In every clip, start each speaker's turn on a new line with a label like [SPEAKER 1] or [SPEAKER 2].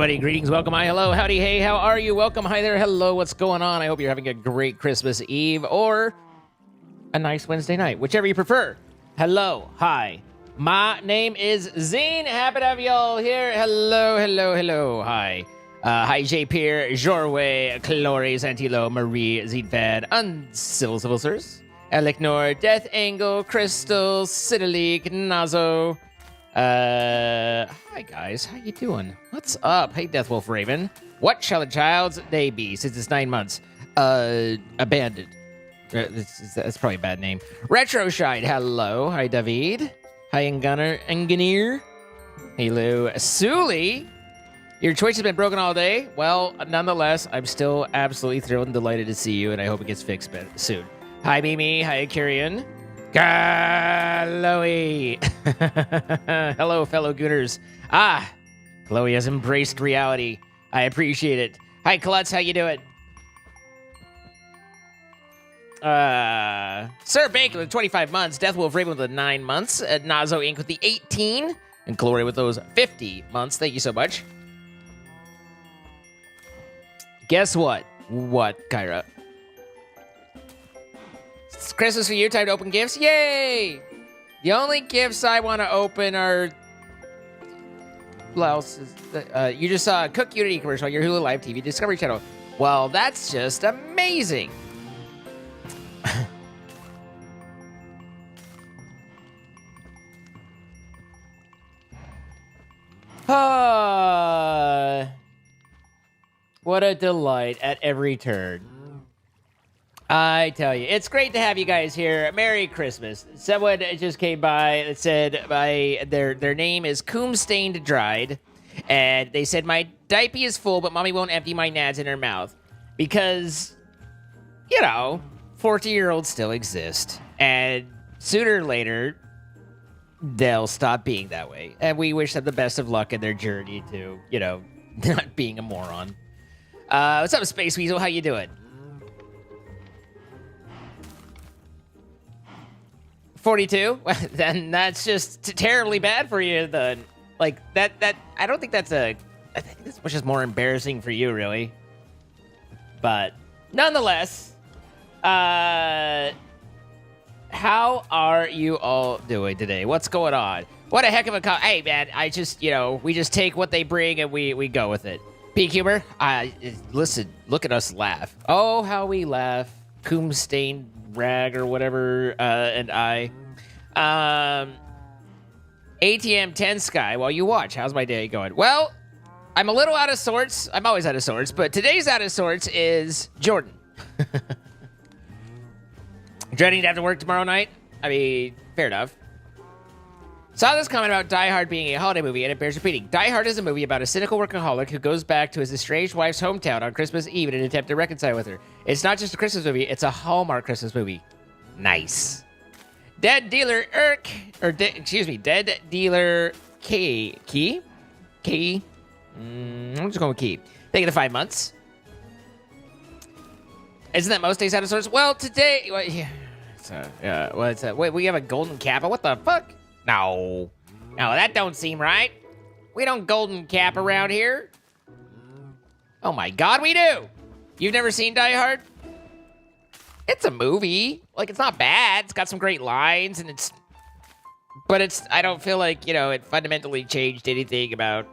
[SPEAKER 1] everybody. Greetings, welcome, hi, hello, howdy, hey, how are you? Welcome, hi there, hello, what's going on? I hope you're having a great Christmas Eve or a nice Wednesday night, whichever you prefer. Hello, hi. My name is Zine. Happy to have you all here. Hello, hello, hello, hi. Hi, J. Pierre, Jorway, Cloris, Antilo, Marie, Zidvad, Uncivil Civil Sirs, Elecnor, Death Angle, Crystal, Sidalik, Nazo. Hi guys, how you doing? What's up? Hey, Deathwolf Raven. What shall a child's day be since it's 9 months? Abandoned. That's probably a bad name. Retro Shide, hello. Hi, David. Hi, Engineer. Hello, Suli. Your Twitch has been broken all day. Well, nonetheless, I'm still absolutely thrilled and delighted to see you, and I hope it gets fixed soon. Hi, Mimi. Hi, Kyrian. Chloe. Hello, fellow Gooners. Chloe has embraced reality. I appreciate it. Hi, Klutz. How you doing? Sir Bacon with 25 months. Deathwolf Raven with the 9 months. Nazo Inc. with the 18. And Chloe with those 50 months. Thank you so much. Guess what? What, Kyra? It's Christmas for you. Time to open gifts. Yay! The only gifts I want to open are... blouses. You just saw a Cook Unity commercial on your Hulu Live TV Discovery channel. Well, that's just amazing. What a delight at every turn. I tell you, it's great to have you guys here. Merry Christmas. Someone just came by that said their name is Coomstained Dried, and they said, my diaper is full, but mommy won't empty my nads in her mouth. Because, you know, 40-year-olds still exist. And sooner or later, they'll stop being that way. And we wish them the best of luck in their journey to, you know, not being a moron. What's up, Space Weasel? How you doing? 42? Well, then that's just terribly bad for you, then. Like, that, I don't think that's I think this was just more embarrassing for you, really. But, nonetheless, how are you all doing today? What's going on? What a heck of a hey, man, I just, you know, we just take what they bring and we go with it. Peak humor? Listen, look at us laugh. Oh, how we laugh. Coomstained Rag or whatever, and I. ATM 10 Sky, while you watch. How's my day going? Well, I'm a little out of sorts. I'm always out of sorts, but today's out of sorts is Jordan. Dreading to have to work tomorrow night? I mean, fair enough. Saw this comment about Die Hard being a holiday movie, and it bears repeating. Die Hard is a movie about a cynical workaholic who goes back to his estranged wife's hometown on Christmas Eve in an attempt to reconcile with her. It's not just a Christmas movie, it's a Hallmark Christmas movie. Nice. Dead Dealer Irk, or Dead Dealer Key? I'm just going with Key. Thank you the 5 months. Isn't that most days out of sorts? Well, today, well, yeah. Wait, we have a golden kappa? What the fuck? No, that don't seem right. We don't golden cap around here. Oh my God, we do. You've never seen Die Hard? It's a movie. Like, it's not bad. It's got some great lines, and I don't feel like, you know, it fundamentally changed anything about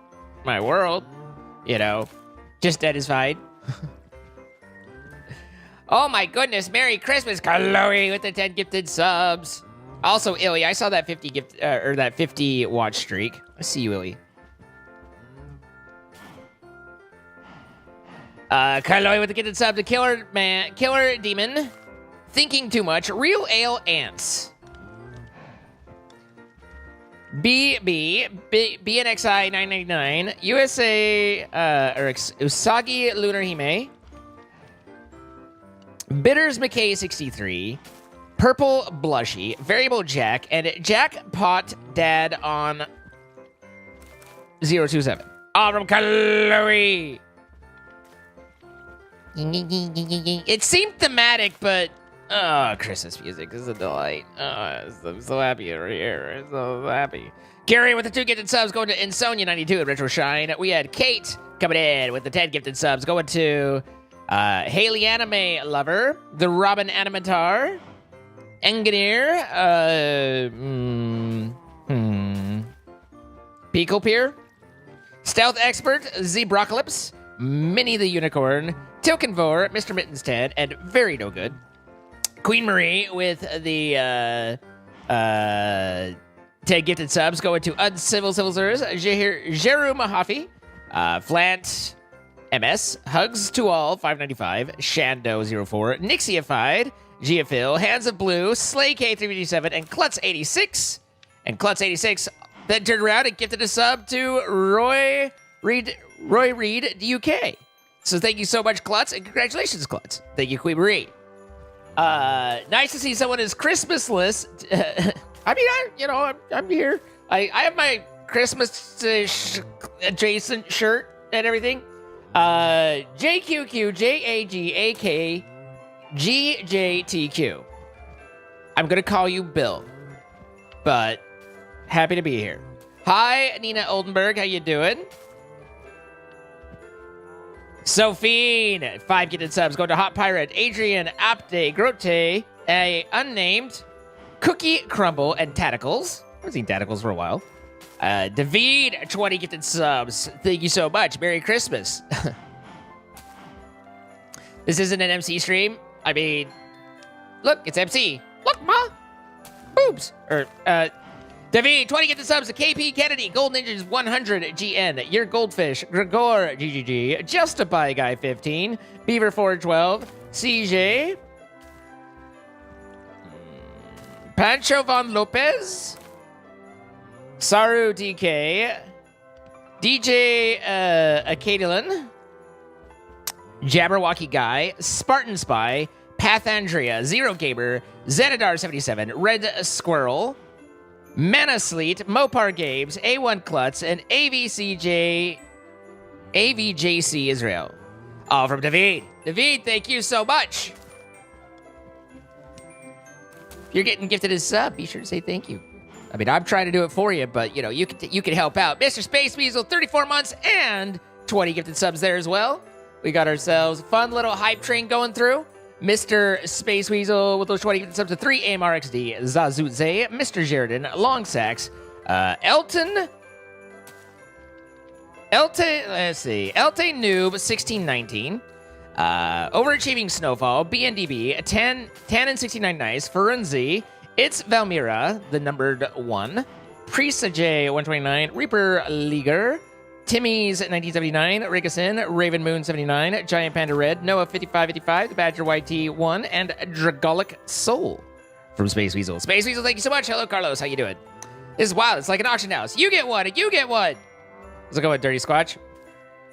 [SPEAKER 1] my world. You know, just dead is fine. Oh my goodness, Merry Christmas, Chloe with the 10 gifted subs. Also, Illy, I saw that 50 watch streak. I see you, Illy. Chloe with the gifted sub, the killer demon, thinking too much, real ale ants. BNXI 999, USA, Usagi Lunar Hime, Bitters McKay 63, Purple Blushy, Variable Jack, and Jackpot Dad on 027. All from Chloe. It seemed thematic, but Christmas music is a delight. I'm so happy over here. I'm so happy. Gary with the 2 gifted subs going to Insonia92 at Retro Shine. We had Kate coming in with the 10 gifted subs going to Haley Anime Lover, the Robin Animatar, Engineer, Pickle Pier, Stealth Expert, Zebrocalypse, Minnie the Unicorn, Tilkenvor, Mr. Mittens 10, and Very No Good. Queen Marie with the 10 gifted subs going to Uncivil Civilizers, Jeru Mahafi, Flant MS, Hugs to All 595, Shando 04, Nixified, Giafil, Hands of Blue, Slay K357, and Klutz 86. And Klutz 86 then turned around and gifted a sub to Roy Reed UK. So thank you so much, Klutz, and congratulations, Klutz. Thank you, Queen Marie. Nice to see someone is Christmasless. I mean, I'm here. I have my Christmas adjacent shirt and everything. JQQJAGAKGJTQ. I'm gonna call you Bill, but happy to be here. Hi, Nina Oldenburg. How you doing? Sophine, 5 gifted subs. Go to Hot Pirate, Adrian, Apte, Grote, a unnamed, Cookie Crumble, and Tentacles. I haven't seen Tentacles for a while. David, 20 gifted subs. Thank you so much. Merry Christmas. This isn't an MC stream. I mean, look, it's MC. Look, ma. Boobs. David, 20 gifted subs to KP Kennedy, Gold Ninjas 100 GN, Your Goldfish, Gregor GGG, Justify Guy 15, Beaver 412, CJ, Pancho Von Lopez, Saru DK, DJ Acadian, Jabberwocky Guy, Spartan Spy, Pathandria, Zero Gamer, Zenadar 77, Red Squirrel, Mana Sleet, Mopar Games, A1 Klutz, and AVJC Israel. All from David. David, thank you so much. If you're getting gifted a sub, be sure to say thank you. I mean, I'm trying to do it for you, but, you can help out. Mr. Space Weasel, 34 months, and 20 gifted subs there as well. We got ourselves a fun little hype train going through. Mr. Space Weasel with those 20 gifted subs to 3 AMRXD, Zazutze, Mr. Sheridan, Long Sax, Elton, Noob, 1619, Overachieving Snowfall, BNDB, Tan and 69 Nice, Ferunzi, It's Valmira, the numbered 1, Prisa J, 129, Reaper Leaguer, Timmy's 1979, Rigason, Raven Moon 79, Giant Panda Red, Noah 5555, The Badger YT 1, and Dragolic Soul from Space Weasel. Space Weasel, thank you so much. Hello, Carlos. How you doing? This is wild. It's like an auction house. You get one, and you get one. Let's go with Dirty Squatch.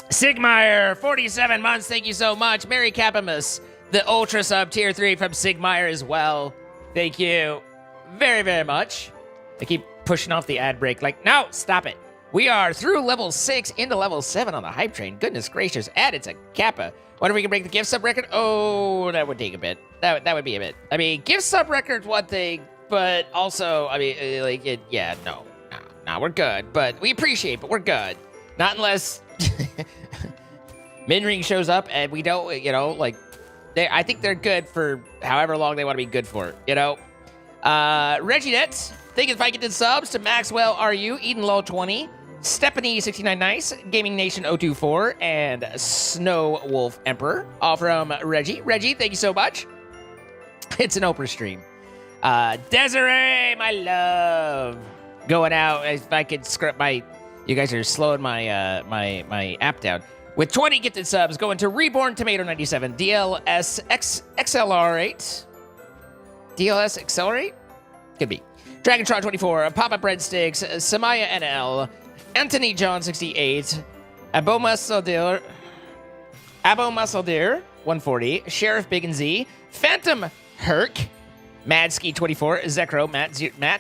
[SPEAKER 1] Sigmeyer, 47 months. Thank you so much. Mary Capimus, the Ultra Sub Tier 3 from Sigmeyer as well. Thank you very, very much. I keep pushing off the ad break like, no, stop it. We are through level 6 into level 7 on the hype train. Goodness gracious. And it's a Kappa. Wonder if we can break the gift sub record? Oh, that would take a bit. That would be a bit. I mean, gift sub record's one thing, but also, I mean, no, we're good. But we appreciate, but we're good. Not unless Minring shows up and we don't, I think they're good for however long they want to be good for, Reginette, thank you for 5 gifted subs to Maxwell RU, Eden Law 20, Stephanie 69 Nice, Gaming Nation 024, and Snow Wolf Emperor, all from Reggie. Reggie, thank you so much. It's an Oprah stream. Desiree, my love, going out. If I could script you guys are slowing my my app down. With 20 gifted subs, going to Reborn Tomato 97, DLS XLR8. DLS Accelerate? Could be. Dragantron 24, Papa Breadsticks, Samaya NL, Anthony John 68, Abo Musseldeer 140, Sheriff Big and Z, Phantom Herc, Madski 24, Zekro, Matt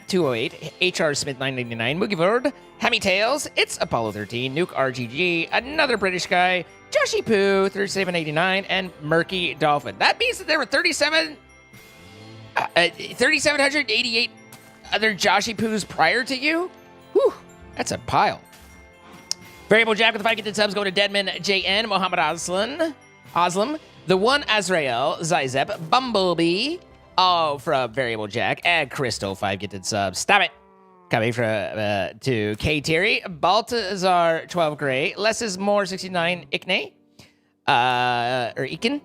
[SPEAKER 1] 208, HR Smith 999, Moogivord, Hammy Tails, It's Apollo 13, Nuke RGG, another British guy, Joshy Poo 3789, and Murky Dolphin. That means that there were 3,788 other Joshy Poos prior to you? Whew. That's a pile. Variable Jack with the 5 gifted subs going to Deadman JN, Mohammed Aslam, the one Azrael, Zizep, Bumblebee, all from Variable Jack, and Crystal 5 gifted subs. Stop it. Coming from to K Terry, Baltazar 12 Gray, Less is More 69 Ikne, or Ikin,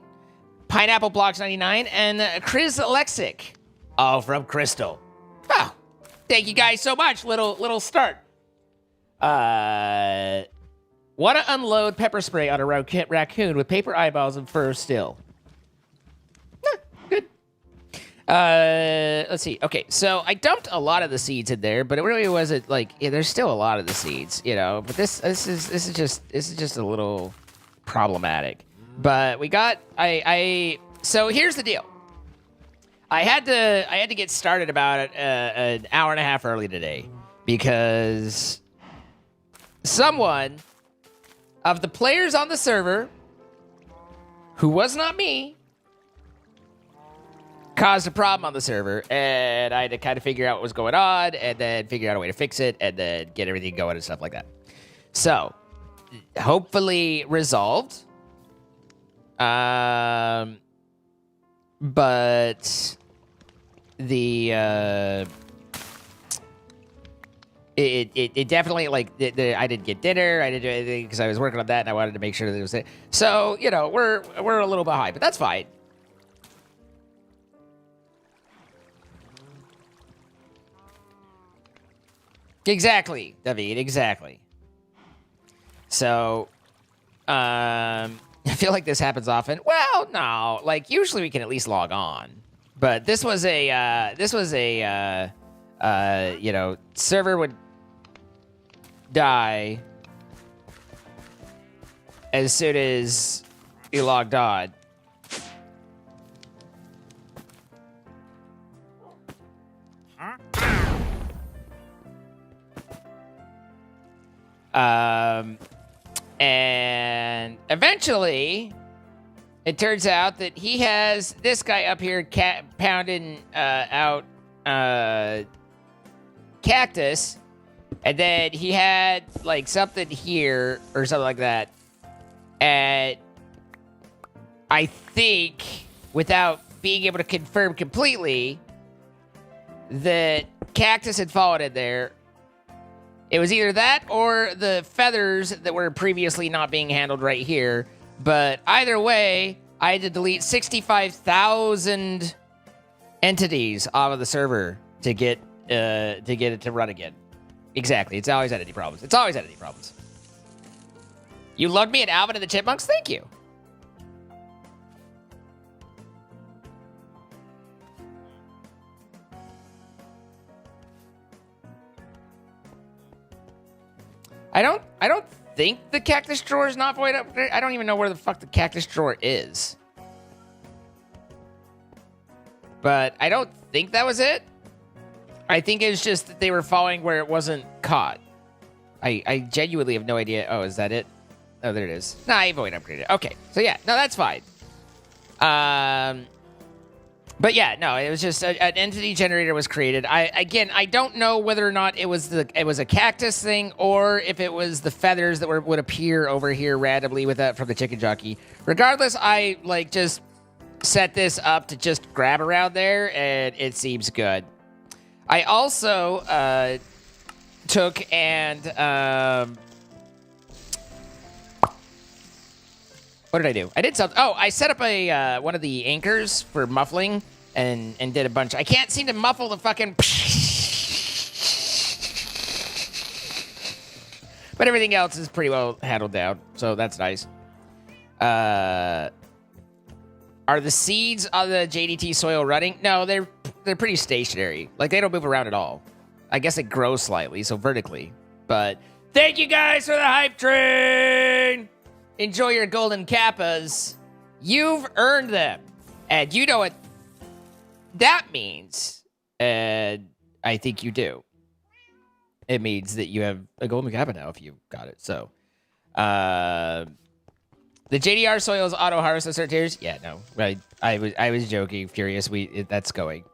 [SPEAKER 1] Pineapple Blocks 99, and Chris Lexic, all from Crystal. Oh, thank you guys so much. Little start. Want to unload pepper spray on a raccoon with paper eyeballs and fur still. Good. Let's see. Okay, so I dumped a lot of the seeds in there, but it really wasn't like there's still a lot of the seeds, you know. But this is just a little problematic. But we got so here's the deal. I had to get started about an hour and a half early today because someone of the players on the server, who was not me, caused a problem on the server, and I had to kind of figure out what was going on, and then figure out a way to fix it, and then get everything going and stuff like that. So, hopefully resolved. But the it definitely, like, I didn't get dinner, I didn't do anything because I was working on that, and I wanted to make sure that it was it. So, you know, we're a little behind, but that's fine. Exactly, David, exactly. So, I feel like this happens often. Well, no, like, usually we can at least log on. But this was a, you know, server would die as soon as you logged on. And eventually, it turns out that he has this guy up here pounding out cactus, and then he had like something here or something like that. And I think, without being able to confirm completely, that cactus had fallen in there. It was either that or the feathers that were previously not being handled right here. But either way, I had to delete 65,000 entities off of the server to get it to run again. Exactly. It's always entity problems. It's always entity problems. You loved me at Alvin and the Chipmunks? Thank you. I don't think the cactus drawer is not void upgrade. I don't even know where the fuck the cactus drawer is. But I don't think that was it. I think it's just that they were falling where it wasn't caught. I genuinely have no idea. Oh, is that it? Oh, there it is. Nah, I void upgraded. Okay, so yeah, no, that's fine. But yeah, no, it was just an entity generator was created. I don't know whether or not it was a cactus thing or if it was the feathers that would appear over here randomly with that from the chicken jockey. Regardless, I like just set this up to just grab around there, and it seems good. I also took and what did I do? I did something. Oh, I set up a one of the anchors for muffling and did a bunch. I can't seem to muffle the fucking. But everything else is pretty well handled down, so that's nice. Are the seeds on the JDT soil running? No, they're pretty stationary. Like, they don't move around at all. I guess it grows slightly, so vertically. But thank you guys for the hype train. Enjoy your golden kappas. You've earned them. And you know what that means. And I think you do. It means that you have a golden kappa now if you got it. So, the JDR soil is auto harvest at certain tiers. Yeah, no. I was joking, Furious. That's going.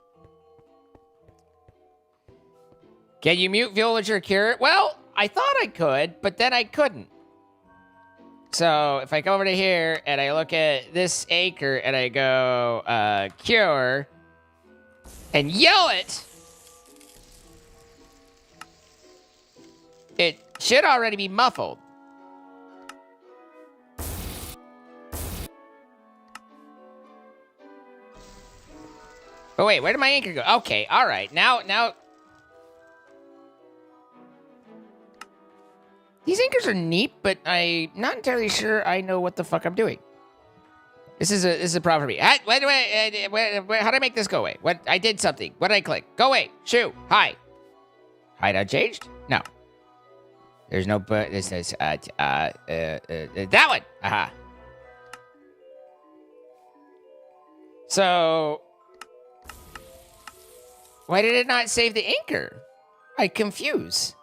[SPEAKER 1] Can you mute villager cure? Well, I thought I could, but then I couldn't. So if I go over to here and I look at this anchor and I go cure and yell it, it should already be muffled. Oh wait, where did my anchor go? Okay, all right. Now. These anchors are neat, but I'm not entirely sure I know what the fuck I'm doing. This is a problem for me. How did I make this go away? What? I did something. What did I click? Go away. Shoo. Hi. Hideout changed? No. There's no but. This is that one. Aha. So, why did it not save the anchor? I'm confused.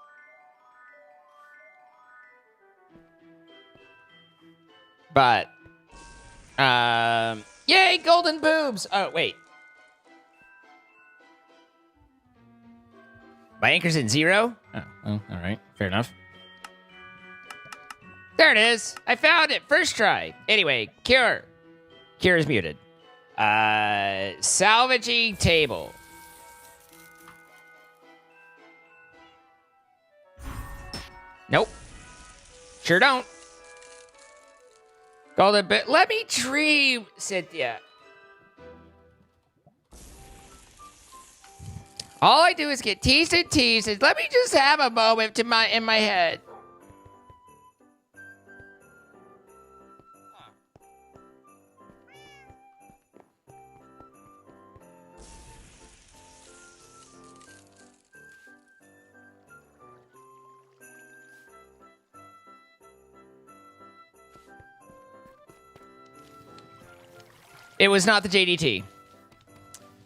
[SPEAKER 1] But, yay, golden boobs! Oh, wait. My anchor's in 0? Oh, well, all right. Fair enough. There it is. I found it. First try. Anyway, cure. Cure is muted. Salvaging table. Nope. Sure don't. Golden bit. Let me dream, Cynthia. All I do is get teased and teased. And let me just have a moment in my head. It was not the JDT.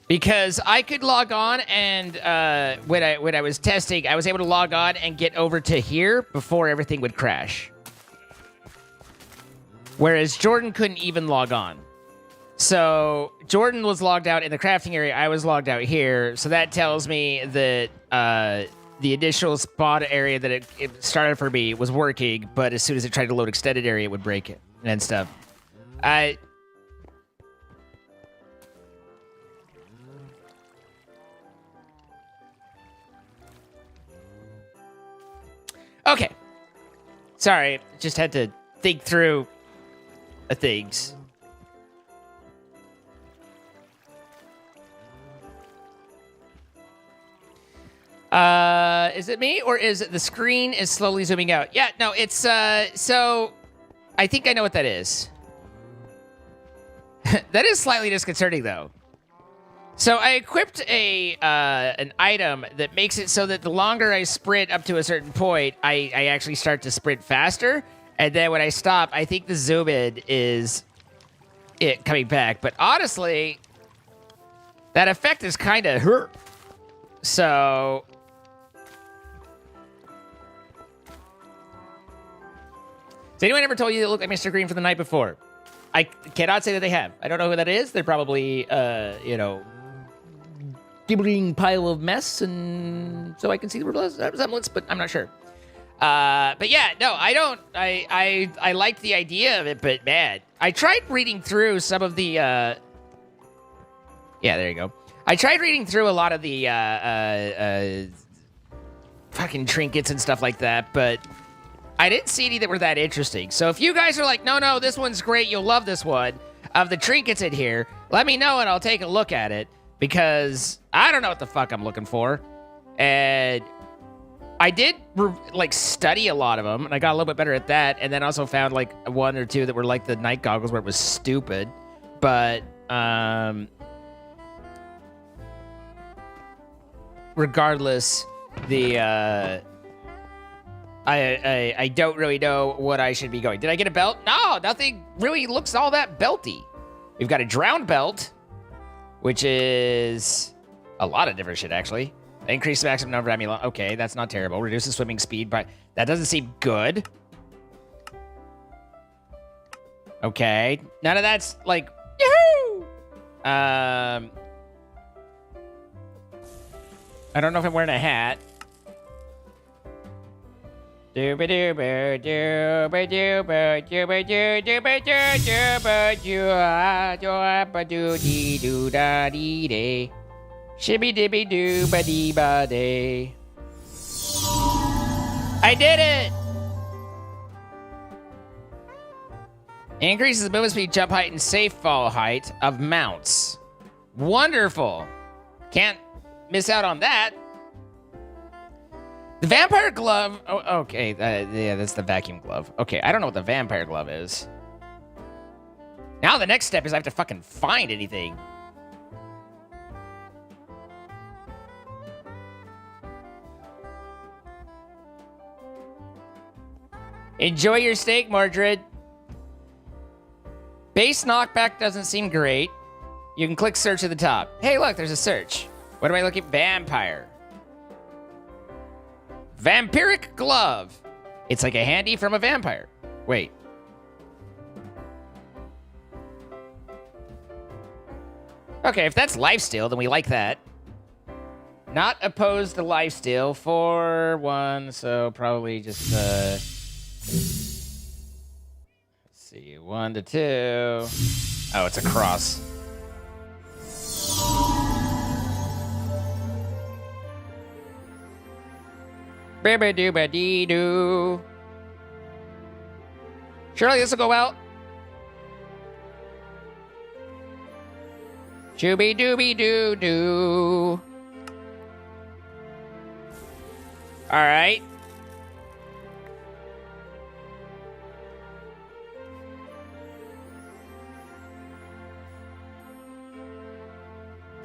[SPEAKER 1] Because I could log on and when I was testing, I was able to log on and get over to here before everything would crash. Whereas Jordan couldn't even log on. So Jordan was logged out in the crafting area. I was logged out here. So that tells me that the initial spawn area that it started for me was working, but as soon as it tried to load extended area, it would break it and stuff. Okay. Sorry, just had to think through things. Is it me or is it the screen is slowly zooming out? Yeah, no, it's so I think I know what that is. That is slightly disconcerting though. So I equipped an item that makes it so that the longer I sprint up to a certain point, I actually start to sprint faster. And then when I stop, I think the zoom in is it coming back. But honestly, that effect is kind of hurt. So has anyone ever told you that looked like Mr. Green from the night before? I cannot say that they have. I don't know who that is. They're probably, gibbering pile of mess, and so I can see the resemblance, but I'm not sure. But yeah, no, I don't. I like the idea of it, but man, I tried reading through some of the. Yeah, there you go. I tried reading through a lot of the fucking trinkets and stuff like that, but I didn't see any that were that interesting. So if you guys are like, no, this one's great, you'll love this one, of the trinkets in here, let me know and I'll take a look at it, because I don't know what the fuck I'm looking for. And I did, study a lot of them, and I got a little bit better at that, and then also found, one or two that were like the night goggles where it was stupid. But, regardless, I don't really know what I should be going. Did I get a belt? No, nothing really looks all that belty. We've got a drowned belt, which is a lot of different shit, actually. Increase the maximum number of ammo. Okay, that's not terrible. Reduce the swimming speed, but that doesn't seem good. Okay, none of that's yahoo! I don't know if I'm wearing a hat. Dooba dooba dooba dooba dooba dooba dooba dooba dooba doo dee doo da dee day. Shibby dibby dooba dee ba day. I did it! Increases the movement speed, jump height, and safe fall height of mounts. Wonderful. Can't miss out on that. The vampire glove. Oh, okay. Yeah, that's the vacuum glove. Okay, I don't know what the vampire glove is. Now the next step is I have to fucking find anything. Enjoy your steak, Mordred. Base knockback doesn't seem great. You can click search at the top. Hey, look, there's a search. What am I looking? Vampire. Vampiric glove. It's like a handy from a vampire. Wait. Okay, if that's lifesteal, then we like that. Not opposed to lifesteal for one, so probably just let's see, 1 to 2. Oh, it's a cross. Doo. Surely this will go well. Shooby dooby doo doo. All right.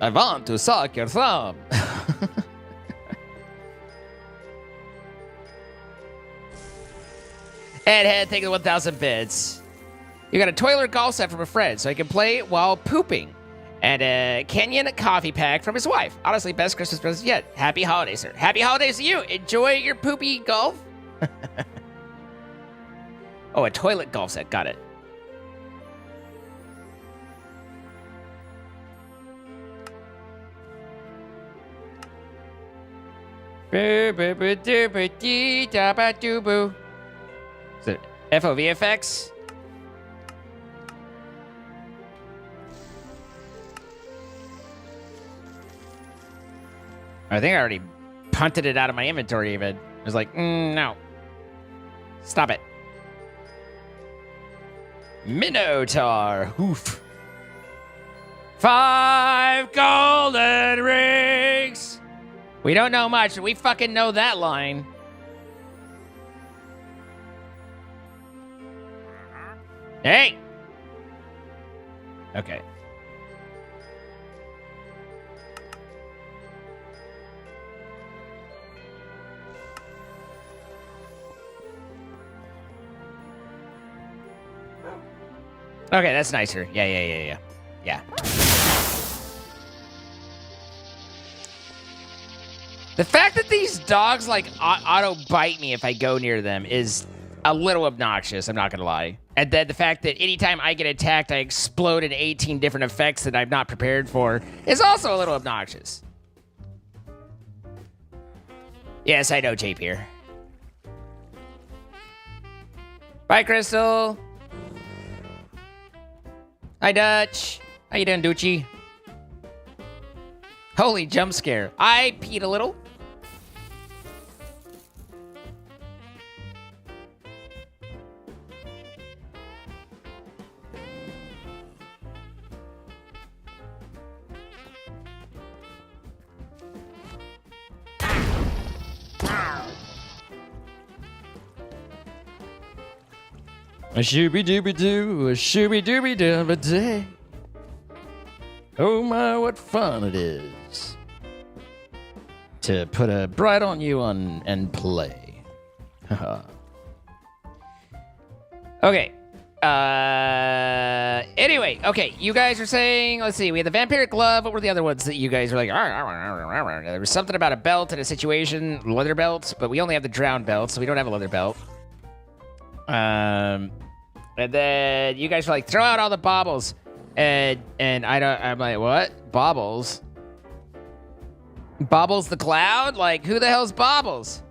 [SPEAKER 1] I want to suck your thumb. Head, take the 1,000 bits. You got a toilet golf set from a friend, so he can play while pooping. And a Kenyan coffee pack from his wife. Honestly, best Christmas present yet. Happy holidays, sir. Happy holidays to you. Enjoy your poopy golf. Oh, a toilet golf set. Got it. Is it FOV effects? I think I already punted it out of my inventory even. I was like, no. Stop it. Minotaur. Hoof. 5 golden rings. We don't know much, but we fucking know that line. Hey! Okay. Okay, that's nicer. Yeah. The fact that these dogs, like, auto-bite me if I go near them is a little obnoxious, I'm not gonna lie. And then the fact that anytime I get attacked, I explode in 18 different effects that I'm not prepared for is also a little obnoxious. Yes, I know, Jape here. Bye, Crystal. Hi, Dutch. How you doing, Doochie? Holy jump scare. I peed a little. A shooby dooby doo, a shooby dooby doo of a day. Oh my, what fun it is to put a bright on you and play. Okay. Anyway, okay. You guys are saying, let's see, we had the vampiric glove. What were the other ones that you guys were like? There was something about a belt and a situation, leather belt, but we only have the drowned belt, so we don't have a leather belt. And then you guys were like, throw out all the baubles. And I'm like, what? Baubles? Baubles the cloud? Like, who the hell's Baubles?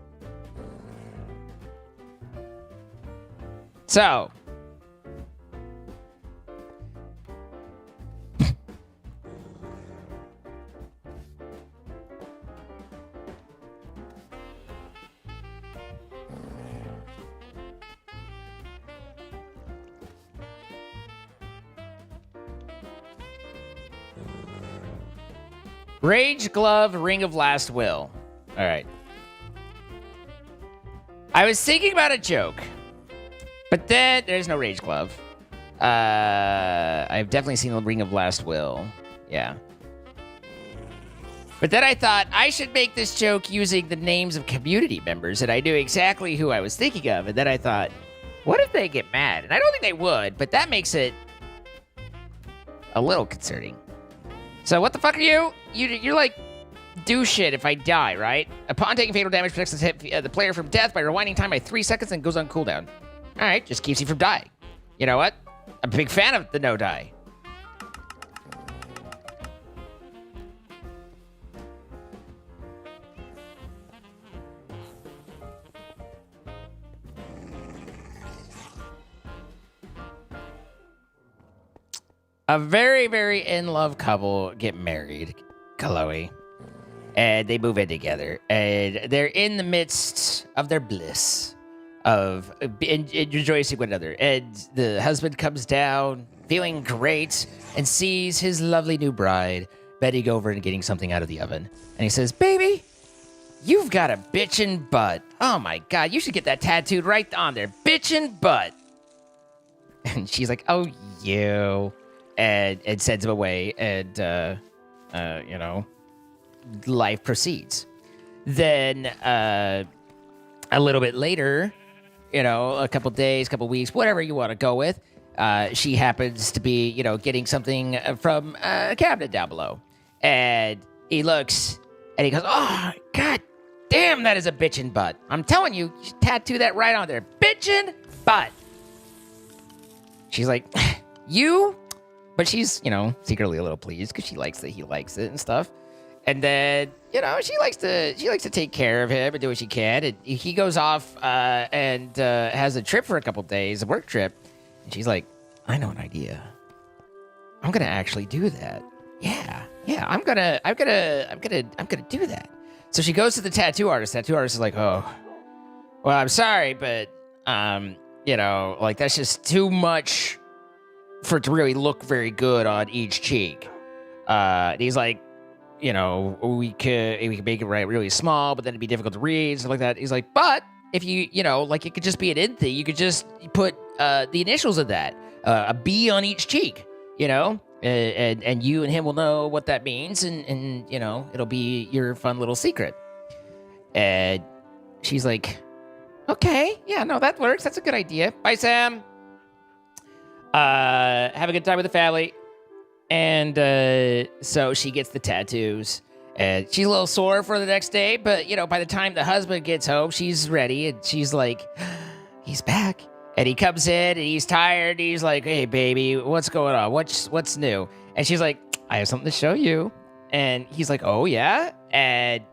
[SPEAKER 1] So, Rage Glove, Ring of Last Will. All right. I was thinking about a joke, but then there's no Rage Glove. I've definitely seen the Ring of Last Will. Yeah. But then I thought I should make this joke using the names of community members, and I knew exactly who I was thinking of. And then I thought, what if they get mad? And I don't think they would, but that makes it a little concerning. So what the fuck are you? You're like, do shit if I die, right? Upon taking fatal damage, protects the player from death by rewinding time by 3 seconds and goes on cooldown. All right, just keeps you from dying. You know what? I'm a big fan of the no die. A very, very in-love couple get married, Chloe, and they move in together, and they're in the midst of their bliss of rejoicing one another, and the husband comes down feeling great and sees his lovely new bride bending over and getting something out of the oven, and he says, "Baby, you've got a bitchin' butt. Oh my God, you should get that tattooed right on there, bitchin' butt." And she's like, "Oh, you." And sends him away, and, you know, life proceeds. Then, a little bit later, you know, a couple days, couple weeks, whatever you want to go with, she happens to be, you know, getting something from a cabinet down below. And he looks, and he goes, "Oh, God damn, that is a bitchin' butt. I'm telling you, you should tattoo that right on there. Bitchin' butt." She's like, "You?" But she's, you know, secretly a little pleased because she likes that he likes it and stuff. And then, you know, she likes to take care of him and do what she can. And he goes off and has a trip for a couple days, a work trip. And she's like, "I know an idea. I'm gonna actually do that. Yeah, I'm gonna do that." So she goes to the tattoo artist. Tattoo artist is like, "Oh, well, I'm sorry, but you know, like that's just too much for it to really look very good on each cheek." And he's like, "You know, we could make it really small, but then it'd be difficult to read, stuff like that." He's like, "But if you know, like it could just be an end thing. You could just put the initials of that, a B on each cheek, you know, and you and him will know what that means, and you know, it'll be your fun little secret." And she's like, "Okay, yeah, no, that works. That's a good idea. Bye, Sam. Have a good time with the family." And so she gets the tattoos, and she's a little sore for the next day, but you know, by the time the husband gets home, she's ready, and she's like, "He's back." And he comes in, and he's tired, and he's like, "Hey, baby, what's going on? What's new?" And she's like, "I have something to show you." And he's like, "Oh, yeah?" And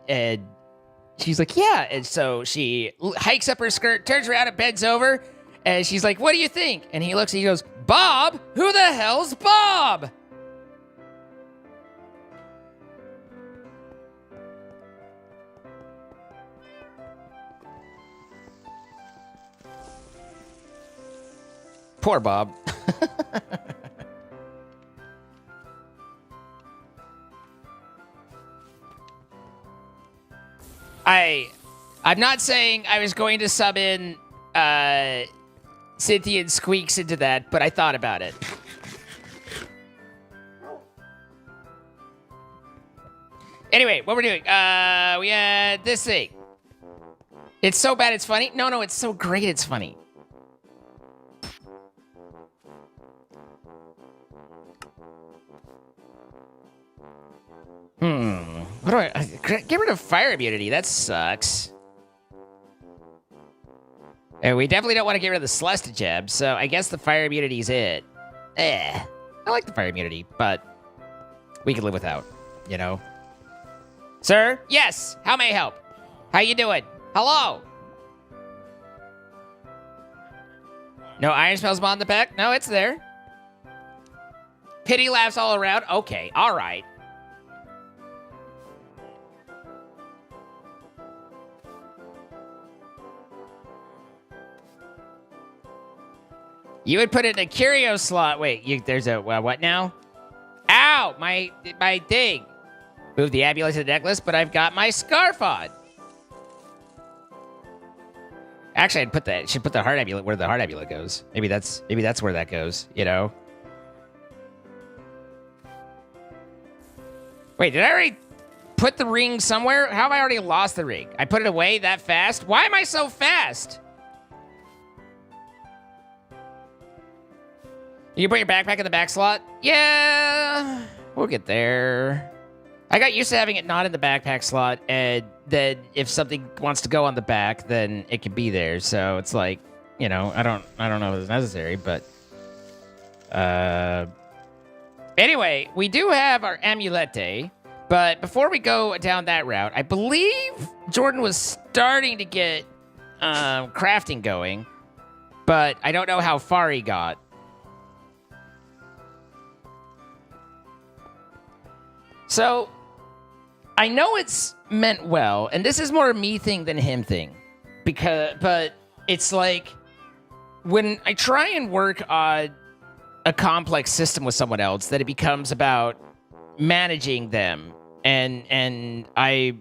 [SPEAKER 1] she's like, "Yeah." And so she hikes up her skirt, turns around, and bends over, and she's like, "What do you think?" And he looks, and he goes, "Bob? Who the hell's Bob?" Poor Bob. I'm not saying I was going to sub in Cynthia and Squeaks into that, but I thought about it. Anyway, what we're doing, we had this thing. It's so bad it's funny? No, it's so great it's funny. What do I get rid of fire immunity? That sucks. And we definitely don't want to get rid of the Celeste gem, so I guess the fire immunity's it. I like the fire immunity, but we can live without, you know? Sir? Yes! How may I help? How you doing? Hello? No iron spells mod in the pack? No, it's there. Pity laughs all around? Okay, all right. You would put it in a curio slot. Wait, there's a what now? Ow, my thing. Move the amulet to the necklace, but I've got my scarf on. Actually, should put the heart amulet where the heart amulet goes. Maybe that's where that goes, you know? Wait, did I already put the ring somewhere? How have I already lost the ring? I put it away that fast? Why am I so fast? You put your backpack in the back slot? Yeah, we'll get there. I got used to having it not in the backpack slot, and then if something wants to go on the back, then it can be there. So it's like, you know, I don't know if it's necessary, but anyway, we do have our amulete, but before we go down that route, I believe Jordan was starting to get crafting going, but I don't know how far he got. So, I know it's meant well, and this is more a me thing than him thing, but it's like when I try and work on a complex system with someone else, that it becomes about managing them, and I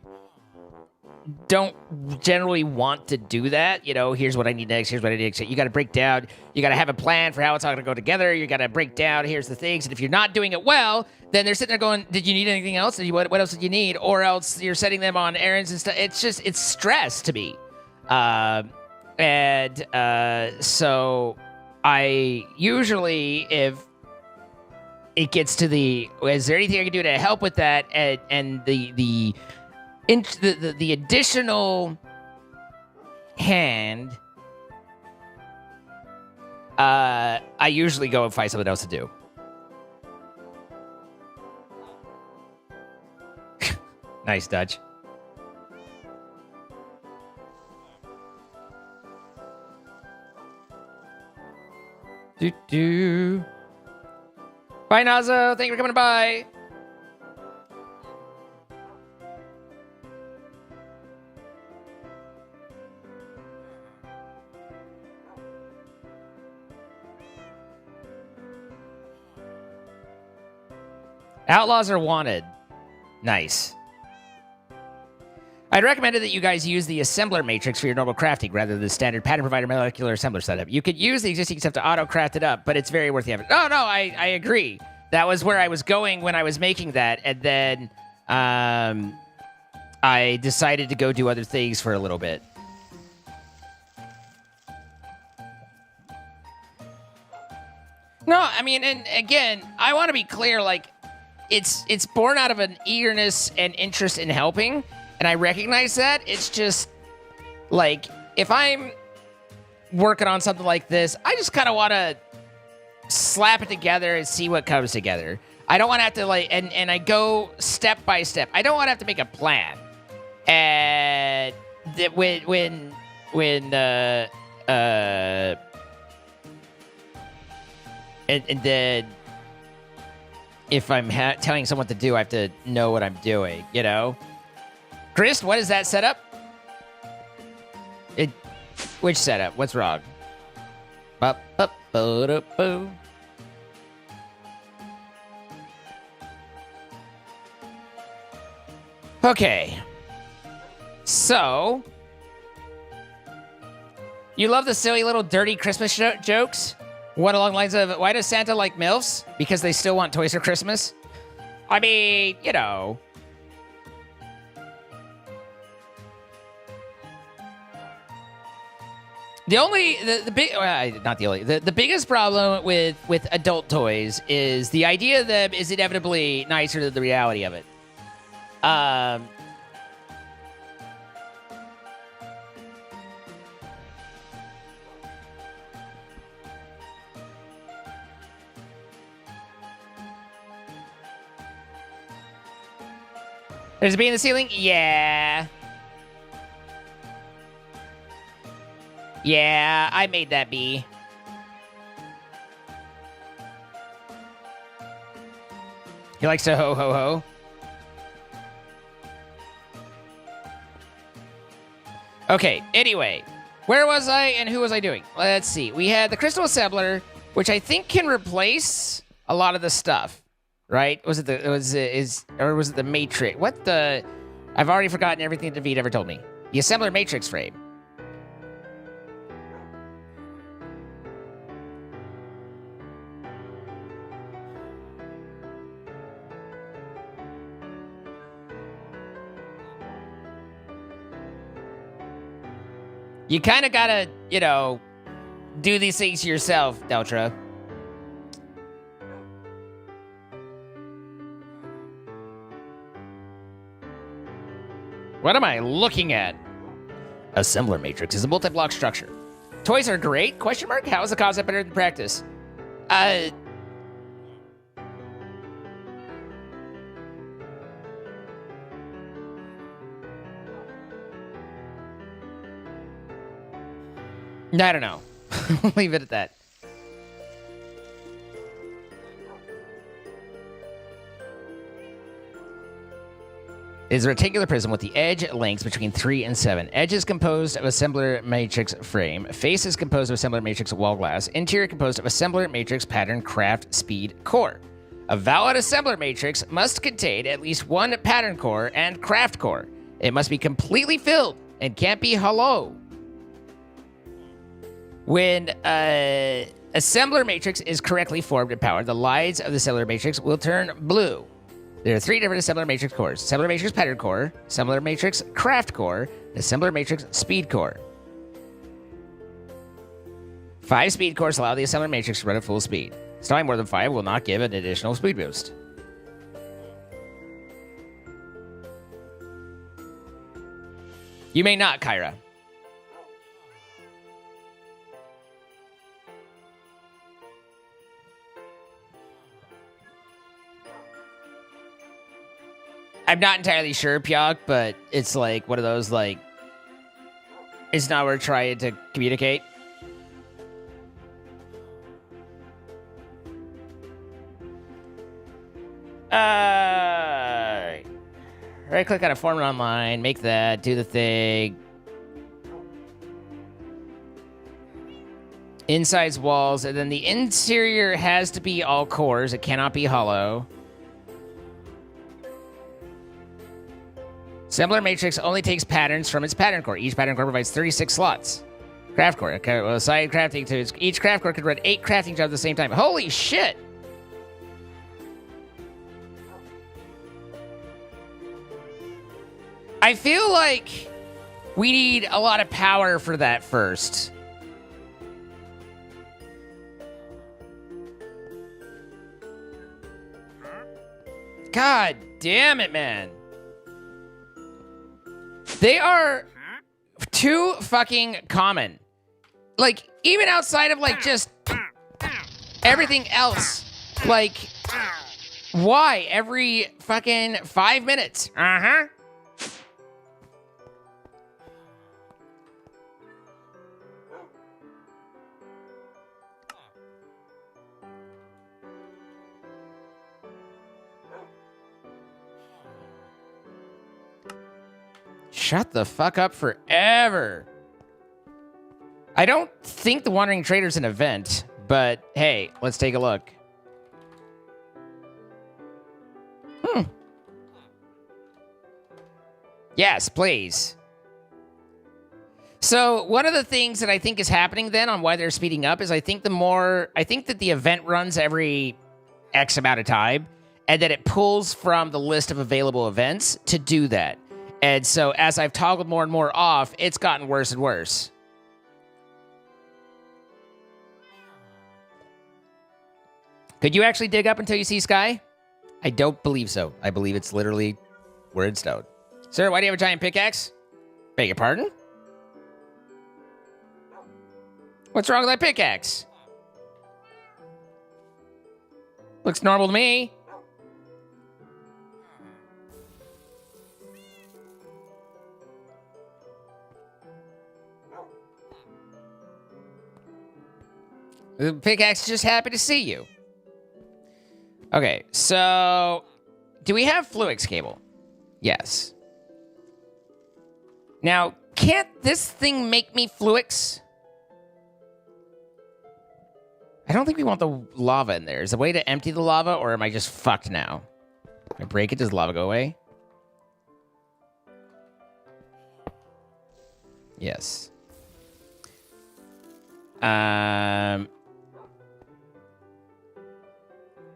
[SPEAKER 1] don't generally want to do that. You know, here's what I need next, here's what I need next. You got to break down, you got to have a plan for how it's all going to go together. You got to break down, here's the things. And if you're not doing it well, then they're sitting there going, did you need anything else? What else did you need? Or else you're setting them on errands and stuff. It's stress to me. So I usually, if it gets to is there anything I can do to help with that? And the additional hand, I usually go and find something else to do. Nice, Dutch. Bye, Nazo. Thank you for coming by. Outlaws are wanted. Nice. I'd recommend that you guys use the assembler matrix for your normal crafting rather than the standard pattern provider molecular assembler setup. You could use the existing stuff to auto-craft it up, but it's very worth the effort. Oh, no, I agree. That was where I was going when I was making that, and then I decided to go do other things for a little bit. No, I mean, and again, I want to be clear, like, it's born out of an eagerness and interest in helping, and I recognize that. It's just, like, if I'm working on something like this, I just kind of want to slap it together and see what comes together. I don't want to have to, like, and I go step by step. I don't want to have to make a plan. And when and then if I'm telling someone to do, I have to know what I'm doing, you know? Chris, what is that setup? Which setup? What's wrong? Okay. So, you love the silly little dirty Christmas jokes? What along the lines of, why does Santa like MILFs? Because they still want toys for Christmas? I mean, you know. The biggest problem with adult toys is the idea of them is inevitably nicer than the reality of it. There's a bee in the ceiling? Yeah. Yeah, I made that bee. He likes to ho ho ho. Okay, anyway. Where was I and who was I doing? Let's see. We had the Crystal Assembler, which I think can replace a lot of the stuff. Right? Was it the Matrix? What the? I've already forgotten everything David ever told me. The Assembler Matrix frame. You kind of gotta, you know, do these things yourself, Deltra. What am I looking at? Assembler Matrix is a multi-block structure. Toys are great? Question mark? How is the concept better than practice? I don't know. Leave it at that. It is a rectangular prism with the edge lengths between 3 and 7. Edge is composed of assembler matrix frame. Face is composed of assembler matrix wall glass. Interior composed of assembler matrix pattern craft speed core. A valid assembler matrix must contain at least one pattern core and craft core. It must be completely filled and can't be hollow. When assembler matrix is correctly formed and powered, the lines of the assembler matrix will turn blue. There are 3 different assembler matrix cores. Assembler matrix pattern core, assembler matrix craft core, and assembler matrix speed core. 5 speed cores allow the assembler matrix to run at full speed. Installing more than 5 will not give an additional speed boost. You may not, Kyra. I'm not entirely sure, Pyok, but it's like one of those, like, it's not we're trying to communicate. Right click on a form online, make that, do the thing. Insides walls, and then the interior has to be all cores. It cannot be hollow. Assembler matrix only takes patterns from its pattern core. Each pattern core provides 36 slots. Craft core. Okay, well, assign crafting to each craft core could run 8 crafting jobs at the same time. Holy shit! I feel like we need a lot of power for that first. God damn it, man. They are too fucking common. Like, even outside of, like, just everything else. Like, why? Every fucking 5 minutes. Uh-huh. Shut the fuck up forever. I don't think the Wandering Trader's an event, but hey, let's take a look. Yes, please. So one of the things that I think is happening then on why they're speeding up is I think that the event runs every X amount of time, and that it pulls from the list of available events to do that. And so as I've toggled more and more off, it's gotten worse and worse. Could you actually dig up until you see sky? I don't believe so. I believe it's literally we're in stone. Sir, why do you have a giant pickaxe? Beg your pardon? What's wrong with that pickaxe? Looks normal to me. The pickaxe is just happy to see you. Okay, so do we have Fluix cable? Yes. Now, can't this thing make me Fluix? I don't think we want the lava in there. Is there a way to empty the lava, or am I just fucked now? If I break it, does the lava go away? Yes.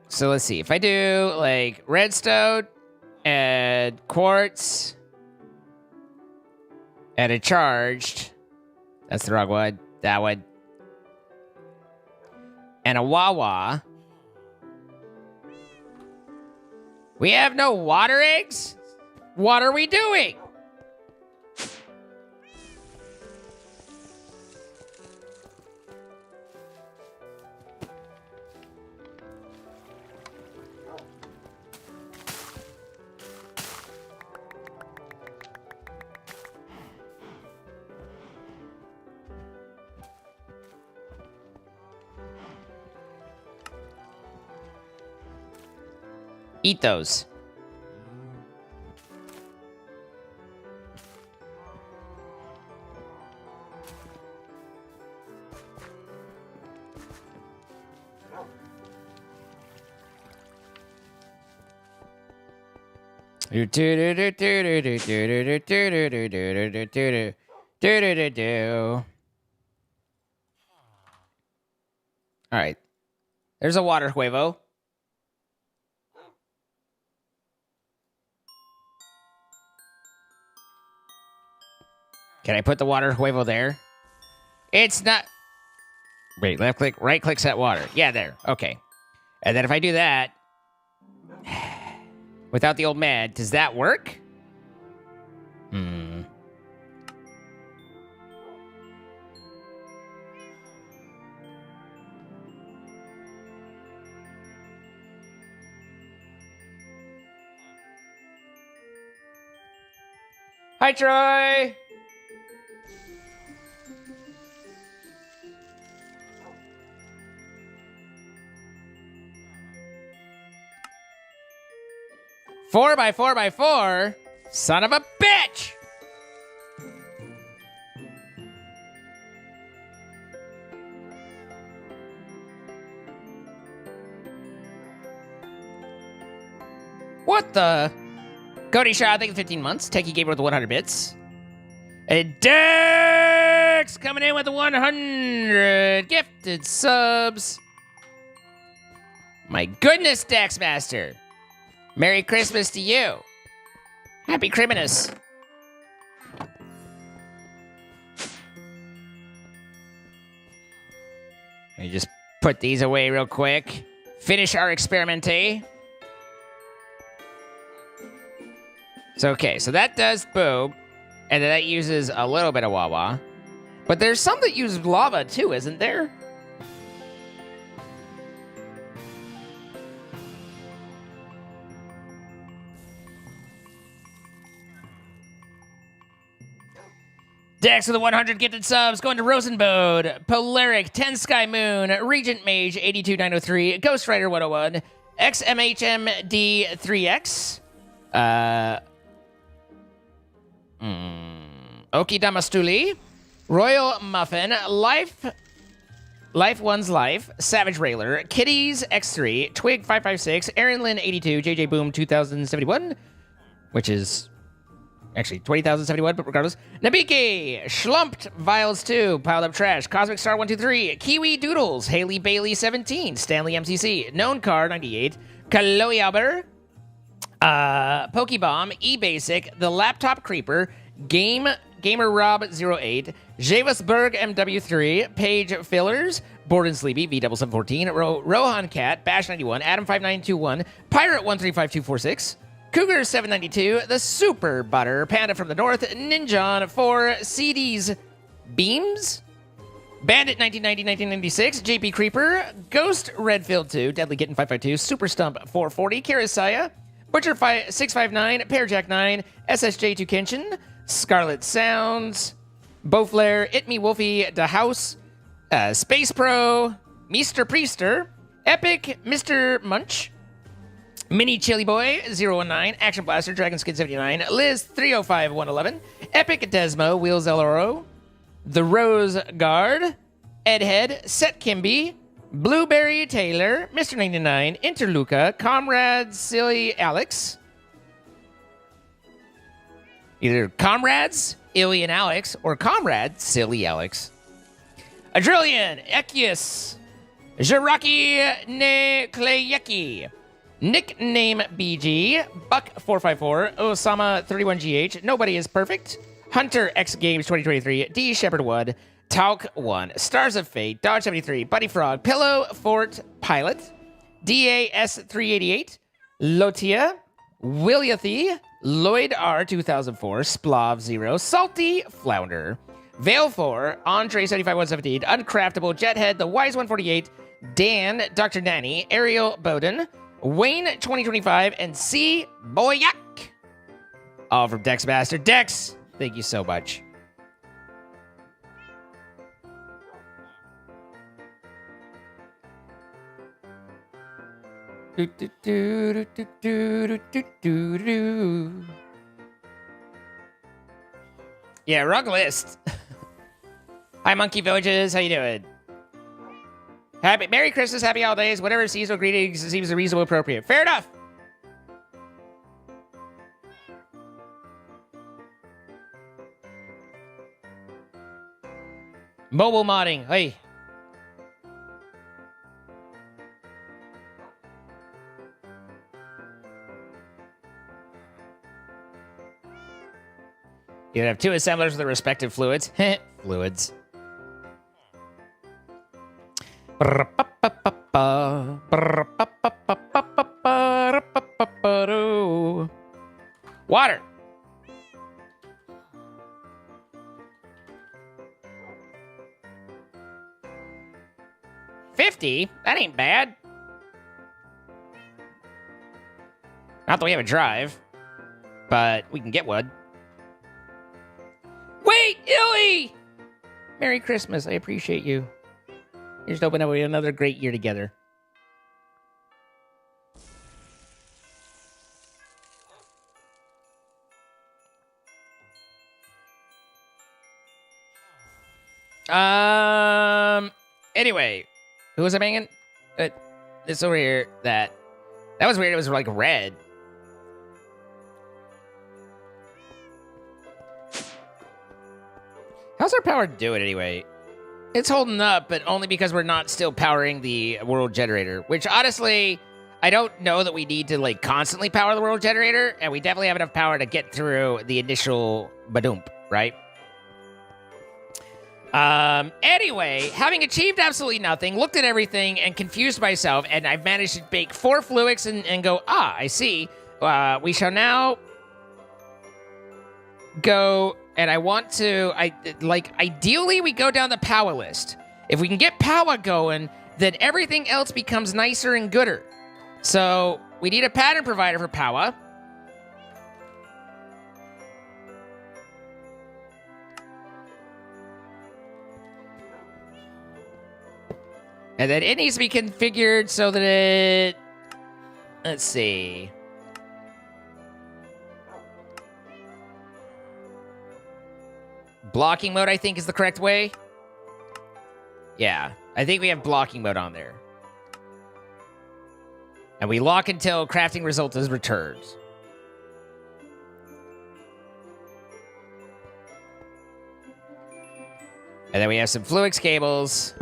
[SPEAKER 1] So let's see. If I do, like, redstone and quartz and a charged... That's the wrong one. That one. And a Wawa. We have no water eggs? What are we doing? Eat those. All right. There's a water huevo. Can I put the water huevo there? It's not... Wait, left click, right click, set water. Yeah, there. Okay. And then if I do that... Without the old man, does that work? Hi, Troy! Four by 4x4? Son of a bitch! What the? Cody Shaw, thank you for 15 months. Techie Gamer with the 100 bits. And Dex coming in with the 100 gifted subs. My goodness, Dex Master. Merry Christmas to you. Happy Criminus. Let me just put these away real quick. Finish our experiment, eh? So, okay, so that does boom. And then that uses a little bit of Wawa. But there's some that use lava too, isn't there? Dex with the 100 gifted subs, going to Rosenbode, Polaric, 10 Sky Moon, Regent Mage, 82903, Ghost Rider 101, XMHMD3X, Oki Damastuli, Royal Muffin, Life One's Life, Savage Railer, Kitties X3, Twig 556, Aaron Lynn 82, JJ Boom 2071, which is actually 20,071, but regardless. Nabiki, Schlumped, Vials 2, Piled Up Trash, Cosmic Star 123, Kiwi Doodles, Haley Bailey 17, Stanley MCC, Known Car 98, Chloe Albert, Pokebomb, E-Basic, The Laptop Creeper, Gamer Rob 08, Javasberg MW3, Page Fillers, Bored and Sleepy V7714, Rohan Cat, Bash 91, Adam 5921, Pirate 135246, Cougar 792, The Super Butter, Panda from the North, Ninjon 4, CD's Beams, Bandit 1990-1996, JP Creeper, Ghost Redfield 2, Deadly Kitten 552, Super Stump 440, Karasaya, Butcher 659, Pearjack 9, SSJ2 Kenshin, Scarlet Sounds, Bowflare, It Me Wolfie, Da House, Space Pro, Meester Priester, Epic, Mr. Munch, Mini Chili Boy 019, Action Blaster, Dragon Skin 79, Liz 305 111, Epic Desmo, Wheels LRO, The Rose Guard, Edhead, Set Kimby, Blueberry Taylor, Mr. 99, Interluca, Comrade Silly Alex. Either Comrades, Illy and Alex, or Comrade, Silly Alex. Adrillion, Ekius, Jiraki Nekleyeki, Nickname BG, Buck454, Osama 31GH, Nobody is Perfect, Hunter X Games 2023, D Shepherd Wood, Talk 1, Stars of Fate, Dodge 73, Buddy Frog, Pillow Fort Pilot, DAS 388, Lotia, Williathy, Lloyd R 2004, Splav 0, Salty Flounder, Vale 4, Andre 75117, Uncraftable, Jethead, The Wise 148, Dan, Dr. Nanny, Ariel Bowden, Wayne 2025, and C Boyak. All from Dex Master. Dex, thank you so much. Yeah, wrong list. Hi, Monkey Villages. How you doing? Happy Merry Christmas, Happy Holidays. Whatever seasonal greetings seems reasonable appropriate. Fair enough. Mobile modding. Hey. You have two assemblers with their respective fluids. Fluids. Water. $50? That ain't bad. Not that we have a drive, but we can get one. Wait, Illy! Merry Christmas. I appreciate you. Here's hoping that we have another great year together. Anyway, who was I banging? This over here. That was weird. It was like red. How's our power doing anyway? It's holding up, but only because we're not still powering the world generator, which honestly, I don't know that we need to like constantly power the world generator, and we definitely have enough power to get through the initial badoomp, right? Anyway, having achieved absolutely nothing, looked at everything and confused myself, and I've managed to bake 4 fluics and go, I see. We shall now go, and I want to, ideally we go down the power list. If we can get power going, then everything else becomes nicer and gooder. So we need a pattern provider for power. And then it needs to be configured so that it... Let's see. Blocking mode, I think, is the correct way. Yeah, I think we have blocking mode on there. And we lock until crafting result is returned. And then we have some Fluix cables.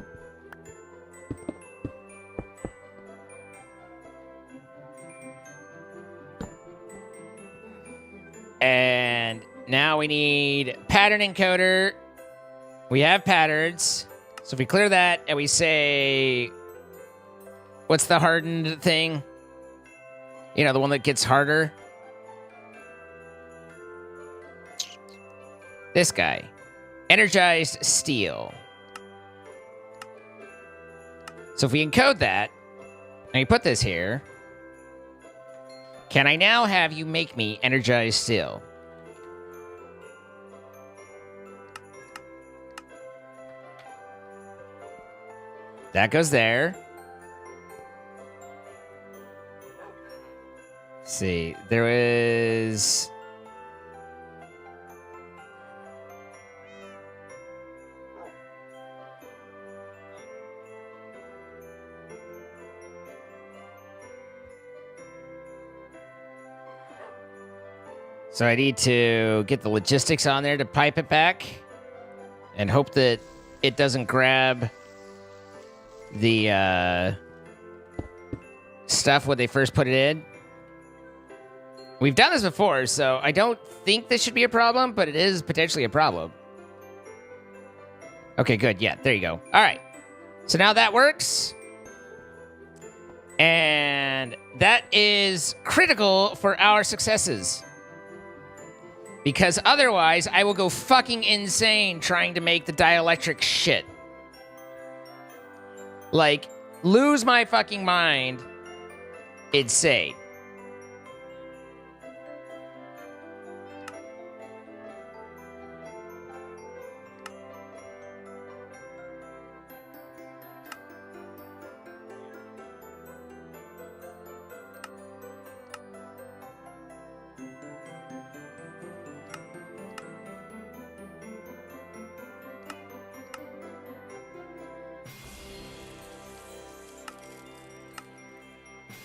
[SPEAKER 1] And now we need pattern encoder. We have patterns. So if we clear that and we say, what's the hardened thing? You know, the one that gets harder. This guy. Energized steel. So if we encode that, and we put this here, can I now have you make me energized steel? That goes there. see, there was... So I need to get the logistics on there to pipe it back and hope that it doesn't grab the stuff when they first put it in. We've done this before, so I don't think this should be a problem, but it is potentially a problem. Okay, good. Yeah, there you go. All right. So now that works. And that is critical for our successes. Because otherwise, I will go fucking insane trying to make the dielectric shit. Like, lose my fucking mind. Insane.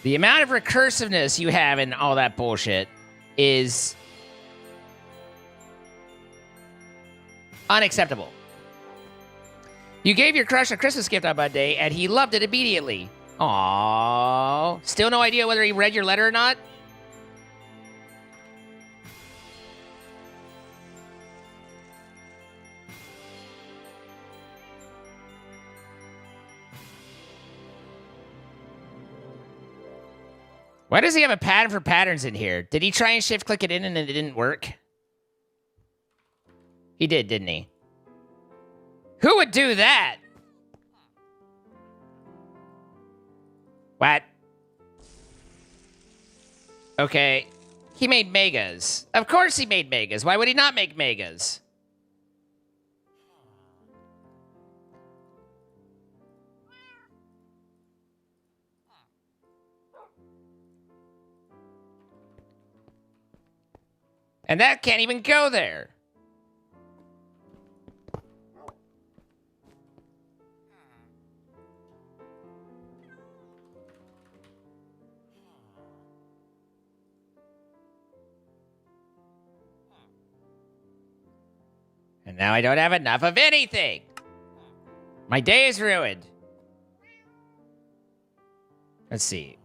[SPEAKER 1] The amount of recursiveness you have in all that bullshit is unacceptable. You gave your crush a Christmas gift on Monday, and he loved it immediately. Aww. Still no idea whether he read your letter or not? Why does he have a pattern for patterns in here? Did he try and shift click it in and it didn't work? He did, didn't he? Who would do that? What? Okay. He made megas. Of course he made megas. Why would he not make megas? And that can't even go there. And now I don't have enough of anything. My day is ruined. Let's see.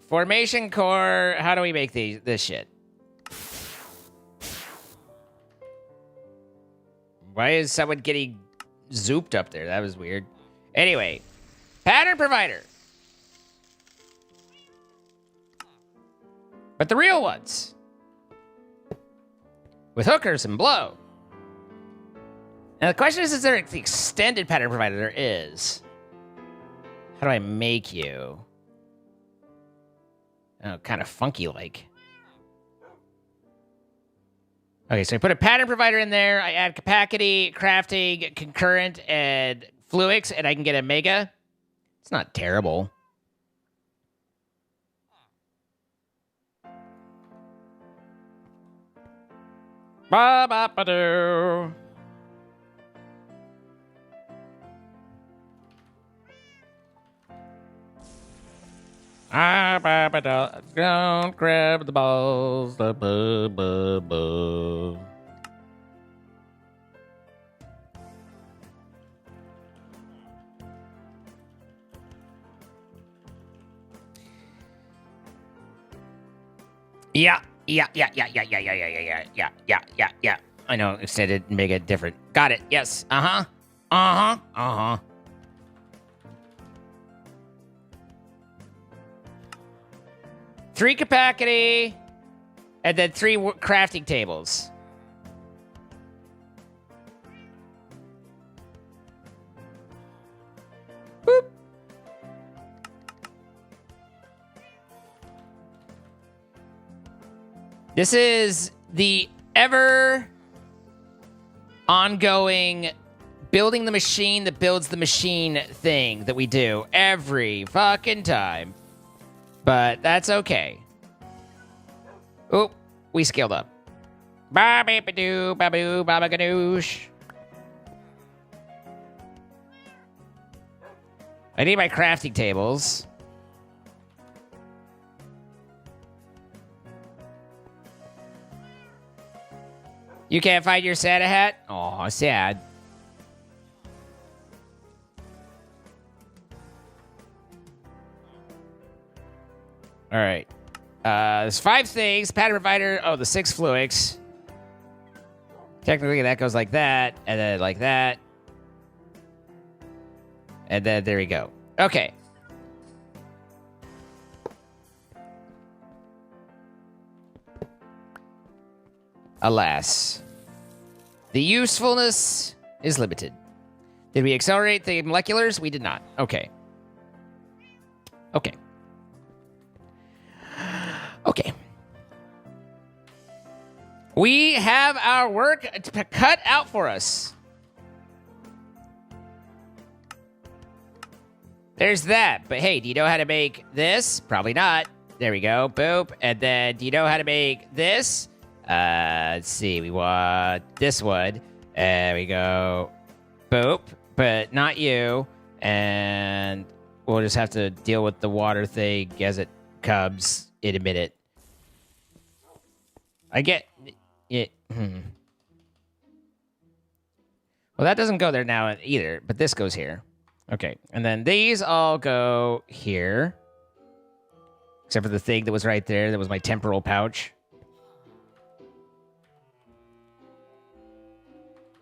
[SPEAKER 1] Formation core. How do we make this shit? Why is someone getting zooped up there? That was weird. Anyway, pattern provider. But the real ones. With hookers and blow. Now the question is there the extended pattern provider? There is. How do I make you? Oh, kind of funky like. Okay, so I put a pattern provider in there. I add capacity, crafting, concurrent, and fluix, and I can get a mega. It's not terrible. Ba-ba-ba-doo. Don't grab the balls. Yeah. I know, extended, mega, different. Got it. Yes. Uh-huh. 3 capacity, and then 3 crafting tables. Boop. This is the ever ongoing building the machine that builds the machine thing that we do every fucking time. But that's okay. Oh, we scaled up. Ba-ba-ba-doo, ba-boo, ba-ba-gadoosh. I need my crafting tables. You can't find your Santa hat? Aw, sad. All right. There's 5 things. Pattern provider. Oh, the 6 fluics. Technically, that goes like that, and then like that. And then there we go. Okay. Alas. The usefulness is limited. Did we accelerate the moleculars? We did not. Okay. Okay. Okay. We have our work cut out for us. There's that. But hey, do you know how to make this? Probably not. There we go. Boop. And then do you know how to make this? Let's see. We want this one. There we go. Boop. But not you. And we'll just have to deal with the water thing as it comes in a minute. I get it. Well, that doesn't go there now either, but this goes here. Okay, and then these all go here. Except for the thing that was right there. That was my temporal pouch.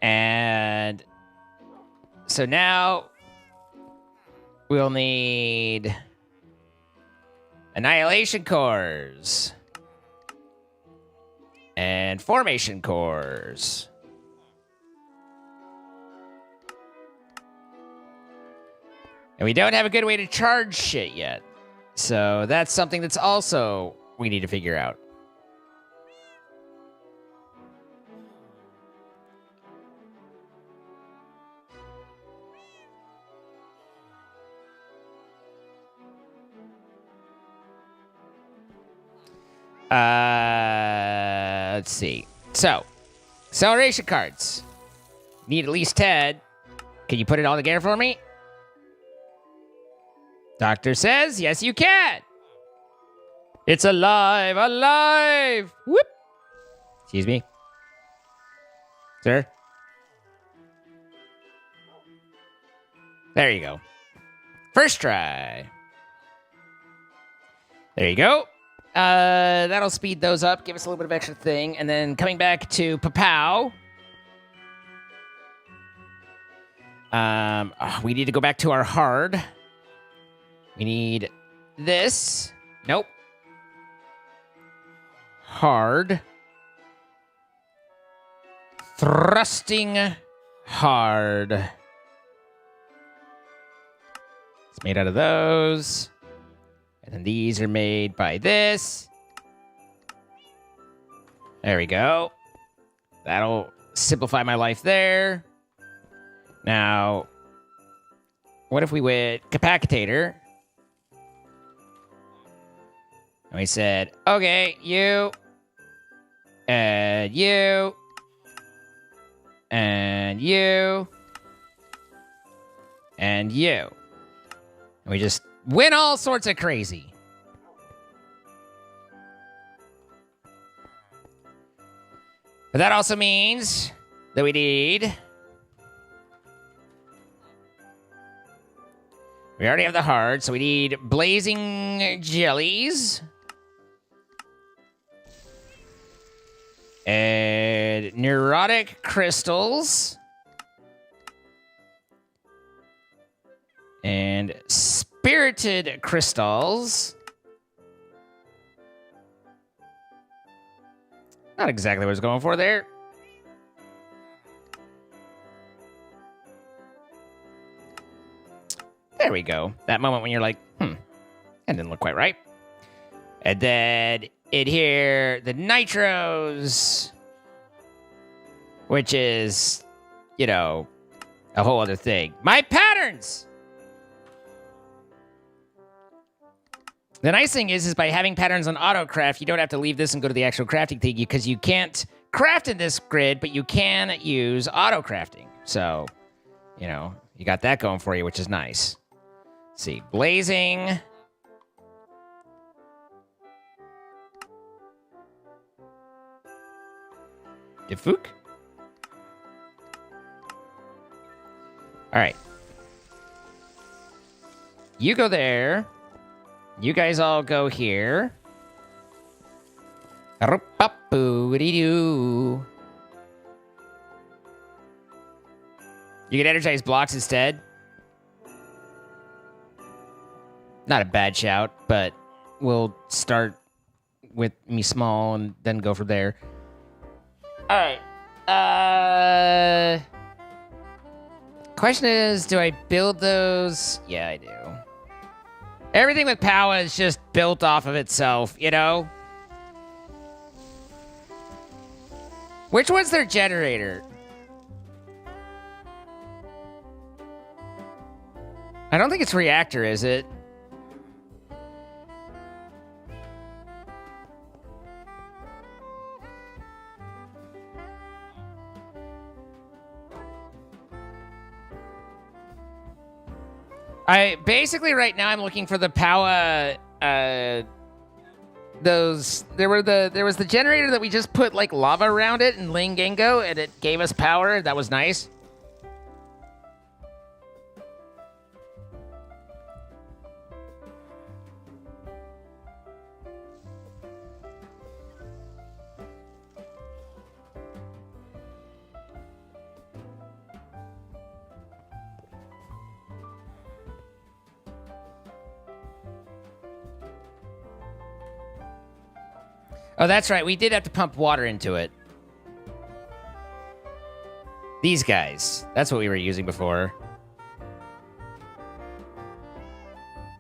[SPEAKER 1] And so now we'll need annihilation cores. And formation cores. And we don't have a good way to charge shit yet. So that's something that's also we need to figure out. Let's see. So, acceleration cards. Need at least 10. Can you put it all together for me? Doctor says, yes, you can. It's alive, alive. Whoop. Excuse me. Sir? There you go. First try. There you go. That'll speed those up, give us a little bit of extra thing, and then coming back to Papow. We need to go back to our hard. We need this. Nope. Hard. Thrusting hard. It's made out of those. And then these are made by this. There we go. That'll simplify my life there. Now, what if we went capacitator? And we said, okay, you, and you, and you, and you. And we just went all sorts of crazy. But that also means that we need... We already have the hard, so we need blazing jellies. And neurotic crystals. And spirited crystals. Not exactly what I was going for there. There we go. That moment when you're like, that didn't look quite right. And then in here, the nitros, which is, you know, a whole other thing. My patterns! The nice thing is by having patterns on autocraft, you don't have to leave this and go to the actual crafting thing because you can't craft in this grid, but you can use auto crafting. So, you know, you got that going for you, which is nice. Let's see, blazing. Defuk. All right. You go there. You guys all go here. You can energize blocks instead. Not a bad shout, but we'll start with me small and then go from there. All right. Question is, do I build those? Yeah, I do. Everything with power is just built off of itself, you know? Which one's their generator? I don't think it's reactor, is it? Basically right now I'm looking for the power. There was the generator that we just put like lava around it in Lingengo, and it gave us power. That was nice. Oh, that's right. We did have to pump water into it. These guys. That's what we were using before.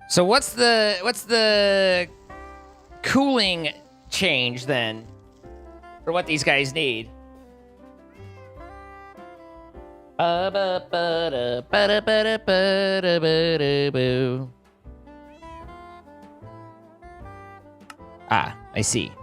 [SPEAKER 1] So what's the cooling change then for what these guys need? Ah, I see.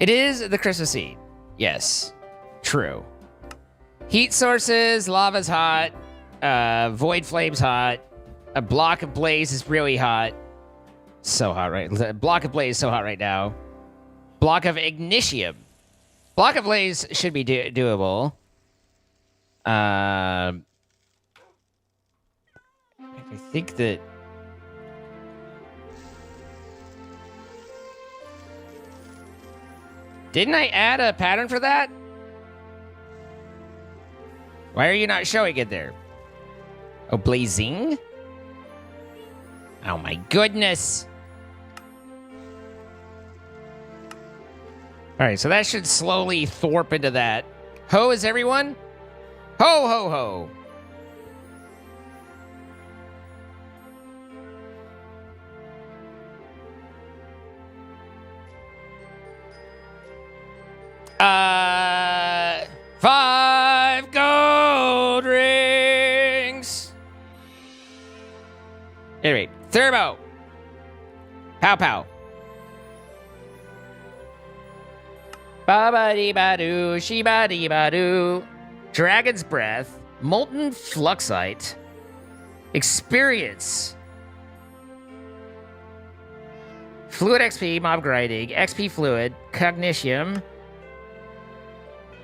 [SPEAKER 1] It is the Christmas seed. Yes. True. Heat sources, lava's hot. Void flame's hot. A block of blaze is really hot. So hot, right? Block of blaze is so hot right now. Block of ignitium. Block of blaze should be doable. I think that... Didn't I add a pattern for that? Why are you not showing it there? Oh, blazing? Oh my goodness. All right, so that should slowly thwarp into that. Ho is everyone? Ho, ho, ho. Five gold rings. Anyway, Turbo. Pow pow. Ba-ba-dee-ba-doo, she-ba-dee-ba-doo. Dragon's Breath. Molten Fluxite. Experience. Fluid XP, Mob Grinding. XP Fluid. Cognitium.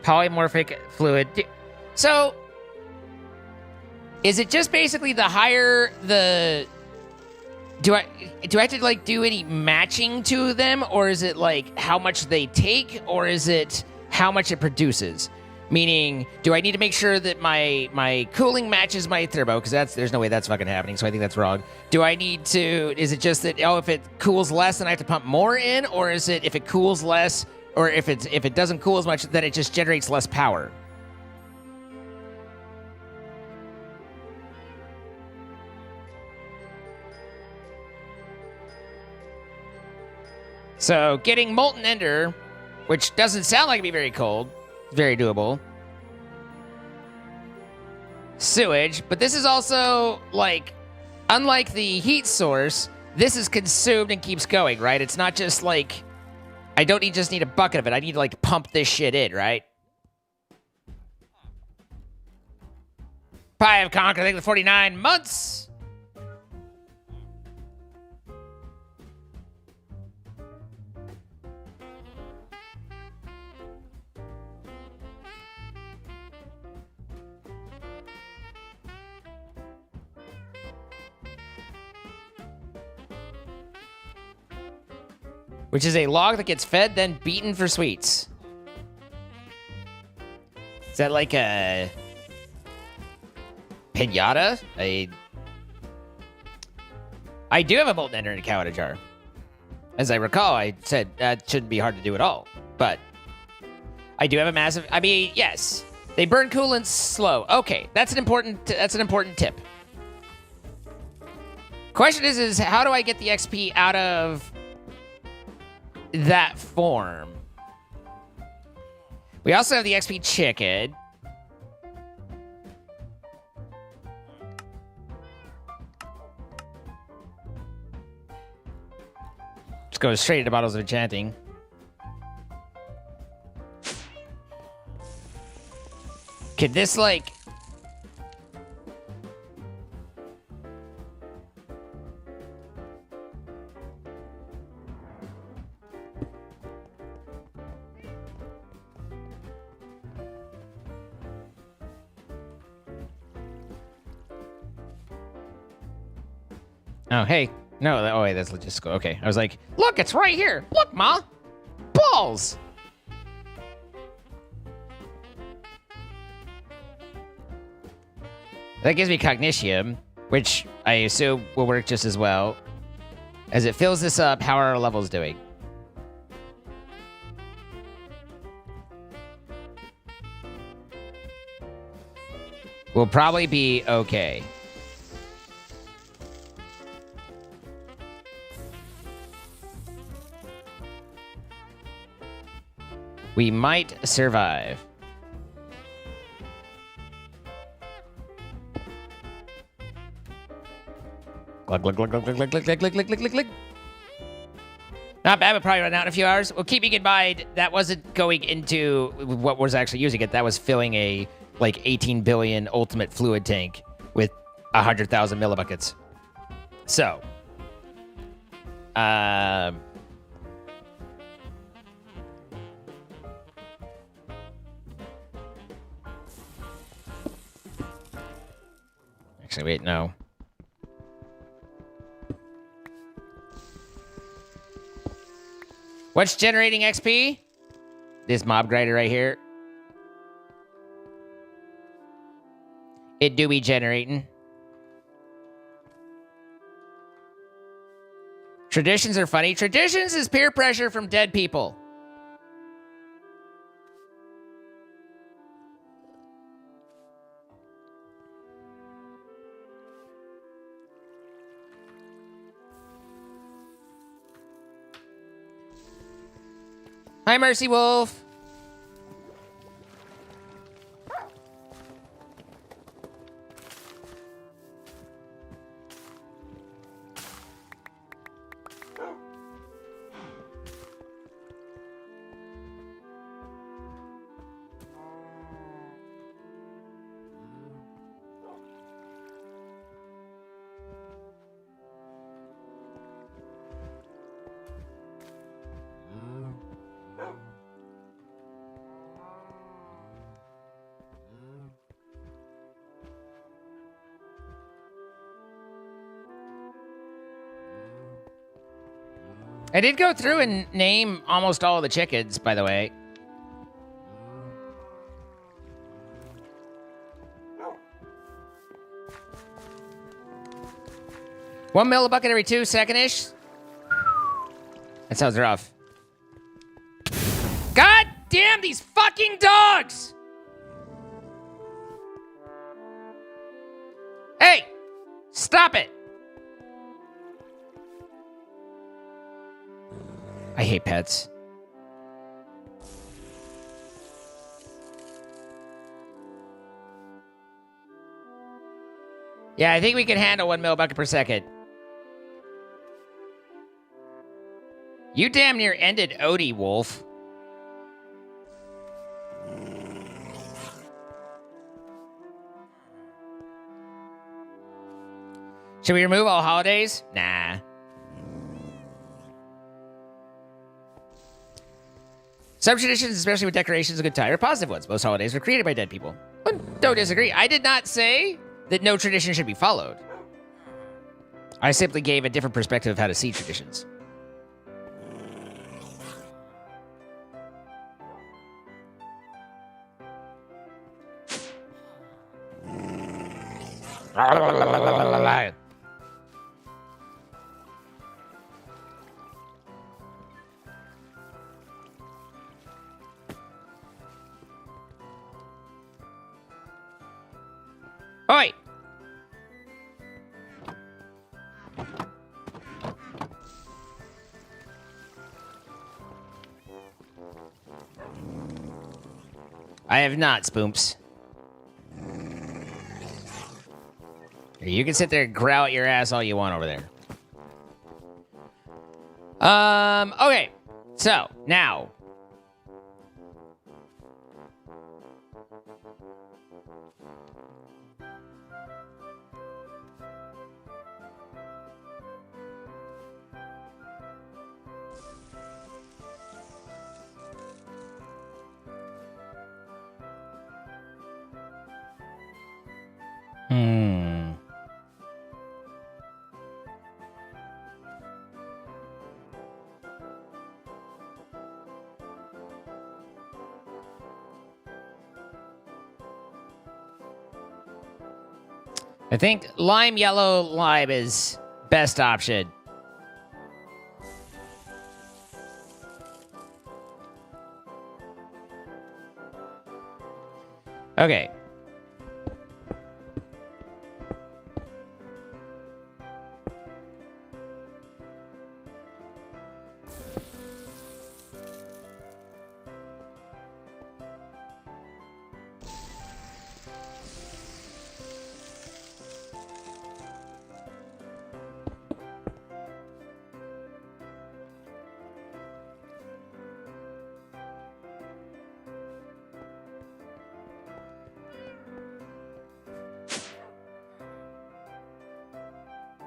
[SPEAKER 1] Polymorphic Fluid. So, is it just basically the higher the... Do I have to, like, do any matching to them? Or is it, like, how much they take? Or is it how much it produces? Meaning, do I need to make sure that my cooling matches my turbo? Because there's no way that's fucking happening, so I think that's wrong. Do I need to... Is it just that, oh, if it cools less, then I have to pump more in? Or is it if it cools less... Or if it doesn't cool as much, then it just generates less power? So getting Molten Ender, which doesn't sound like it'd be very cold, very doable. Sewage, but this is also, like, unlike the heat source, this is consumed and keeps going, right? It's not just, like, I don't just need a bucket of it. I need to, like, pump this shit in, right? I have conquered, I think, the 49 months. Which is a log that gets fed, then beaten for sweets. Is that like a pinata? I do have a molten ender in a cow in a jar. As I recall, I said that shouldn't be hard to do at all. But I do have a massive... I mean, yes. They burn coolant slow. Okay, that's an important tip. Question is how do I get the XP out of that form? We also have the XP chicken. Just go straight into bottles of enchanting. Could this, like... Oh, hey. No, oh, wait, that's logistical. Okay. I was like, look, it's right here. Look, Ma. Balls. That gives me Cognitium, which I assume will work just as well. As it fills this up, how are our levels doing? We'll probably be okay. We might survive. Glug, glug, glug, glug, glug, glug, glug, glug, glug, glug, glug, glug. Not bad, but probably run out in a few hours. Well, keeping in mind, that wasn't going into what was actually using it. That was filling a, like, 18 billion ultimate fluid tank with 100,000 millibuckets. So, actually, wait, no. What's generating XP? This mob grinder right here. It do be generating. Traditions are funny. Traditions is peer pressure from dead people. Hi, Mercy Wolf. I did go through and name almost all the chickens, by the way. One millibucket every 2 seconds-ish. That sounds rough. God damn these fucking dogs! Hey! Stop it! I hate pets. Yeah, I think we can handle 1 millibucket per second. You damn near ended Odie, Wolf. Should we remove all holidays? Nah. Some traditions, especially with decorations of good time, are positive ones. Most holidays were created by dead people. Don't disagree. I did not say that no tradition should be followed. I simply gave a different perspective of how to see traditions. Oi! I have not, Spoomps. You can sit there and growl at your ass all you want over there. Okay. So, now. I think lime yellow lime is best option. Okay.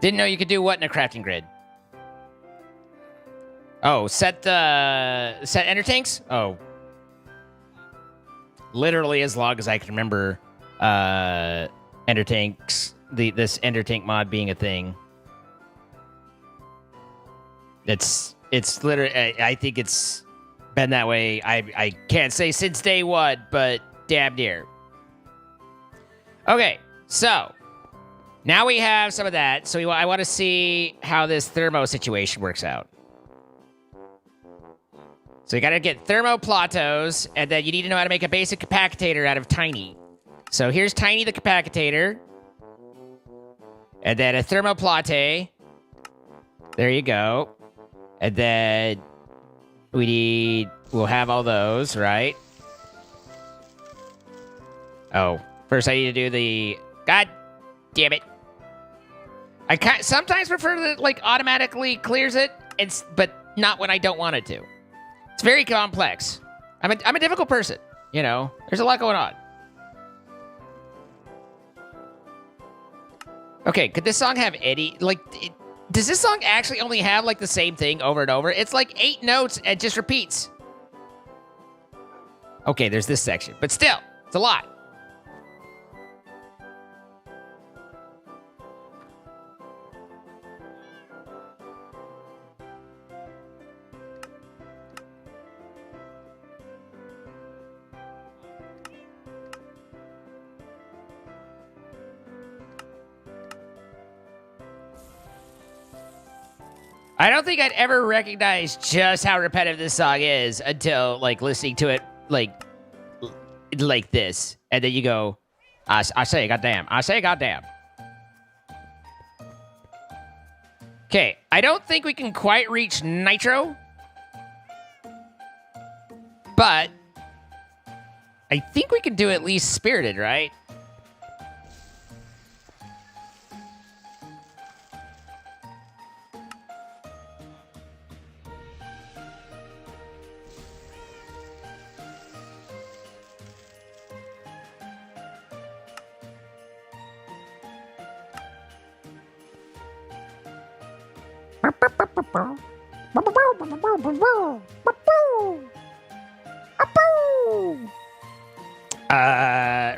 [SPEAKER 1] Didn't know you could do what in a crafting grid? Oh, set ender tanks? Oh. Literally as long as I can remember ender tanks, this ender tank mod being a thing. It's literally, I think it's been that way. I can't say since day one, but damn near. Okay, so now we have some of that. So I want to see how this thermo situation works out. So you got to get thermoplatos, and then you need to know how to make a basic capacitator out of Tiny. So here's Tiny the capacitator. And then a thermoplate. There you go. And then we'll have all those, right? Oh, first I need to do the, god damn it. I sometimes prefer that it like automatically clears it, but not when I don't want it to. It's very complex. I'm a difficult person, you know. There's a lot going on. Okay, could this song have any does this song actually only have like the same thing over and over? It's like 8 notes and just repeats. Okay, there's this section, but still, it's a lot. I don't think I'd ever recognize just how repetitive this song is until, like, listening to it, like this. And then you go, I say goddamn. I say goddamn. Okay, I don't think we can quite reach Nitro. But I think we can do at least spirited, right?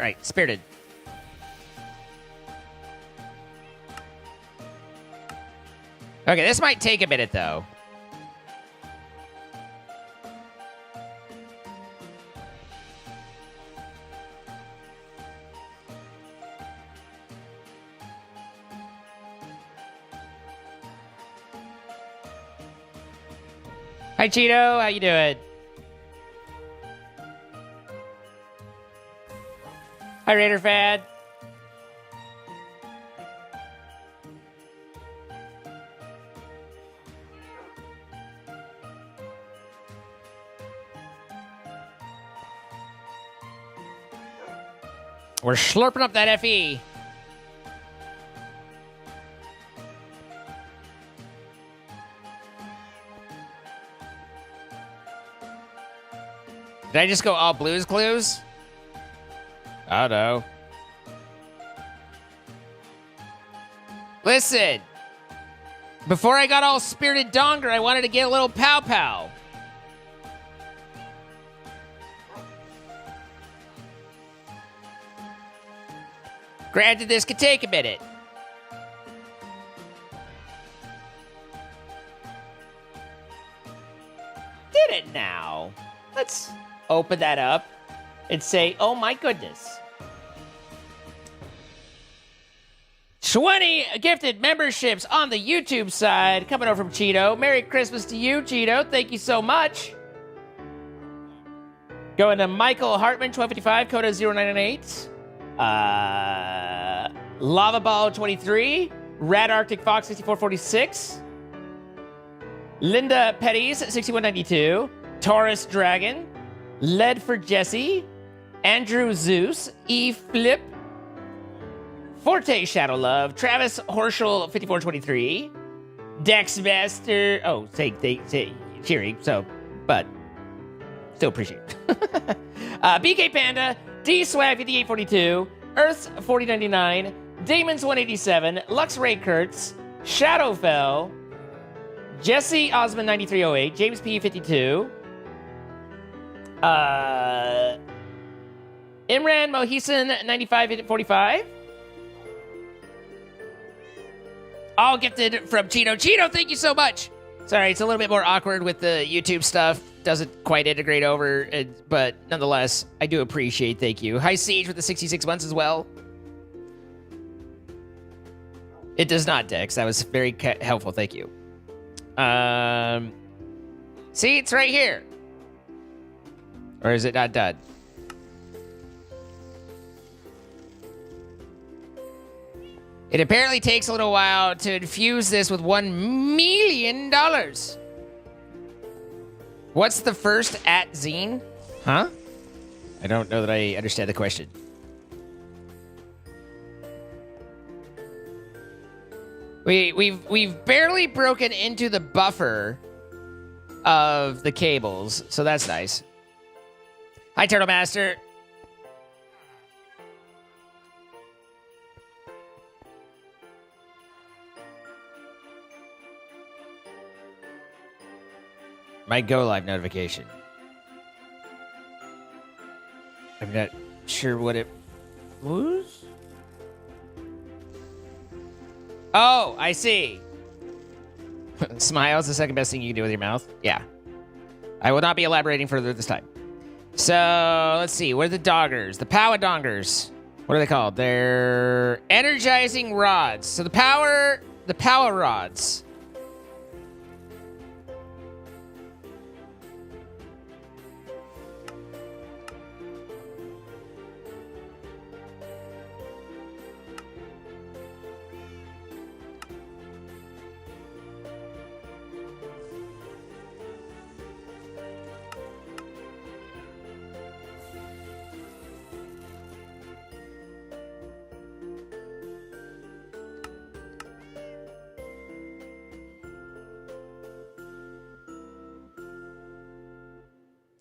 [SPEAKER 1] Right, spirited. Okay, this might take a minute though. Hi Cheeto, how you doing? Hi Raider Fad. We're slurping up that FE. Did I just go all Blues Clues? I don't know. Listen. Before I got all Spirited Donger, I wanted to get a little pow pow. Granted, this could take a minute. Did it now? Let's open that up and say, oh my goodness. 20 gifted memberships on the YouTube side coming over from Cheeto. Merry Christmas to you, Cheeto. Thank you so much. Going to Michael Hartman, 1255, Coda 0998. Lava Ball 23, Red Arctic Fox 6446, Linda Petties 6192, Taurus Dragon, Lead for Jesse, Andrew Zeus, E Flip, Forte Shadow Love, Travis Horschel 5423, Dex Master. Oh, say cheery. So, but still appreciate it. BK Panda, D Swag 5842, Earth's 4099, Damon's 187, Lux Ray Kurtz, Shadowfell, Jesse Osmond 9308, James P 52, Imran Mohisan 9545. All gifted from Cheeto. Cheeto, thank you so much. Sorry, it's a little bit more awkward with the YouTube stuff. Doesn't quite integrate over, but nonetheless, I do appreciate. Thank you. Hi, Siege with the 66 months as well. It does not, Dex. That was very helpful. Thank you. See, it's right here. Or is it not done? It apparently takes a little while to infuse this with $1 million. What's the first at zine? Huh? I don't know that I understand the question. We've barely broken into the buffer of the cables, so that's nice. Hi, Turtle Master. My go live notification. I'm not sure what it was. Oh, I see. Smile is the second best thing you can do with your mouth. Yeah. I will not be elaborating further this time. So, let's see. What are the doggers? The power dongers. What are they called? They're energizing rods. So the power rods.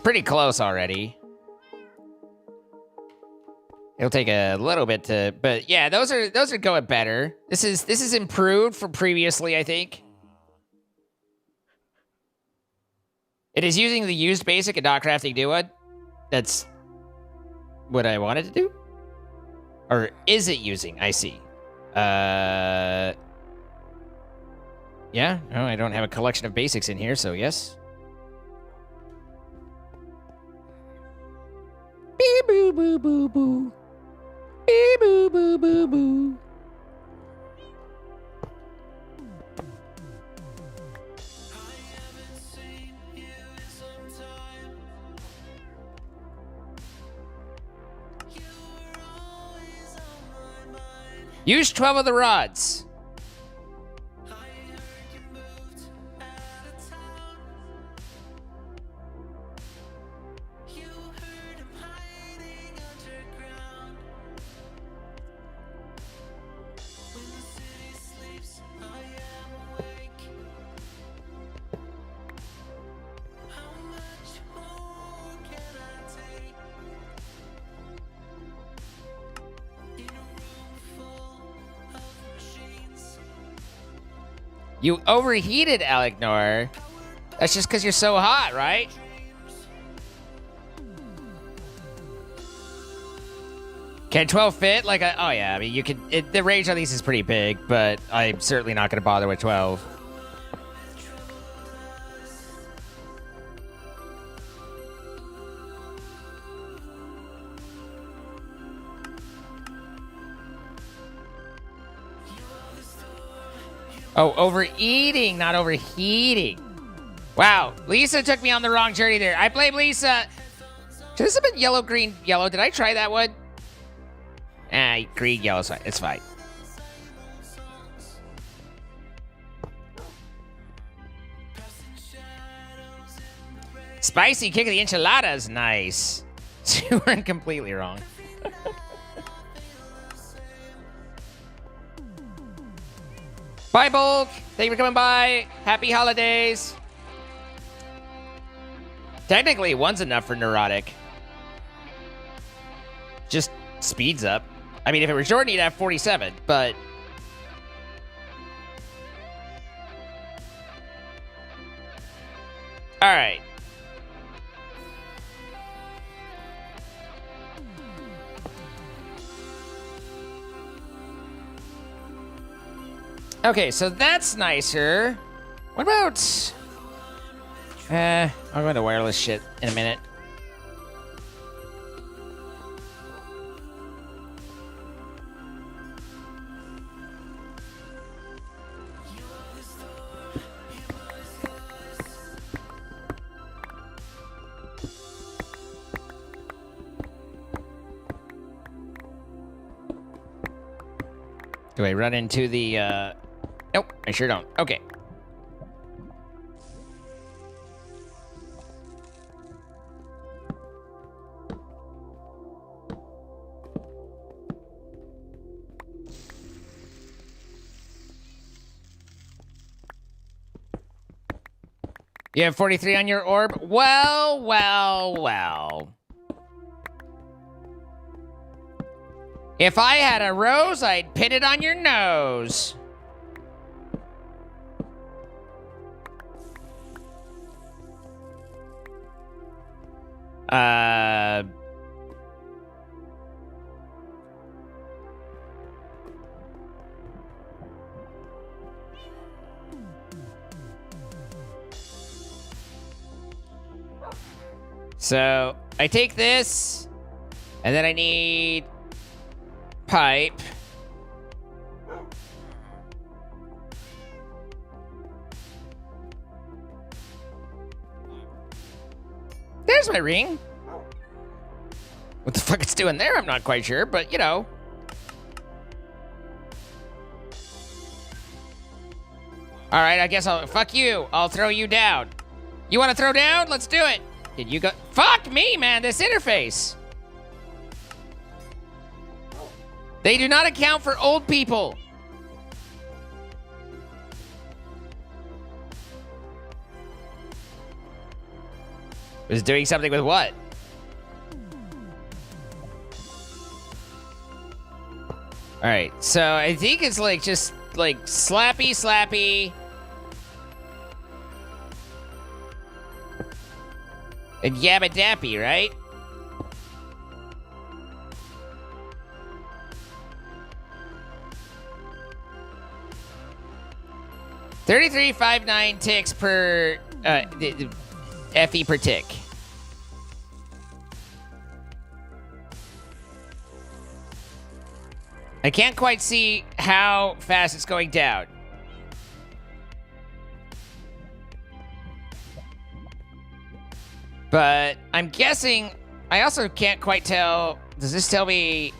[SPEAKER 1] We're pretty close already. It'll take a little bit to, but yeah, those are going better. This is improved from previously, I think. It is using the used basic and not crafting new one. That's what I wanted to do. Or is it using? I see. Yeah, no, I don't have a collection of basics in here, so yes. Beep boo boo boo boo. Beep boo boo boo boo. Use 12 of the rods. You overheated, Alec-Nor. That's just because you're so hot, right? Can 12 fit? Like a, oh yeah, I mean, you can, the range on these is pretty big, but I'm certainly not going to bother with 12. Oh, overeating, not overheating. Wow, Lisa took me on the wrong journey there. I blame Lisa. Should this have been yellow, green, yellow? Did I try that one? Green, yellow, it's fine. Spicy kick of the enchiladas, nice. You weren't completely wrong. Bye, Bulk. Thank you for coming by. Happy holidays. Technically, one's enough for neurotic. Just speeds up. I mean, if it were Jordan, you'd have 47, but... All right. Okay, so that's nicer. What about... I'll go into wireless shit in a minute. Do I run into the, Nope, I sure don't. Okay. You have 43 on your orb? Well, well, well. If I had a rose, I'd pin it on your nose. So, I take this, and then I need pipe. There's my ring. What the fuck it's doing there, I'm not quite sure, but you know. All right, I guess fuck you. I'll throw you down. You want to throw down? Let's do it. Did you go? Fuck me, man, this interface. They do not account for old people. Was doing something with what? Alright, so I think it's like just like slappy, slappy. And yabba dappy, right? $33.59 ticks per FE per tick. I can't quite see how fast it's going down. But I'm guessing, I also can't quite tell, does this tell me?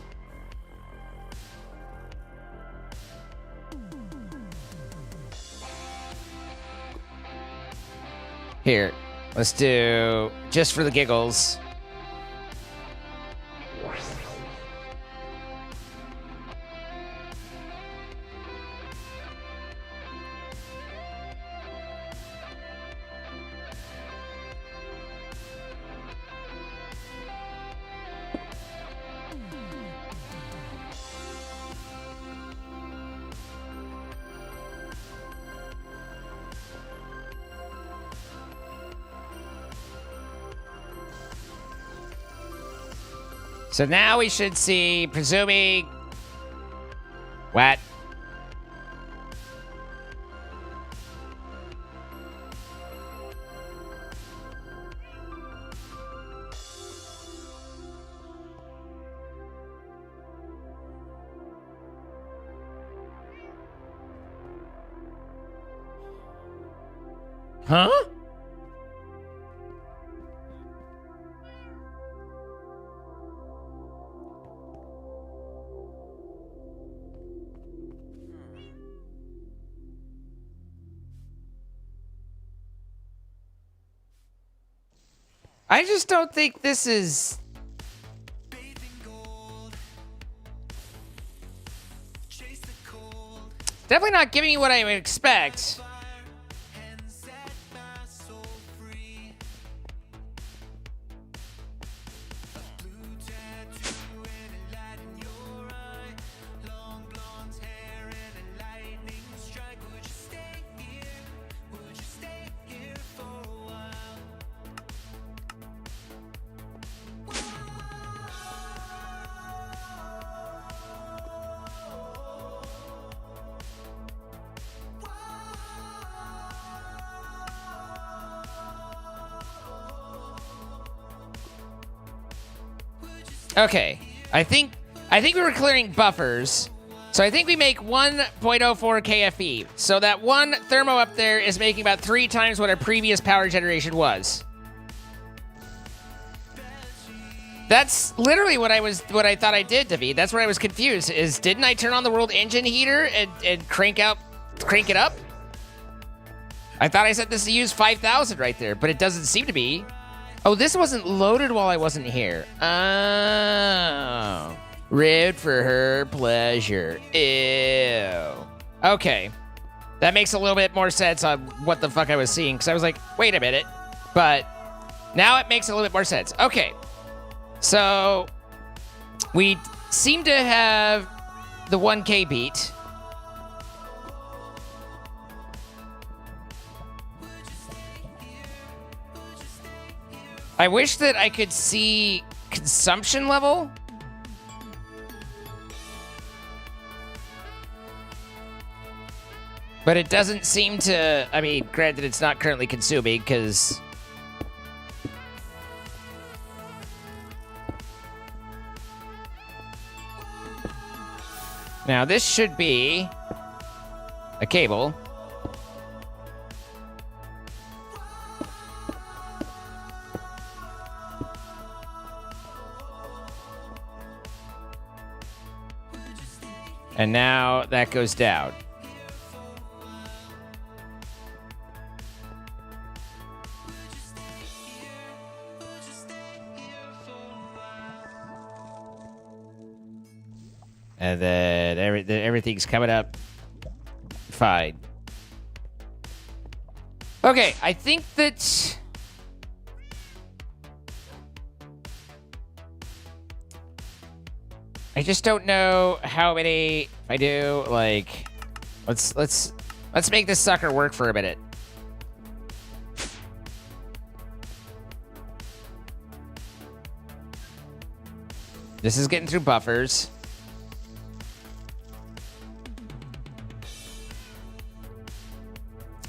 [SPEAKER 1] Here, let's do, just for the giggles. So now we should see, presuming... What? Huh? I just don't think this is... Definitely not giving me what I would expect. Okay, I think we were clearing buffers, so I think we make 1.04 KFE. So that one thermo up there is making about 3 times what our previous power generation was. That's literally what I thought I did, David. That's where I was confused. Is didn't I turn on the world engine heater and crank it up? I thought I set this to use 5,000 right there, but it doesn't seem to be. Oh, this wasn't loaded while I wasn't here. Oh. Rude for her pleasure. Ew. Okay. That makes a little bit more sense on what the fuck I was seeing, because I was like, wait a minute. But now it makes a little bit more sense. Okay. So we seem to have the 1K beat. I wish that I could see consumption level. But it doesn't seem to, I mean, granted it's not currently consuming because... Now this should be a cable. And now that goes down. And then everything's coming up fine. Okay, I think that I just don't know how many. If I do, like, let's make this sucker work for a minute. This is getting through buffers.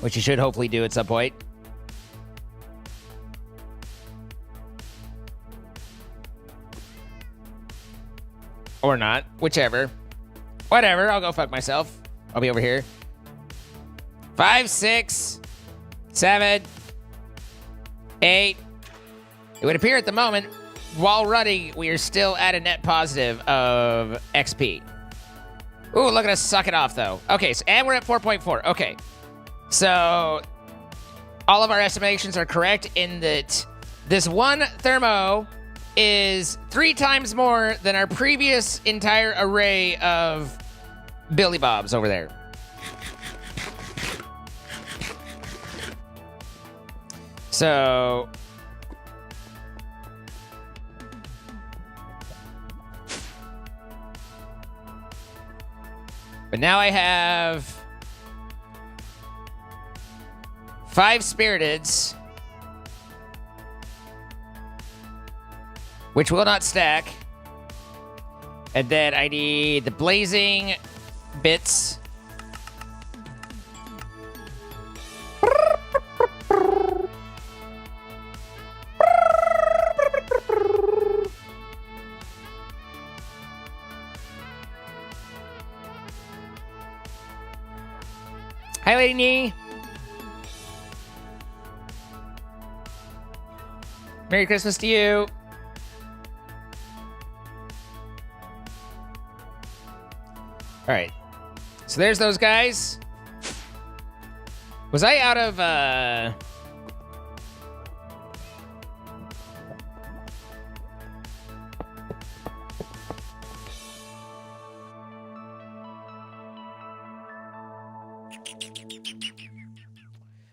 [SPEAKER 1] Which you should hopefully do at some point. Or not. Whichever. Whatever. I'll go fuck myself. I'll be over here. 5, 6, 7, 8. It would appear at the moment, while running, we are still at a net positive of XP. Ooh, look at us suck it off, though. Okay, so, and we're at 4.4. Okay. So, all of our estimations are correct in that this one thermo is 3 times more than our previous entire array of Billy Bobs over there. So, but now I have 5 Spiriteds, which will not stack. And then I need the Blazing Bits. Hi, Lady Nee. Merry Christmas to you. All right. So there's those guys. Was I out of, I'm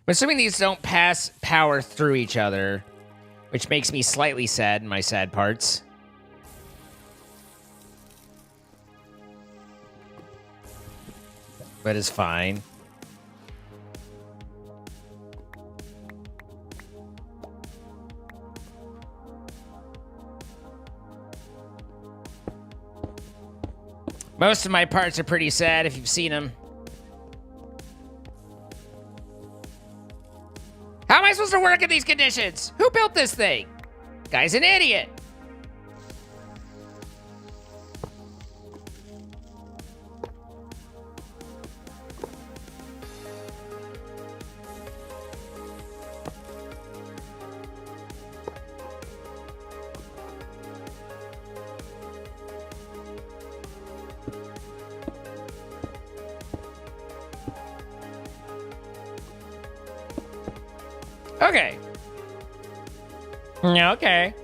[SPEAKER 1] assuming these don't pass power through each other, which makes me slightly sad in my sad parts. But it's fine. Most of my parts are pretty sad if you've seen them. How am I supposed to work in these conditions? Who built this thing? Guy's an idiot. Okay. Yeah, okay.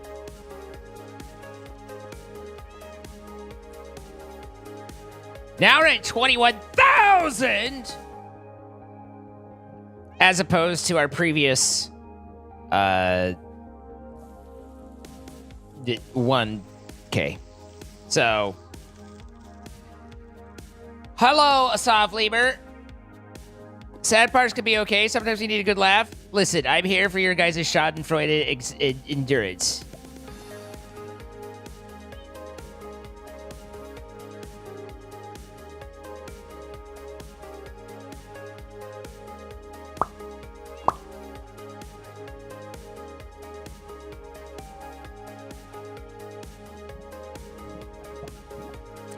[SPEAKER 1] Now we're at 21,000! As opposed to our previous, 1K. So. Hello, Asaf Lieber. Sad parts could be okay. Sometimes you need a good laugh. Listen, I'm here for your guys' schadenfreude endurance.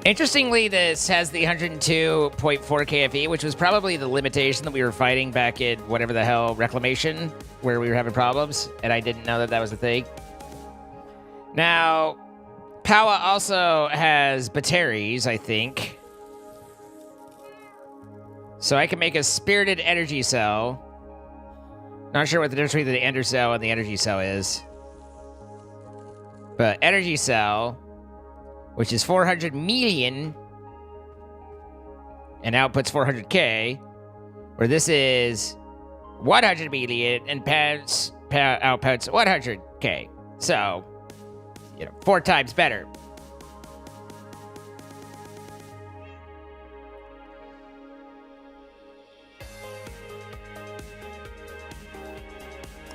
[SPEAKER 1] Interestingly, this has the 102.4 KFE, which was probably the limitation that we were fighting back in whatever the hell, Reclamation, where we were having problems, and I didn't know that that was a thing. Now, Powa also has batteries, I think. So I can make a Spirited Energy Cell. Not sure what the difference between the Ender Cell and the Energy Cell is. But Energy Cell, which is 400 million and outputs 400k, where this is 100 million and outputs 100k. So, 4 times better.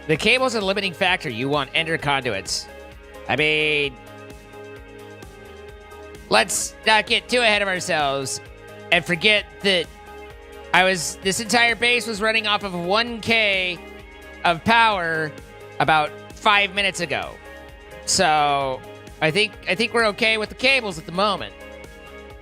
[SPEAKER 1] The cable's a limiting factor. You want ender conduits. I mean, let's not get too ahead of ourselves and forget that this entire base was running off of 1K of power about 5 minutes ago. So I think we're okay with the cables at the moment.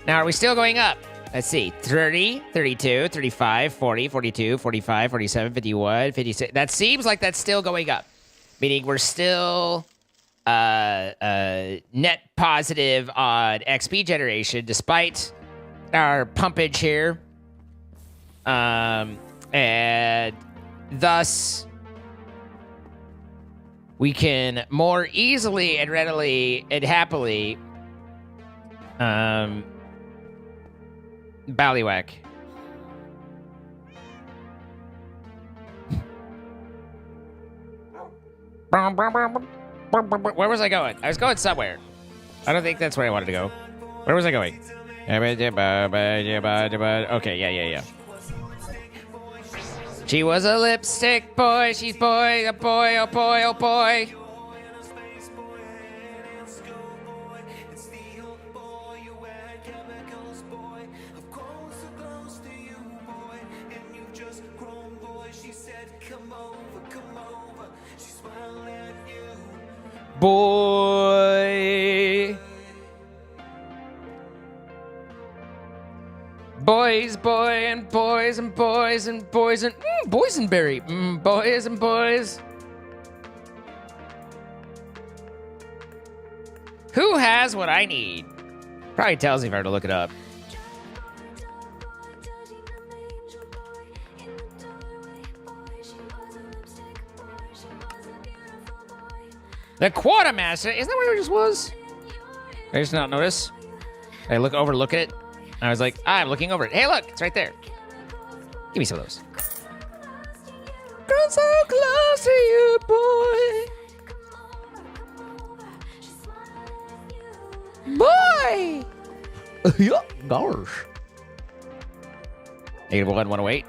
[SPEAKER 1] Now, are we still going up? Let's see. 30, 32, 35, 40, 42, 45, 47, 51, 56. That seems like that's still going up. Meaning we're still net positive on XP generation despite our pumpage here. And thus we can more easily and readily and happily ballywhack. Where was I going? I was going somewhere. I don't think that's where I wanted to go. Where was I going? Okay, yeah. She was a lipstick boy. She's boy, a boy, oh boy, oh boy. Boy. Boys, boy, and boys, and boys, and boys, and boysenberry. Boys and boys. Who has what I need? Probably tells me if I were to look it up. The quartermaster? Isn't that where it just was? I just not notice. I overlook it. I was like, I'm looking over it. Hey, look, it's right there. Give me some of those. Girl, so close to you, boy. Boy! Yeah, gosh. Negative 108.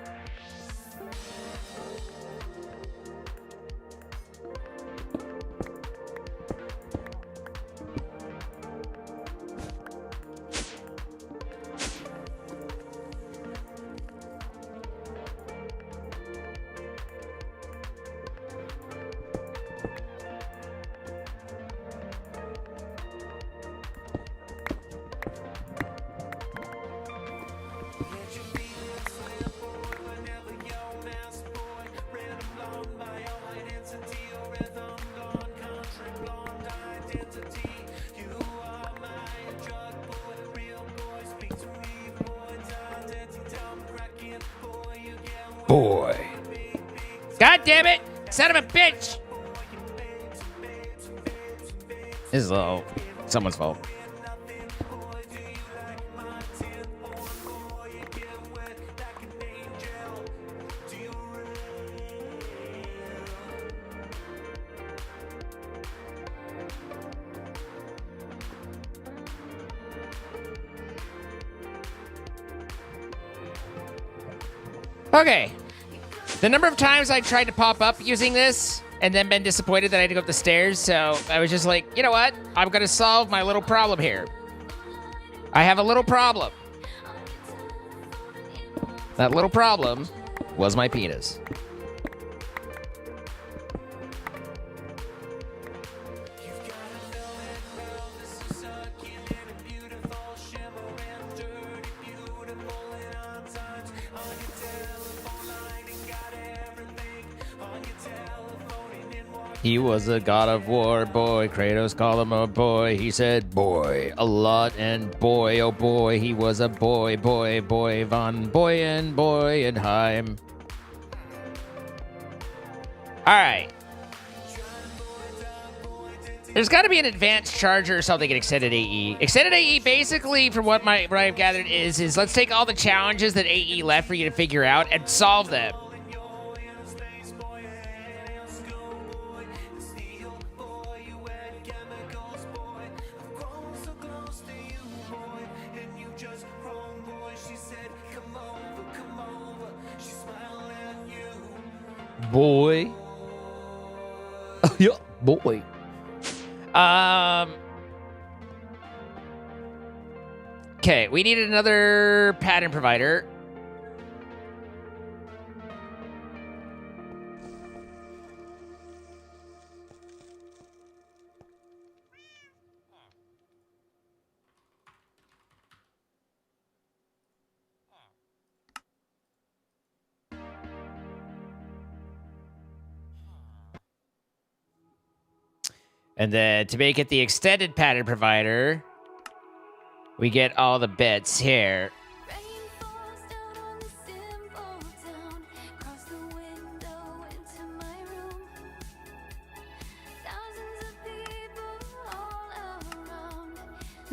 [SPEAKER 1] Boy. God damn it! Son of a bitch! This is someone's fault. Okay. The number of times I tried to pop up using this and then been disappointed that I had to go up the stairs, so I was just like, you know what? I'm going to solve my little problem here. I have a little problem. That little problem was my penis. He was a god of war, boy. Kratos called him a boy. He said boy a lot, and boy, oh boy, he was a boy, boy, boy, von Boyenheim. All right. There's got to be an advanced charger or something in Extended AE. Extended AE, basically, from what I've gathered, is let's take all the challenges that AE left for you to figure out and solve them. Boy. Yeah, boy. Okay, we needed another pattern provider. And then to make it the extended pattern provider, we get all the bits here.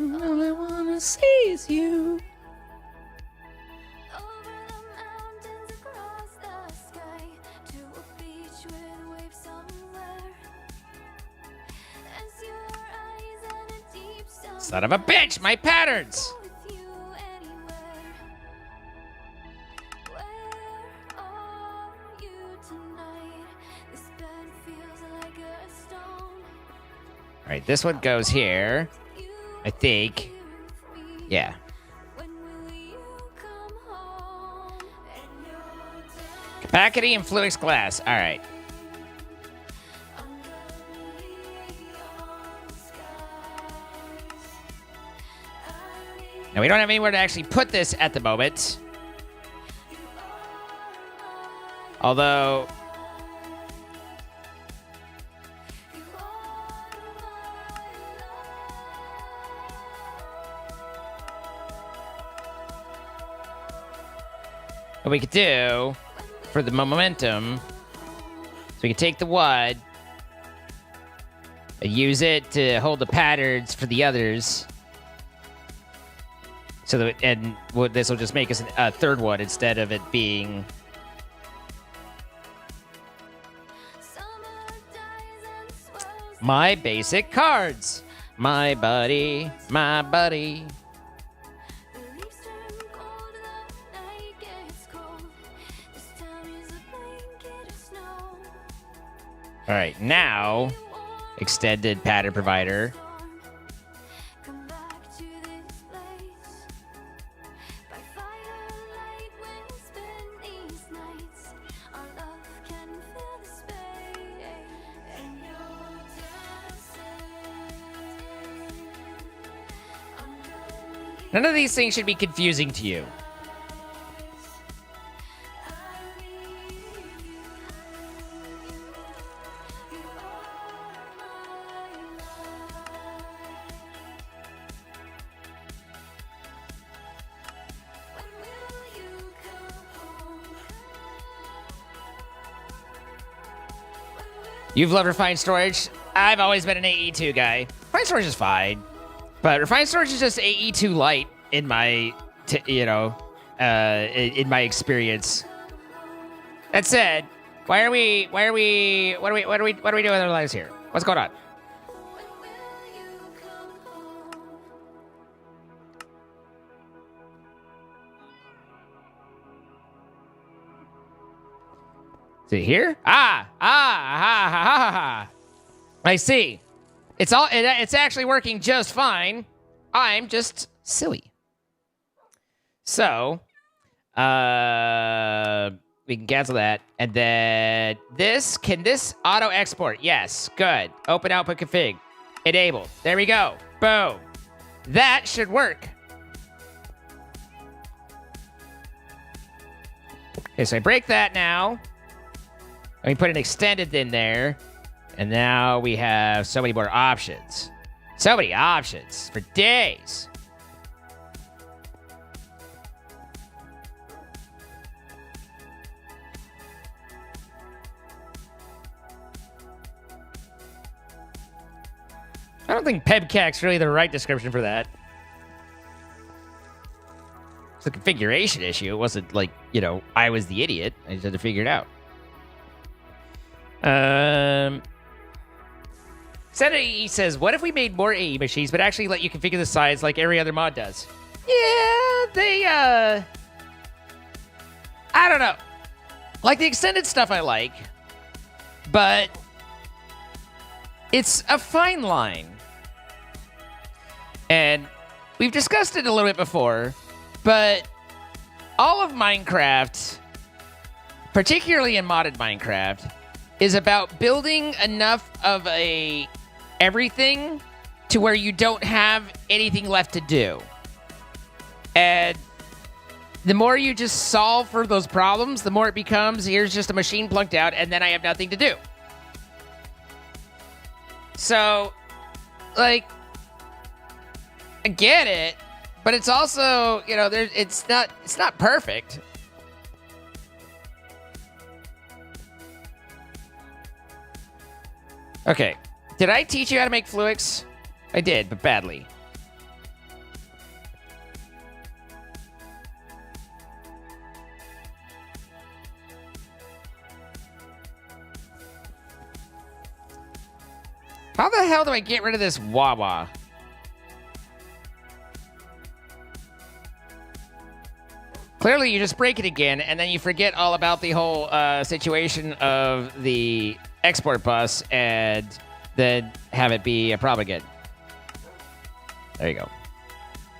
[SPEAKER 1] All I wanna see is you. Son of a bitch, my patterns! All right, this one goes here, I think. Yeah. Capacity and Fluix glass. All right. Now, we don't have anywhere to actually put this at the moment. Although... what we could do for the momentum, so we can take the wood, use it to hold the patterns for the others. So that, and this will just make us a third one instead of it being... my basic cards. My buddy, my buddy. All right, now, extended pattern provider. None of these things should be confusing to you. You've loved refined storage. I've always been an AE2 guy. Refined storage is fine, but refined storage is just AE2 light in my, in my experience. That said, what are we doing with our lives here? What's going on? See here? I see. It's actually working just fine. I'm just silly. So, we can cancel that. And then can this auto export? Yes, good. Open output config. Enabled. There we go. Boom. That should work. Okay, so I break that now. And we put an extended in there. And now we have so many more options. So many options for days. I don't think PEBCAC's really the right description for that. It's a configuration issue. It wasn't like, I was the idiot. I just had to figure it out. Senator E says, what if we made more AE machines, but actually let you configure the size like every other mod does? Yeah, I don't know. Like, the extended stuff I like, but it's a fine line. And we've discussed it a little bit before, but all of Minecraft, particularly in modded Minecraft, is about building enough of a everything to where you don't have anything left to do. And the more you just solve for those problems, the more it becomes, here's just a machine plunked out, and then I have nothing to do. So, like, I get it, but it's also, you know, it's not perfect. Okay. Did I teach you how to make Fluix? I did, but badly. How the hell do I get rid of this Wawa? Clearly, you just break it again, and then you forget all about the whole situation of the export bus, and then have it be a problem again. There you go.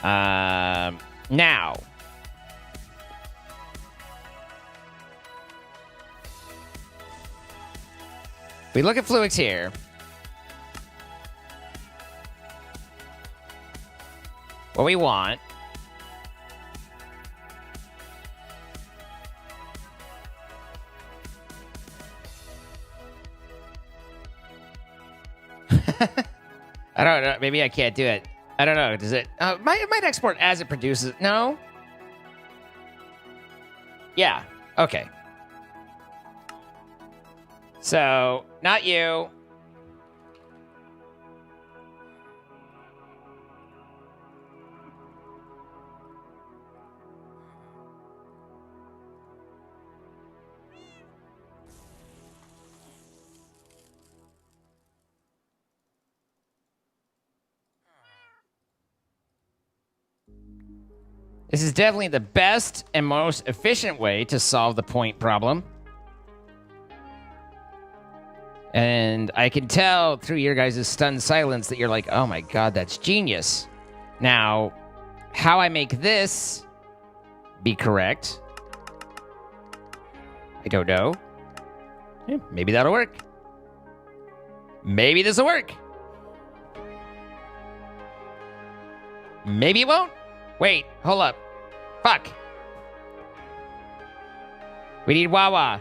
[SPEAKER 1] Now. We look at Fluix here. What we want. I don't know. Maybe I can't do it. I don't know. Does it? It might export as it produces. No? Yeah. Okay. So, not you. This is definitely the best and most efficient way to solve the point problem. And I can tell through your guys' stunned silence that you're like, oh my god, that's genius. Now, how I make this be correct, I don't know. Maybe that'll work. Maybe this'll work. Maybe it won't. Wait, hold up. Fuck. We need Wawa.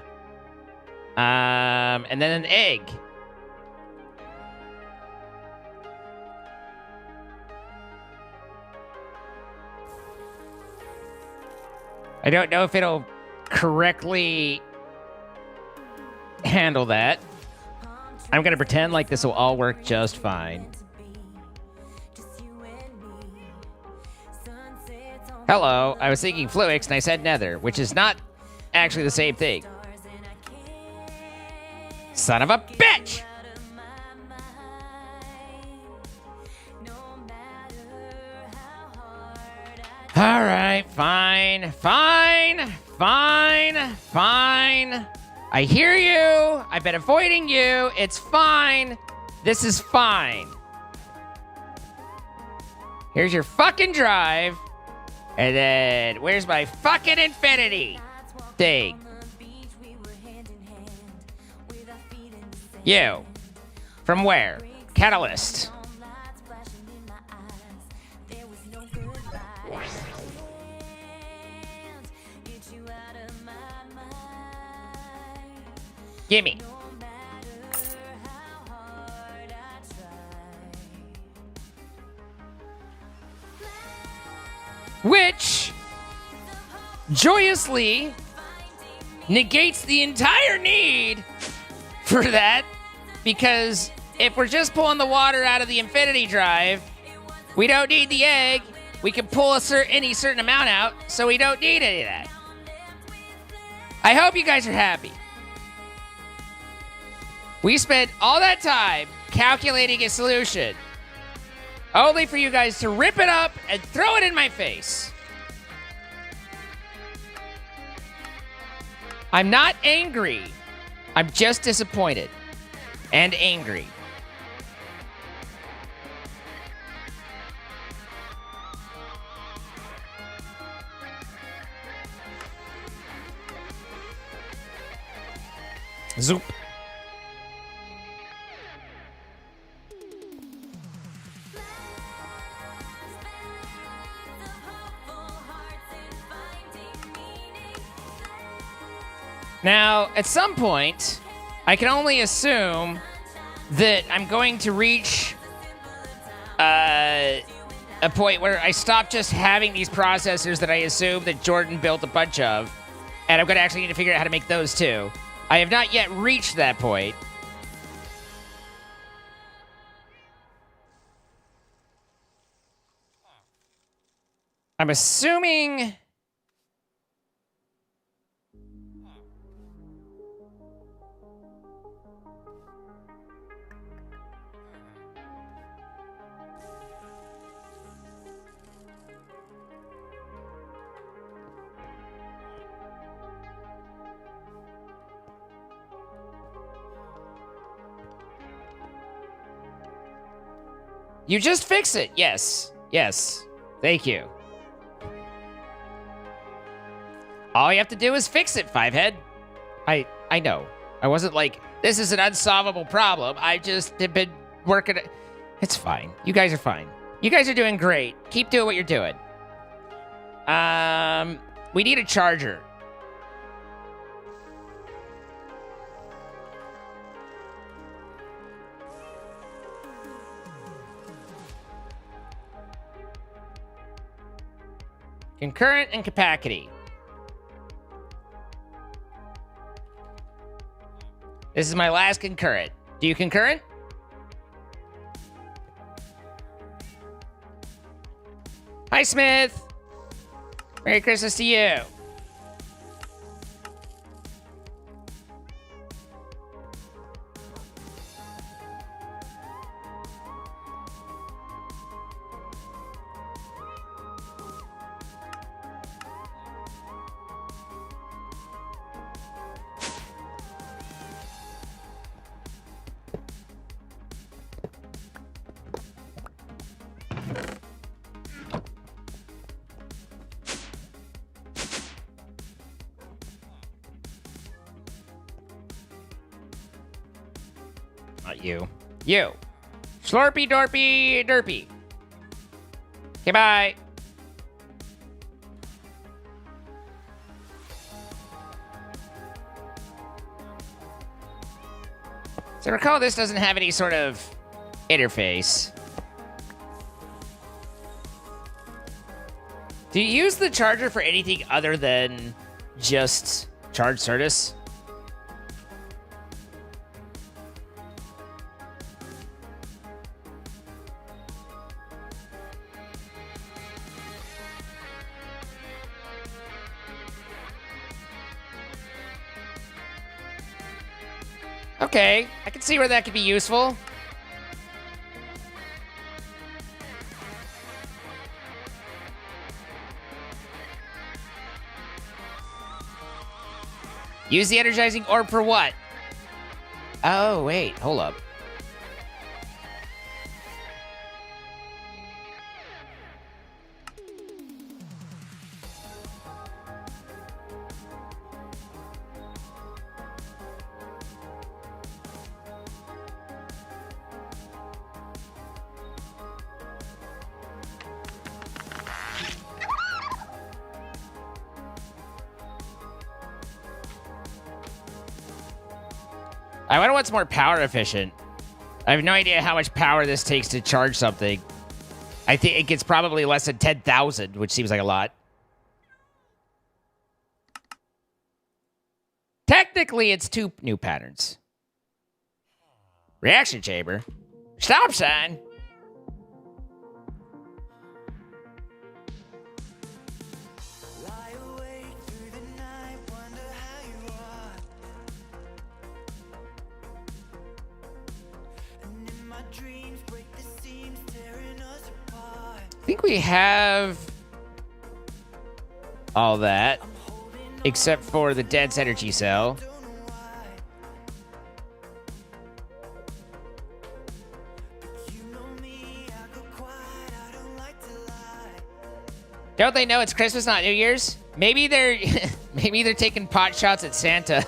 [SPEAKER 1] And then an egg. I don't know if it'll correctly handle that. I'm gonna pretend like this will all work just fine. Hello, I was thinking Fluix and I said Nether, which is not actually the same thing. Son of a bitch! Alright, fine. I hear you. I've been avoiding you. It's fine. This is fine. Here's your fucking drive. And then, where's my fucking infinity thing? You. From where? Catalyst. Gimme. Which joyously negates the entire need for that, because if we're just pulling the water out of the infinity drive, we don't need the egg. We can pull any certain amount out, so we don't need any of that. I hope you guys are happy. We spent all that time calculating a solution, only for you guys to rip it up and throw it in my face. I'm not angry. I'm just disappointed and angry. Zoop. Now, at some point, I can only assume that I'm going to reach a point where I stop just having these processors that I assume that Jordan built a bunch of, and I'm going to actually need to figure out how to make those too. I have not yet reached that point. I'm assuming... You just fix it. Yes. Yes. Thank you. All you have to do is fix it, Fivehead. I know. I wasn't like, this is an unsolvable problem. I just have been working it. It's fine. You guys are fine. You guys are doing great. Keep doing what you're doing. We need a charger. Concurrent and capacity. This is my last concurrent. Do you concurrent? Hi, Smith. Merry Christmas to you. Not you. You. Slurpy, dorpy, derpy. Okay, bye. So recall this doesn't have any sort of interface. Do you use the charger for anything other than just charge Certus? Okay, I can see where that could be useful. Use the energizing orb for what? Oh, wait, hold up. I wonder what's more power efficient. I have no idea how much power this takes to charge something. I think it gets probably less than 10,000, which seems like a lot. Technically, it's 2 new patterns. Reaction chamber. Stop sign. I think we have all that, except for the dense energy cell. Don't they know it's Christmas, not New Year's? Maybe they're maybe they're taking pot shots at Santa.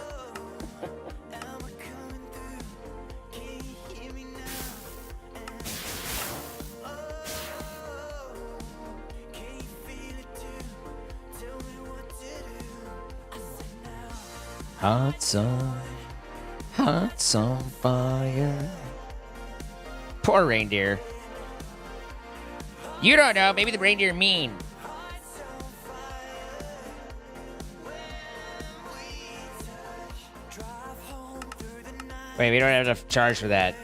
[SPEAKER 1] Hearts on fire. Poor reindeer. You don't know. Maybe the reindeer mean. Wait, we don't have enough charge for that.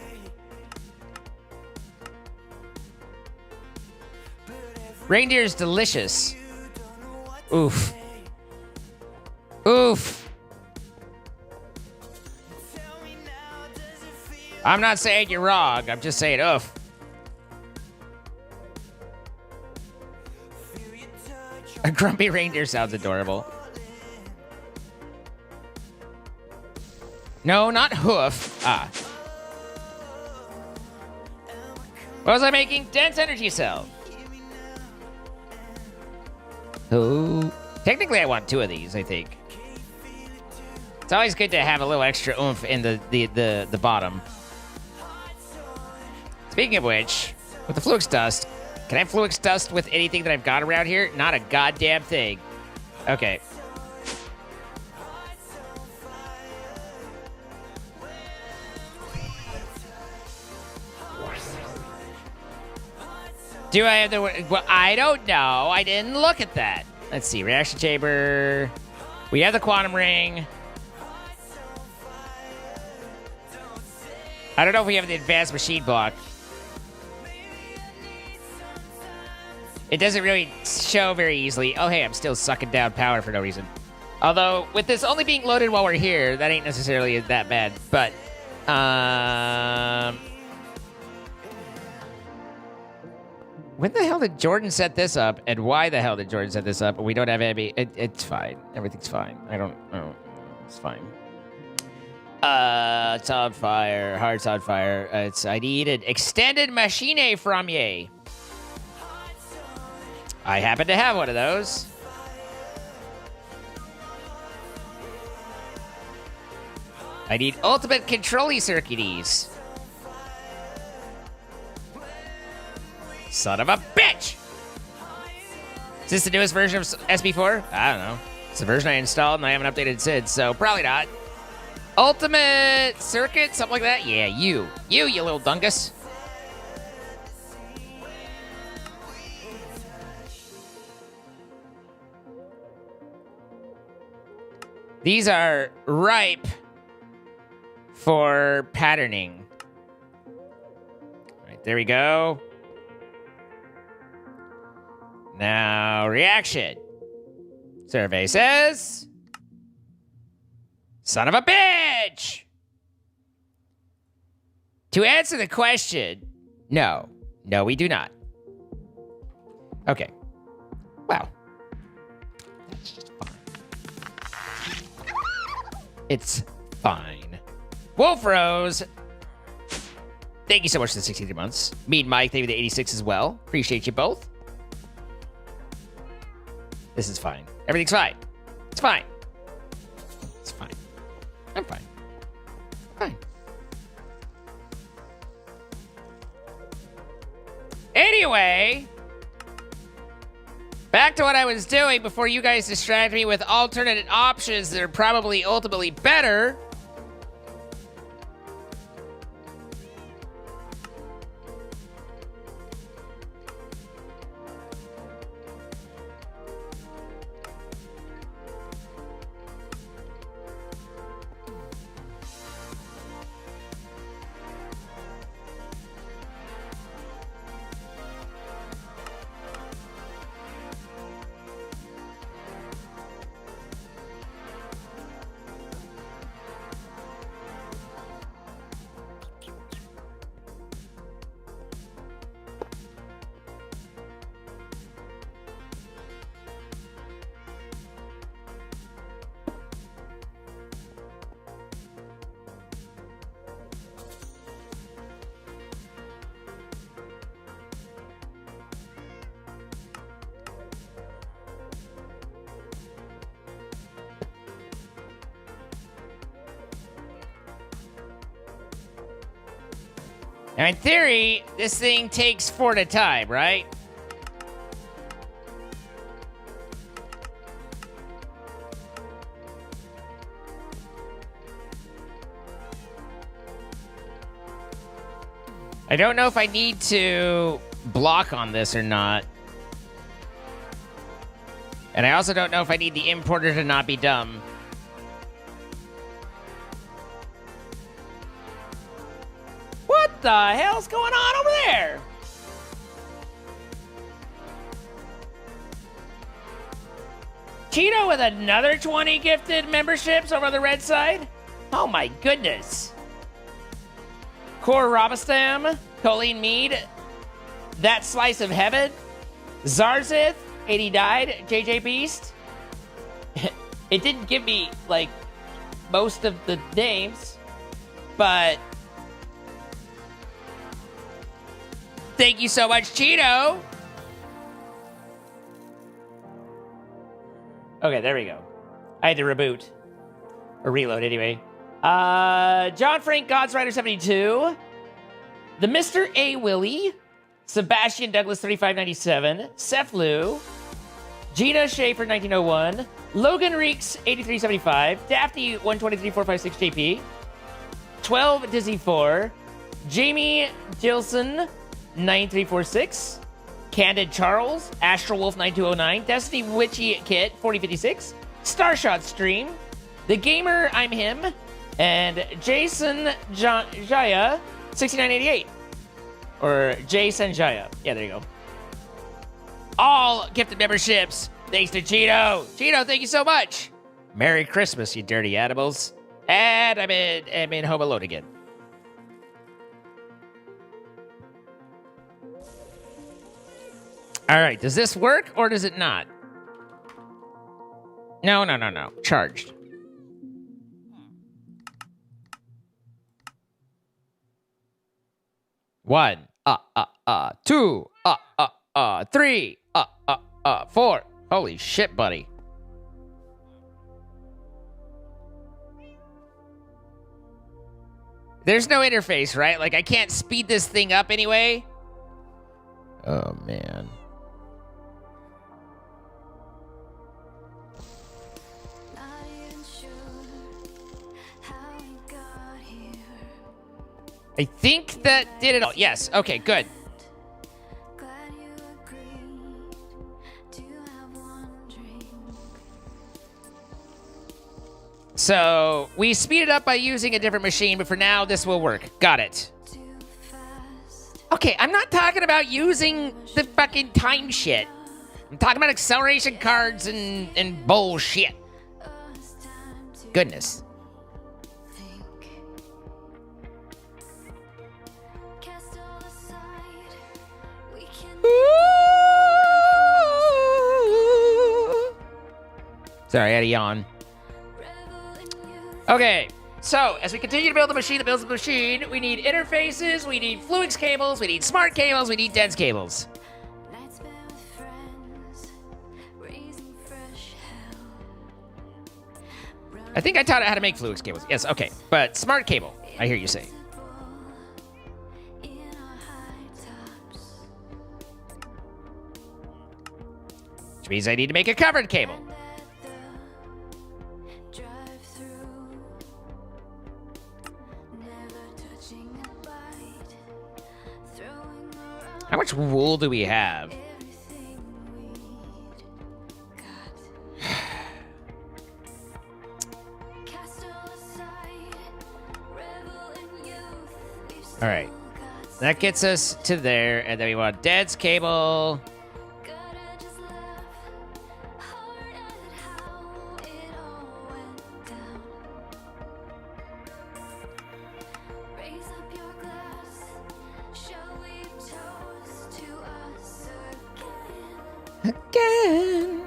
[SPEAKER 1] Reindeer is delicious. Oof. Oof. I'm not saying you're wrong. I'm just saying oof. A grumpy reindeer sounds adorable. No, not hoof. Ah. What was I making? Dense energy cell. Oh. Technically, I want 2 of these, I think. It's always good to have a little extra oomph in the bottom. Speaking of which, with the Flux Dust, can I Flux Dust with anything that I've got around here? Not a goddamn thing. Okay. Do I have the... Well, I don't know. I didn't look at that. Let's see. Reaction chamber. We have the quantum ring. I don't know if we have the advanced machine block. It doesn't really show very easily. Oh, hey, I'm still sucking down power for no reason. Although, with this only being loaded while we're here, that ain't necessarily that bad. But, when the hell did Jordan set this up? And why the hell did Jordan set this up? We don't have any... It's fine. Everything's fine. I don't... It's fine. It's on fire. Heart's on fire. I need an extended machine from ye. I happen to have one of those. I need ultimate control-y circuities. Son of a bitch! Is this the newest version of SB4? I don't know. It's the version I installed and I haven't updated since, so probably not. Ultimate circuit? Something like that? Yeah, you. You little dungus. These are ripe for patterning. All right, there we go. Now, reaction. Survey says... Son of a bitch! To answer the question, no. No, we do not. Okay. Well. That's just fine. It's fine. Wolf Rose, thank you so much for the 63 months. Me and Mike, thank you for the 86 as well. Appreciate you both. This is fine. Everything's fine. It's fine. It's fine. I'm fine. Fine. Anyway, back to what I was doing before you guys distracted me with alternate options that are probably ultimately better. Now, in theory, this thing takes 4 at a time, right? I don't know if I need to block on this or not. And I also don't know if I need the importer to not be dumb. What the hell's going on over there? Cheeto with another 20 gifted memberships over on the red side? Oh my goodness. Core Robistam, Colleen Mead, That Slice of Heaven, Zarzith, 80 died, JJ Beast. It didn't give me, like, most of the names, but thank you so much, Cheeto. Okay, there we go. I had to reboot. Or reload, anyway. John Frank God's Rider 72. The Mr. A. Willie. Sebastian Douglas 3597. Seth Lou. Gina Schaefer 1901. Logan Reeks 8375. Daphne 123456 JP. 12 Dizzy 4. Jamie Gilson 9346. Candid Charles, Astral Wolf 9209, Destiny Witchy Kit 4056, Starshot Stream, The Gamer I'm Him, and Jason Jaya 6988. Or Jason Jaya. Yeah, there you go. All gifted memberships thanks to Cheeto. Cheeto, thank you so much. Merry Christmas, you dirty animals. And I'm in Home Alone again. All right, does this work or does it not? No. Charged. One, two, three, four. Holy shit, buddy. There's no interface, right? Like, I can't speed this thing up anyway. Oh, man. I think that did it all. Yes. Okay, good. So, we speed it up by using a different machine, but for now, this will work. Got it. Okay, I'm not talking about using the fucking time shit. I'm talking about acceleration cards and bullshit. Goodness. Sorry, I had a yawn. Okay, so as we continue to build the machine that builds the machine, we need interfaces, we need Fluix cables, we need smart cables, we need dense cables. I think I taught it how to make Fluix cables. Yes, okay, but smart cable, I hear you say. Which means I need to make a covered cable. How much wool do we have? All right. That gets us to there, and then we want Dad's cable. Again.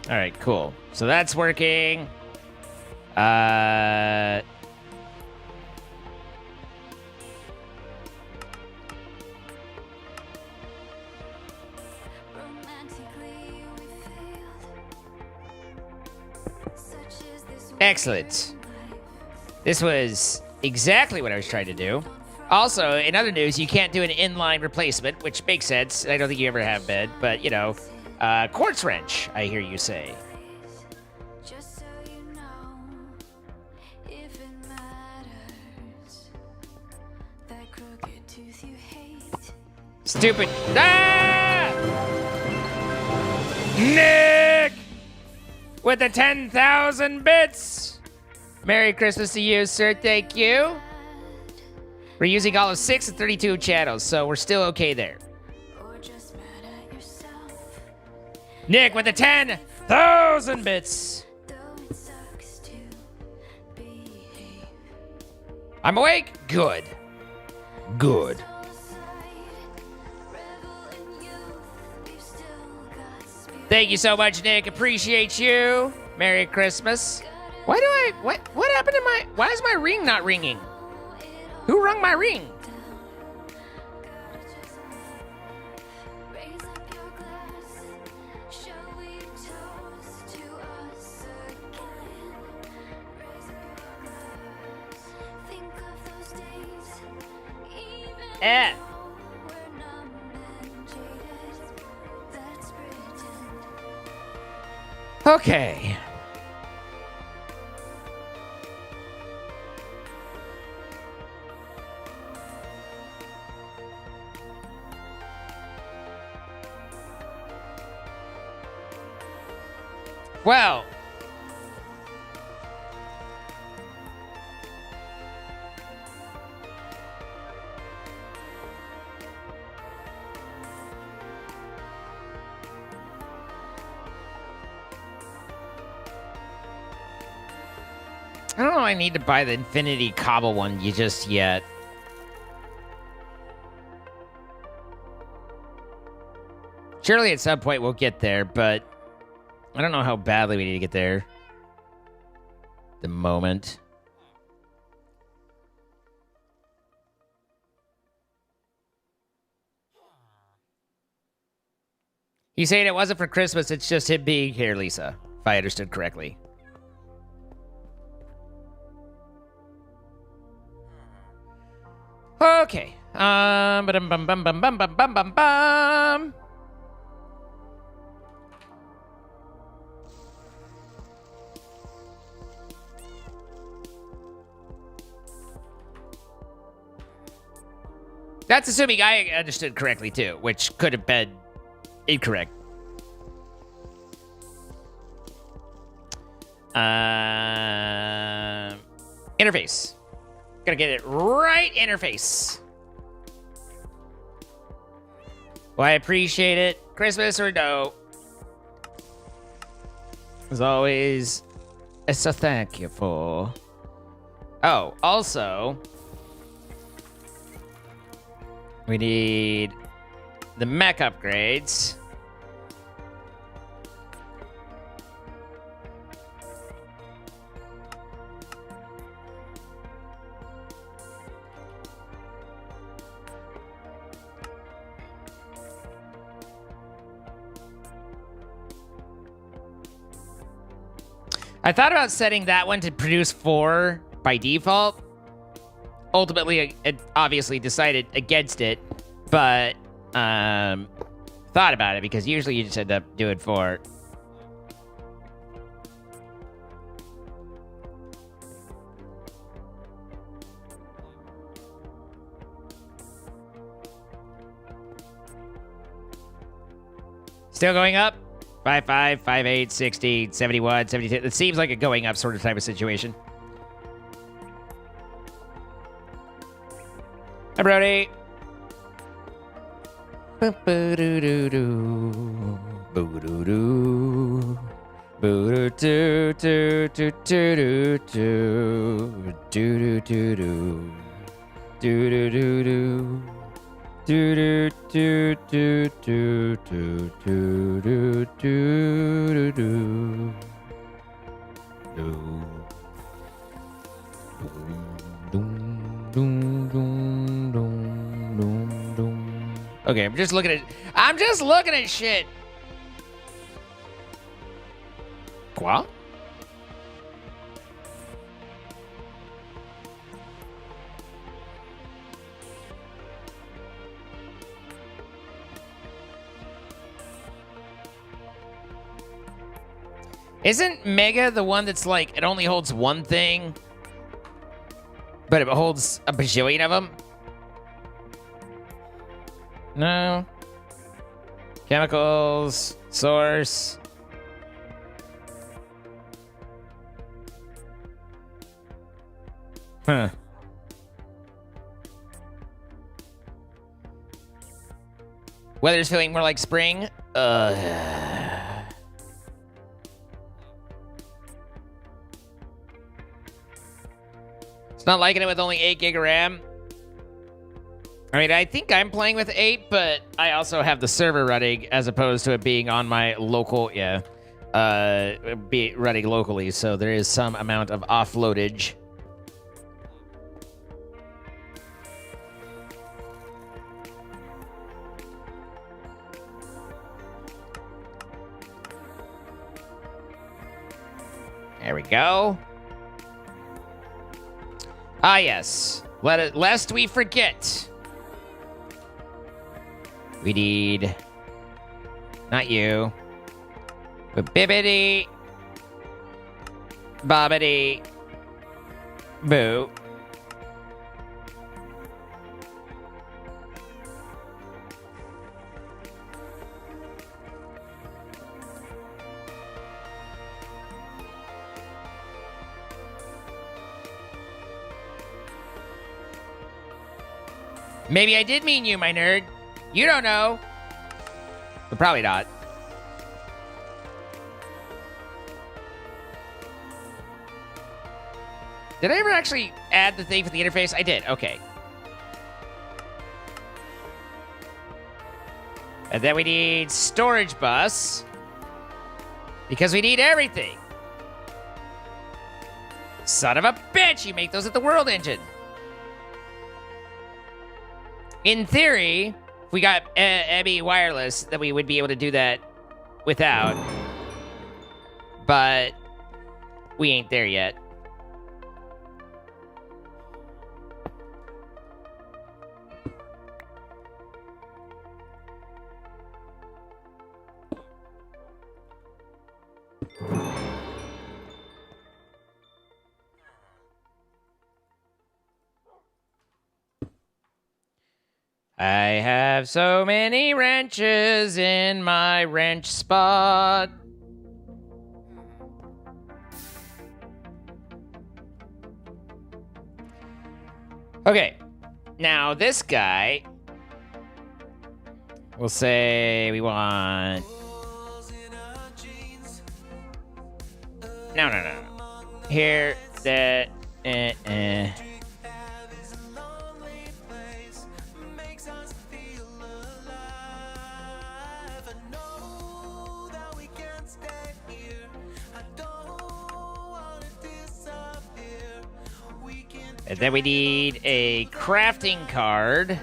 [SPEAKER 1] All right, cool. So that's working. Excellent. This was exactly what I was trying to do. Also, in other news, you can't do an inline replacement, which makes sense. I don't think you ever have been, but, you know, quartz wrench, I hear you say. Stupid. Ah! Nick! With the 10,000 bits! Merry Christmas to you, sir. Thank you. We're using all of 6 and 32 channels, so we're still okay there. Nick with the 10,000 bits. I'm awake? Good. Good. Thank you so much, Nick. Appreciate you. Merry Christmas. What happened to why is my ring not ringing? Who rung my ring? Eh. Okay. Well, I don't know. I need to buy the Infinity Cobble one just yet. Surely at some point we'll get there, but I don't know how badly we need to get there. The moment. He's saying it wasn't for Christmas, it's just him being here, Lisa, if I understood correctly. Okay. Ba-dum-bum-bum-bum-bum-bum-bum-bum. That's assuming I understood correctly, too, which could have been incorrect. Interface. Gotta get it right interface. Well, I appreciate it. Christmas or no. As always, it's a thank you for. Oh, also, we need the mech upgrades. I thought about setting that one to produce 4 by default. Ultimately, I obviously decided against it, but thought about it because usually you just end up doing 4. Still going up? 55, 58, 60, 71, 72. It seems like a going up sort of type of situation. Hi, Brody. Boo-doo-doo-doo. Boo-doo-doo. Boo-doo-doo-doo-doo-doo-doo. Do-do-do-do. Do-do-do-do. Do do do do do do do do do do do. Okay, I'm just looking at shit. Quoi? Isn't Mega the one that's like, it only holds one thing, but it holds a bajillion of them? No. Chemicals, source. Huh. Weather's feeling more like spring. It's not liking it with only 8 gig of RAM. I mean, I think I'm playing with 8, but I also have the server running as opposed to it being on my local, be running locally. So there is some amount of offloadage. There we go. Ah, yes. Lest we forget. We need... Not you. But bibbity. Bobbity. Boo. Maybe I did mean you, my nerd. You don't know. But probably not. Did I ever actually add the thing for the interface? I did. Okay. And then we need storage bus. Because we need everything. Son of a bitch! You make those at the World Engine. In theory, if we got ME wireless, that we would be able to do that without. But we ain't there yet. I have so many wrenches in my wrench spot. Okay, now this guy, we'll say we want... No. Here, that, And then we need a crafting card.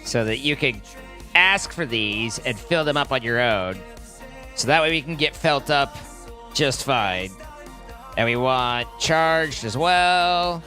[SPEAKER 1] So that you can ask for these and fill them up on your own. So that way we can get felt up just fine. And we want charged as well.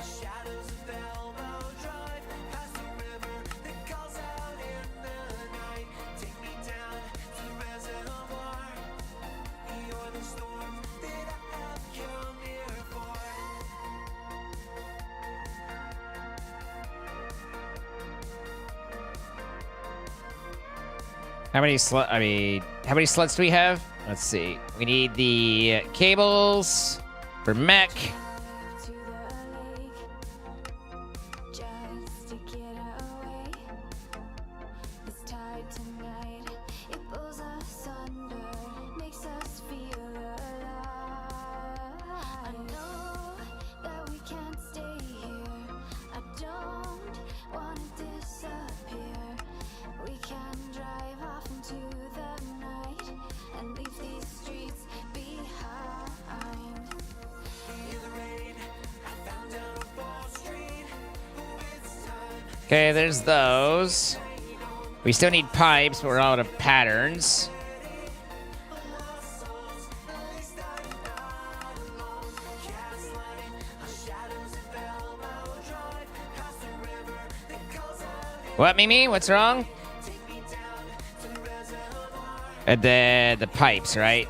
[SPEAKER 1] How many sluts do we have? Let's see. We need the cables for mech. Okay, there's those. We still need pipes, but we're out of patterns. What, Mimi? What's wrong? And then the pipes, right?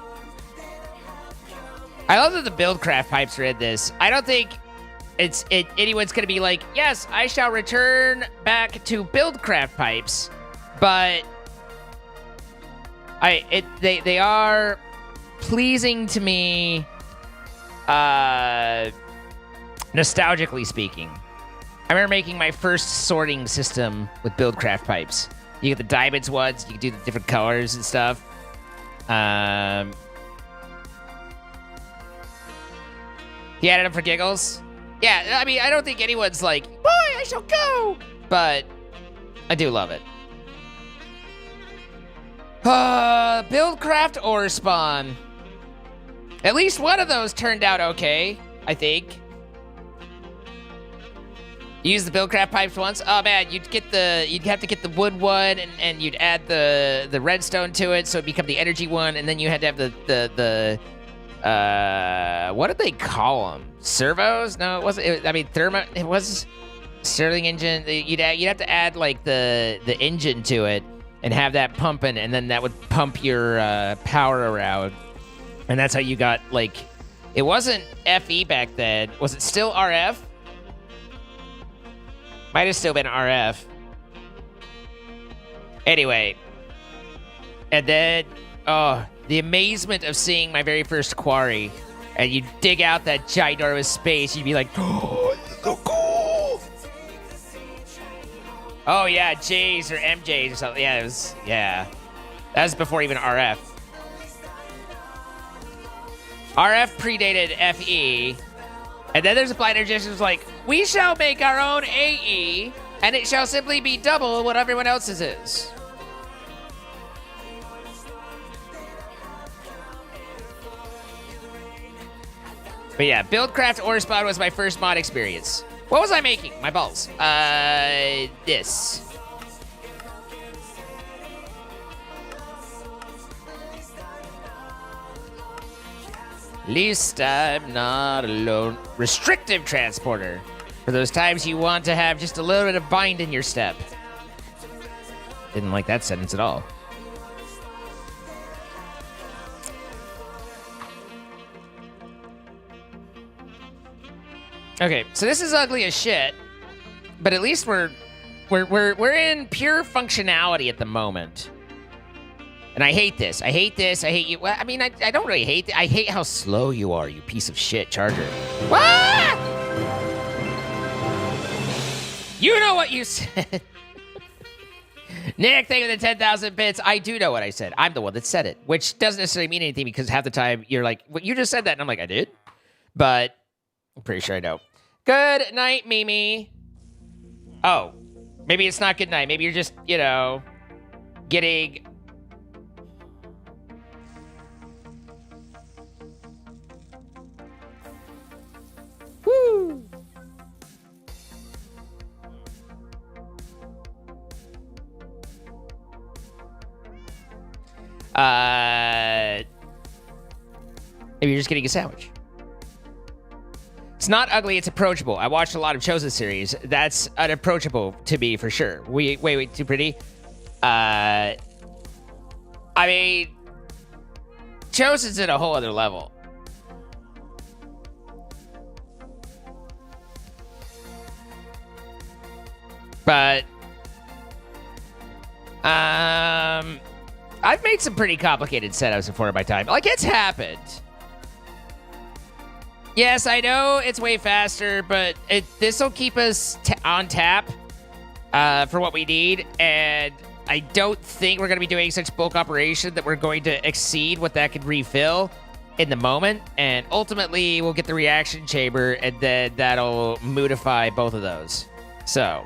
[SPEAKER 1] I love that the Buildcraft pipes are in this. I don't think anyone's going to be like, yes, I shall return back to Buildcraft pipes, but they are pleasing to me, nostalgically speaking. I remember making my first sorting system with Buildcraft pipes. You get the diamonds ones, you can do the different colors and stuff. He added them for giggles. Yeah, I mean, I don't think anyone's like, boy, I shall go. But I do love it. Buildcraft or Spawn. At least one of those turned out okay, I think. Use the Buildcraft pipes once. Oh man, you'd have to get the wood one, and you'd add the redstone to it, so it'd become the energy one, and then you had to have the what did they call them? Servos? No, it wasn't. It was Stirling engine. You'd have to add like the engine to it and have that pumping, and then that would pump your power around, and that's how you got like. It wasn't FE back then. Was it still RF? Might have still been RF. Anyway. And then, the amazement of seeing my very first quarry. And you dig out that ginormous space, you'd be like, oh, it's so cool. Oh, yeah, J's or MJ's or something. Yeah, that was before even RF. RF predated FE. And then there's a blind energy who's like, we shall make our own AE, and it shall simply be double what everyone else's is. But yeah, Buildcraft or Spawn was my first mod experience. What was I making? My balls. This. Least I'm not alone. Restrictive transporter. For those times you want to have just a little bit of bind in your step. Didn't like that sentence at all. Okay, so this is ugly as shit, but at least we're in pure functionality at the moment. And I hate this. I hate this. I hate you. Well, I mean, I don't really hate it. I hate how slow you are, you piece of shit charger. Ah! You know what you said. Nick, thank you for the 10,000 bits. I do know what I said. I'm the one that said it, which doesn't necessarily mean anything because half the time you're like, well, you just said that. And I'm like, I did? But I'm pretty sure I know. Good night, Mimi. Oh, maybe it's not good night. Maybe you're just, getting... Woo! Maybe you're just getting a sandwich. It's not ugly, it's approachable. I watched a lot of Chosen series. That's unapproachable to me for sure. Wait, too pretty? I mean, Chosen's at a whole other level. But, I've made some pretty complicated setups before in my time. Like, it's happened. Yes, I know it's way faster, but this will keep us on tap for what we need, and I don't think we're going to be doing such bulk operation that we're going to exceed what that could refill in the moment, and ultimately we'll get the reaction chamber, and then that'll modify both of those. So...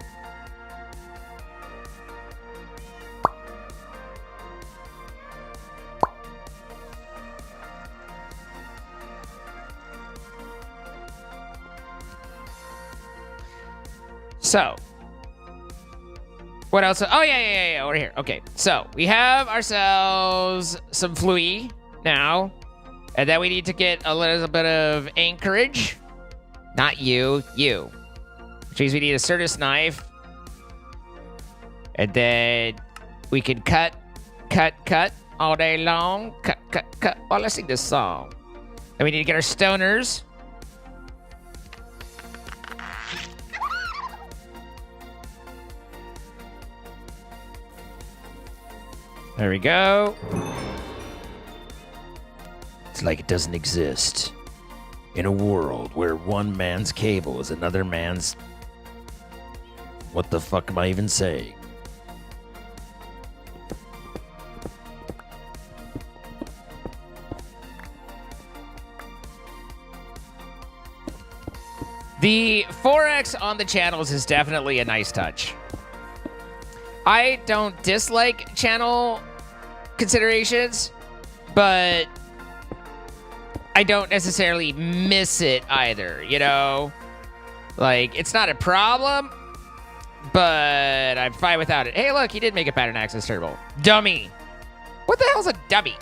[SPEAKER 1] So, what else? Oh, yeah, over here. Okay, so we have ourselves some flui now, and then we need to get a little bit of anchorage. Not you. Which means we need a Certus knife. And then we can cut all day long. Cut. Oh, let's sing this song. And we need to get our stoners. There we go.
[SPEAKER 2] It's like it doesn't exist. In a world where one man's cable is another man's... What the fuck am I even saying?
[SPEAKER 1] The 4X on the channels is definitely a nice touch. I don't dislike channel considerations, but I don't necessarily miss it either, you know? Like, it's not a problem, but I'm fine without it. Hey, look, he did make a pattern access turbo. Dummy. What the hell's a dummy?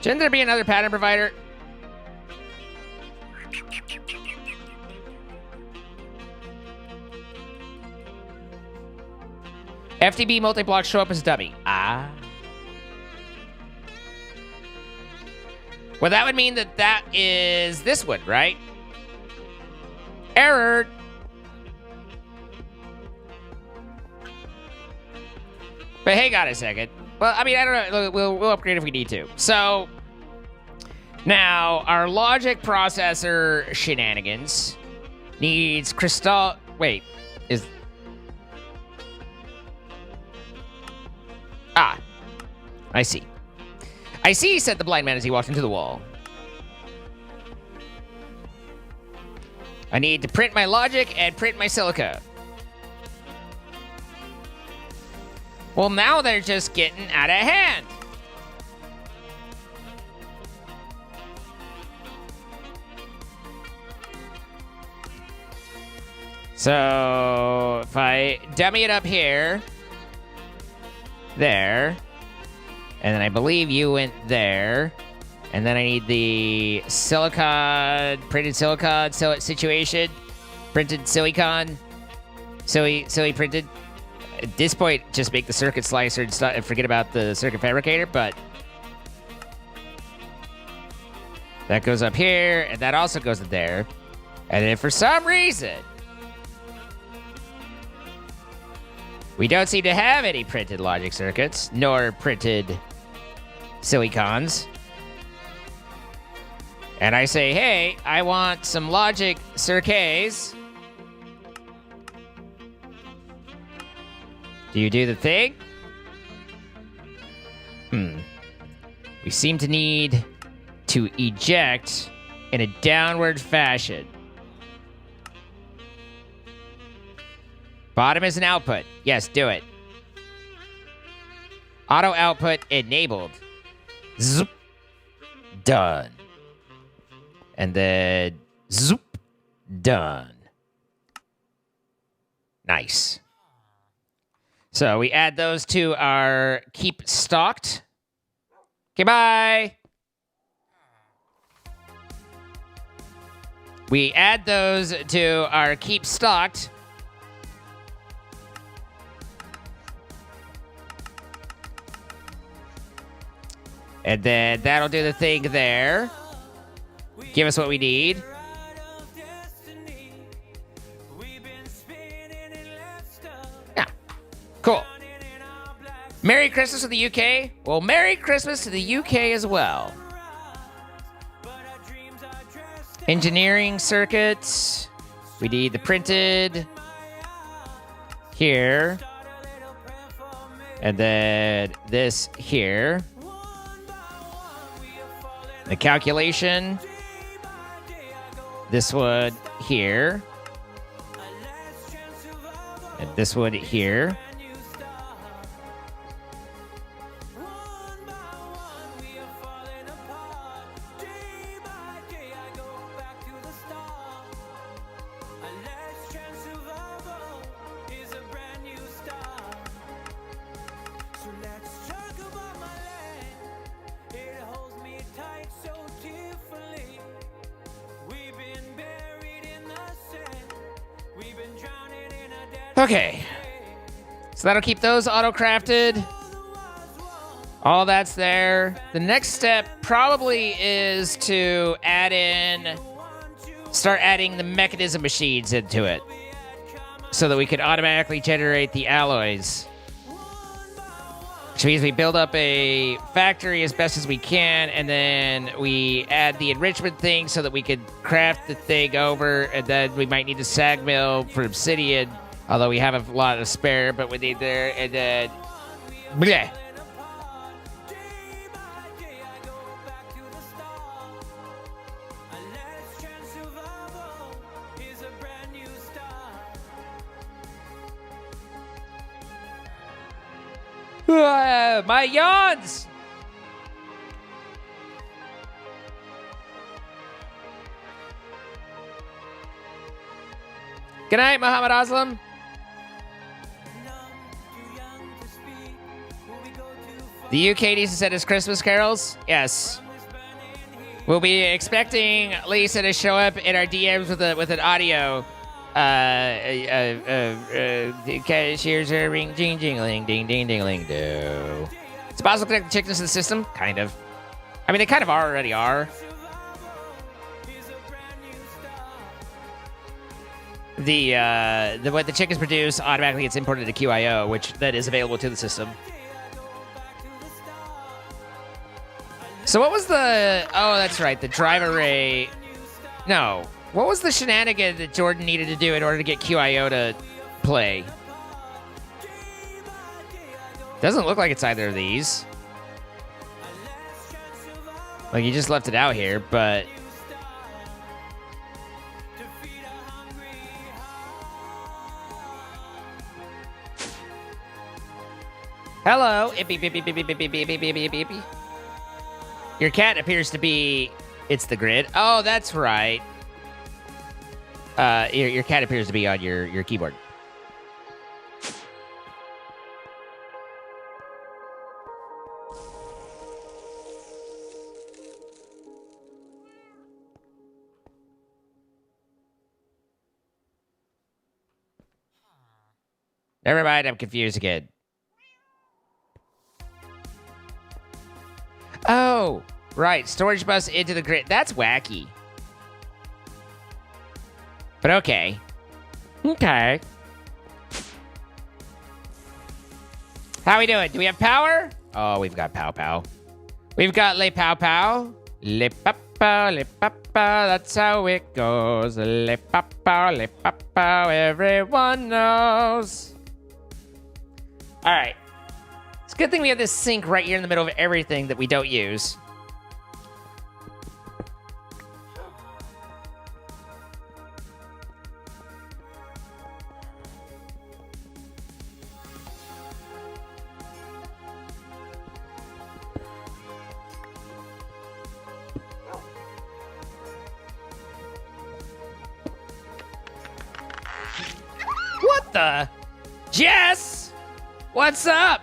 [SPEAKER 1] Shouldn't there be another pattern provider? FTB multi-block show up as dummy. Ah. Well, that would mean that that is this one, right? Error. But hang on a second. Well, I mean, I don't know. We'll upgrade if we need to. So, now, our logic processor shenanigans needs crystal... Wait, is... Ah, I see. I see, said the blind man as he walked into the wall. I need to print my logic and print my silica. Well, now they're just getting out of hand. So, if I dummy it up here, there, and then I believe you went there, and then I need the silicon, printed silicon situation, printed silicon, silly printed. At this point, just make the circuit slicer and forget about the circuit fabricator, but that goes up here, and that also goes in there. And then for some reason, we don't seem to have any printed logic circuits, nor printed silicons. And I say, hey, I want some logic circuits. Do you do the thing? We seem to need to eject in a downward fashion. Bottom is an output. Yes, do it. Auto output enabled. Zoop. Done. And then zoop. Done. Nice. So we add those to our keep stocked. Okay, bye. We add those to our keep stocked. And then that'll do the thing there. Give us what we need. Yeah. Cool. Merry Christmas to the UK. Well, Merry Christmas to the UK as well. Engineering circuits. We need the printed here. And then this here. The calculation. This one here. And this one here. Okay. So that'll keep those auto-crafted. All that's there. The next step probably is to start adding the mechanism machines into it so that we can automatically generate the alloys. Which means we build up a factory as best as we can, and then we add the enrichment thing so that we can craft the thing over, and then we might need a sag mill for obsidian, although we have a lot of spare, but we need there, and then... Bleh. My yawns! Good night, Muhammad Aslam. The UK needs to send us Christmas carols? Yes. We'll be expecting Lisa to show up in our DMs with an audio. Cashiers are ring, jing, jingling, ding, ding, dingling, do. It's possible to connect the chickens to the system? Kind of. I mean, they kind of already are. What the chickens produce automatically gets imported to QIO, which then is available to the system. So what was the... Oh, that's right. The drive array... No. What was the shenanigan that Jordan needed to do in order to get QIO to play? Doesn't look like it's either of these. Like, you just left it out here, but... Hello. Your cat appears to be... It's the grid. Oh, that's right. Your cat appears to be on your keyboard. Never mind, I'm confused again. Oh, right. Storage bus into the grid. That's wacky. But okay. Okay. How we doing? Do we have power? Oh, we've got pow pow. We've got le pow pow. Le pow, le pow. That's how it goes. Le pow, everyone knows. All right. It's a good thing we have this sink right here in the middle of everything that we don't use. What the? Jess! What's up?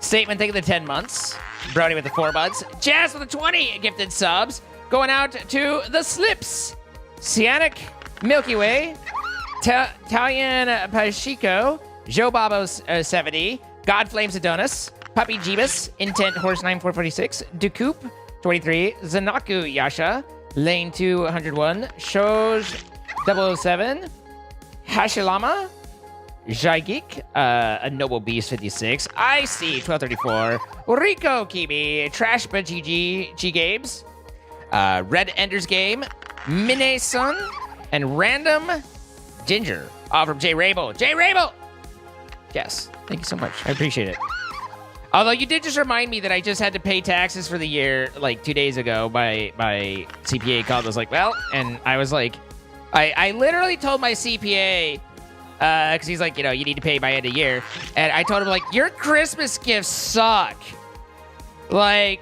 [SPEAKER 1] Statement, thank you for the 10 months. Brody with the 4 months. Jazz with the 20 gifted subs. Going out to the Slips. Cianic, Milky Way, Talian Pachico, Joe Babo 70, God Flames Adonis, Puppy Jeebus, Intent Horse 9446, Ducoup 23, Zanaku Yasha, Lane 201, Shoj 007, Hashilama, Jaigik, a Noble Beast 56, Icy 1234, Rico Kibi, Trashba G Games, Red Enders Game, Minesun, and Random Ginger. All from J Rabel. J Rabel! Yes, thank you so much. I appreciate it. Although you did just remind me that I just had to pay taxes for the year like 2 days ago. My CPA called. Was like, well, and I was like, I literally told my CPA, because he's like, you know, you need to pay by end of year. And I told him, like, your Christmas gifts suck. Like,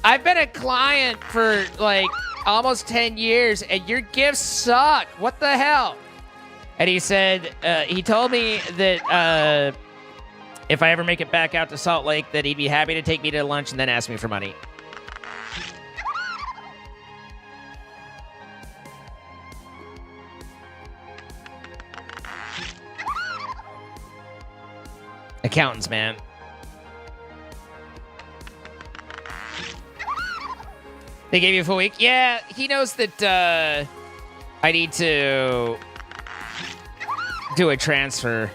[SPEAKER 1] I've been a client for, like, almost 10 years, and your gifts suck. What the hell? And he said, he told me that if I ever make it back out to Salt Lake, that he'd be happy to take me to lunch and then ask me for money. Accountants, man. They gave you a full week? Yeah, he knows that I need to do a transfer,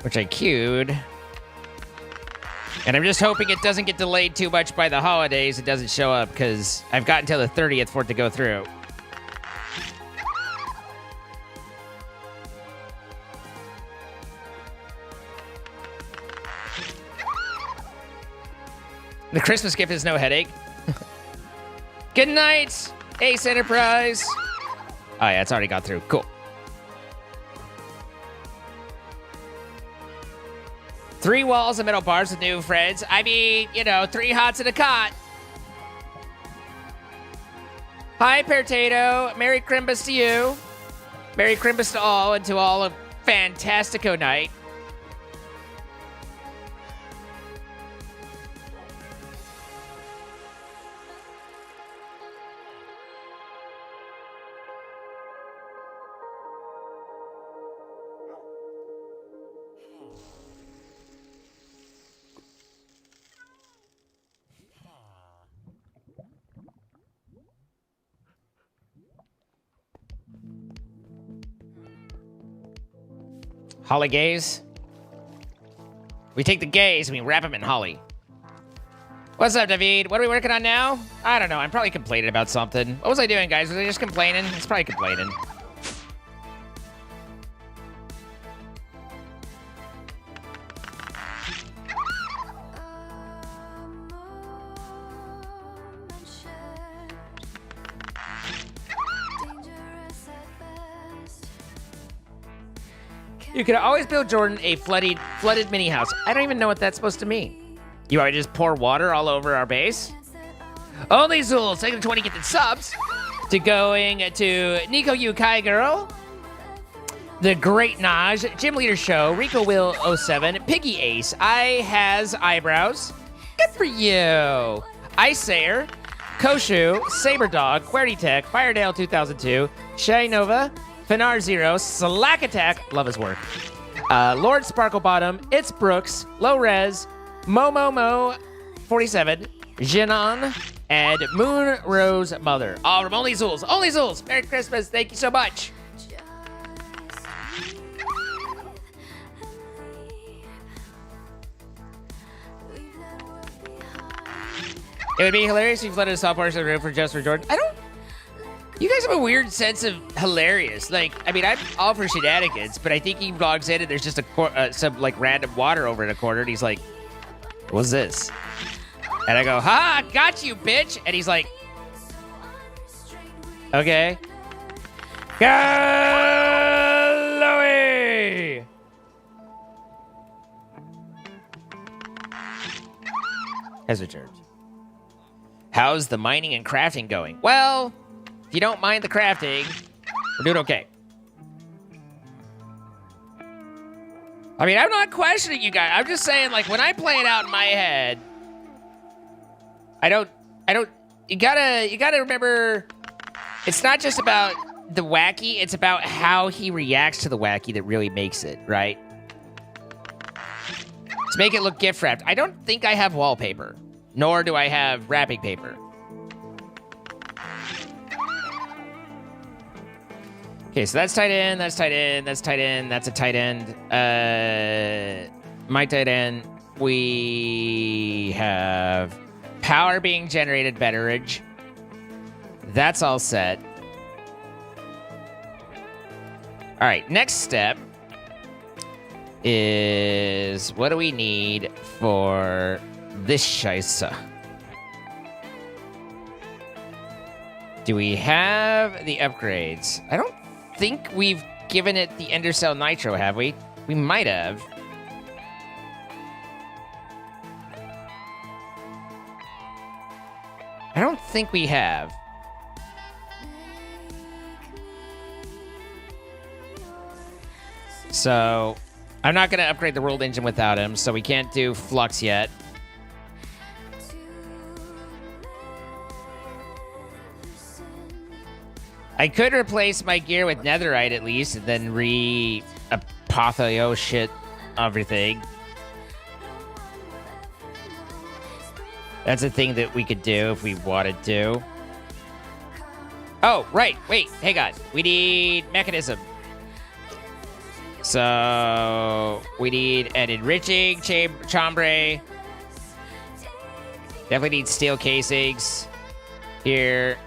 [SPEAKER 1] which I queued. And I'm just hoping it doesn't get delayed too much by the holidays. It doesn't show up because I've got until the 30th for it to go through. The Christmas gift is no headache. Good night, Ace Enterprise. Oh yeah, it's already got through. Cool. 3 walls and metal bars with new friends. I mean, you know, 3 hots and a cot. Hi, Pertato. Merry Crimbus to you. Merry Crimbus to all, and to all a fantastico night. Holly gays. We take the gays and we wrap them in holly. What's up, David? What are we working on now? I don't know. I'm probably complaining about something. What was I doing, guys? Was I just complaining? It's probably complaining. You could always build Jordan a flooded mini house. I don't even know what that's supposed to mean. You want to just pour water all over our base? Only Zool, taking the 20 gifted subs. To going to Nico Yukai Girl. The Great Naj, Gym Leader Show, Rico Will 07, Piggy Ace, I Has Eyebrows. Good for you. Ice Sayer, Koshu, Saber Dog, QWERTY Tech, Firedale 2002, Shay Nova, Finar Zero, Slack Attack, love his work. Lord Sparklebottom, It's Brooks, Low Res, Mo 47, Jinan, and Moon Rose Mother. All from Only Zools. Only Zools. Merry Christmas. Thank you so much. It would be hilarious if you flooded a software in the room for Jordan. You guys have a weird sense of hilarious. Like, I mean, I'm all for shenanigans, but I think he logs in and there's just some like random water over in a corner, and he's like, "What's this?" And I go, "Ha, got you, bitch!" And he's like, "Okay." Chloe has returned. How's the mining and crafting going? Well, if you don't mind the crafting, we're doing okay. I mean, I'm not questioning you guys. I'm just saying, like, when I play it out in my head, you gotta remember, it's not just about the wacky, it's about how he reacts to the wacky that really makes it, right? To make it look gift wrapped. I don't think I have wallpaper, nor do I have wrapping paper. Okay, so that's tight end, that's tight end, that's tight end, that's a tight end. My tight end, we have power being generated betterage. That's all set. All right, next step is what do we need for this scheisse? Do we have the upgrades? I don't think we've given it the Endercell Nitro, have we? We might have. I don't think we have. So, I'm not going to upgrade the world engine without him, so we can't do Flux yet. I could replace my gear with netherite at least, and then re-apotheo shit everything. That's a thing that we could do if we wanted to. Oh, right. Wait, hang on. We need mechanism. So we need an enriching chambre. Definitely need steel casings here.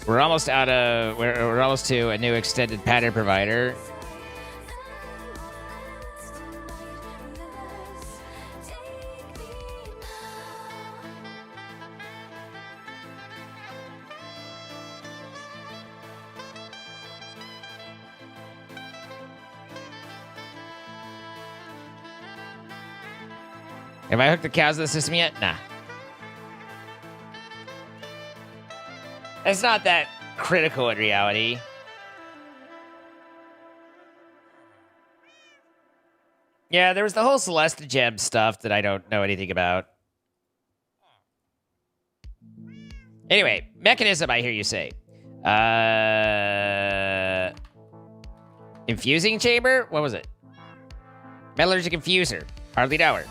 [SPEAKER 1] We're almost out of. We're almost to a new extended pattern provider. Have I hooked the cows to the system yet? Nah. It's not that critical in reality. Yeah, there was the whole Celesta Gem stuff that I don't know anything about. Anyway, mechanism, I hear you say. Infusing chamber? What was it? Metallurgic infuser. Hardly know her.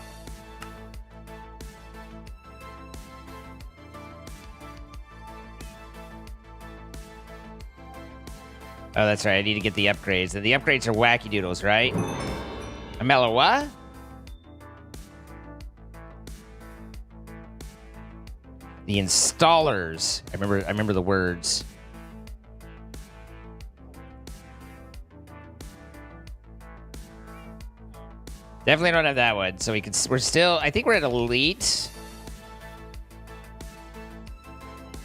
[SPEAKER 1] Oh, that's right. I need to get the upgrades. And the upgrades are wacky doodles, right? A mellow what? The installers. I remember the words. Definitely don't have that one. So we're still, I think we're at elite.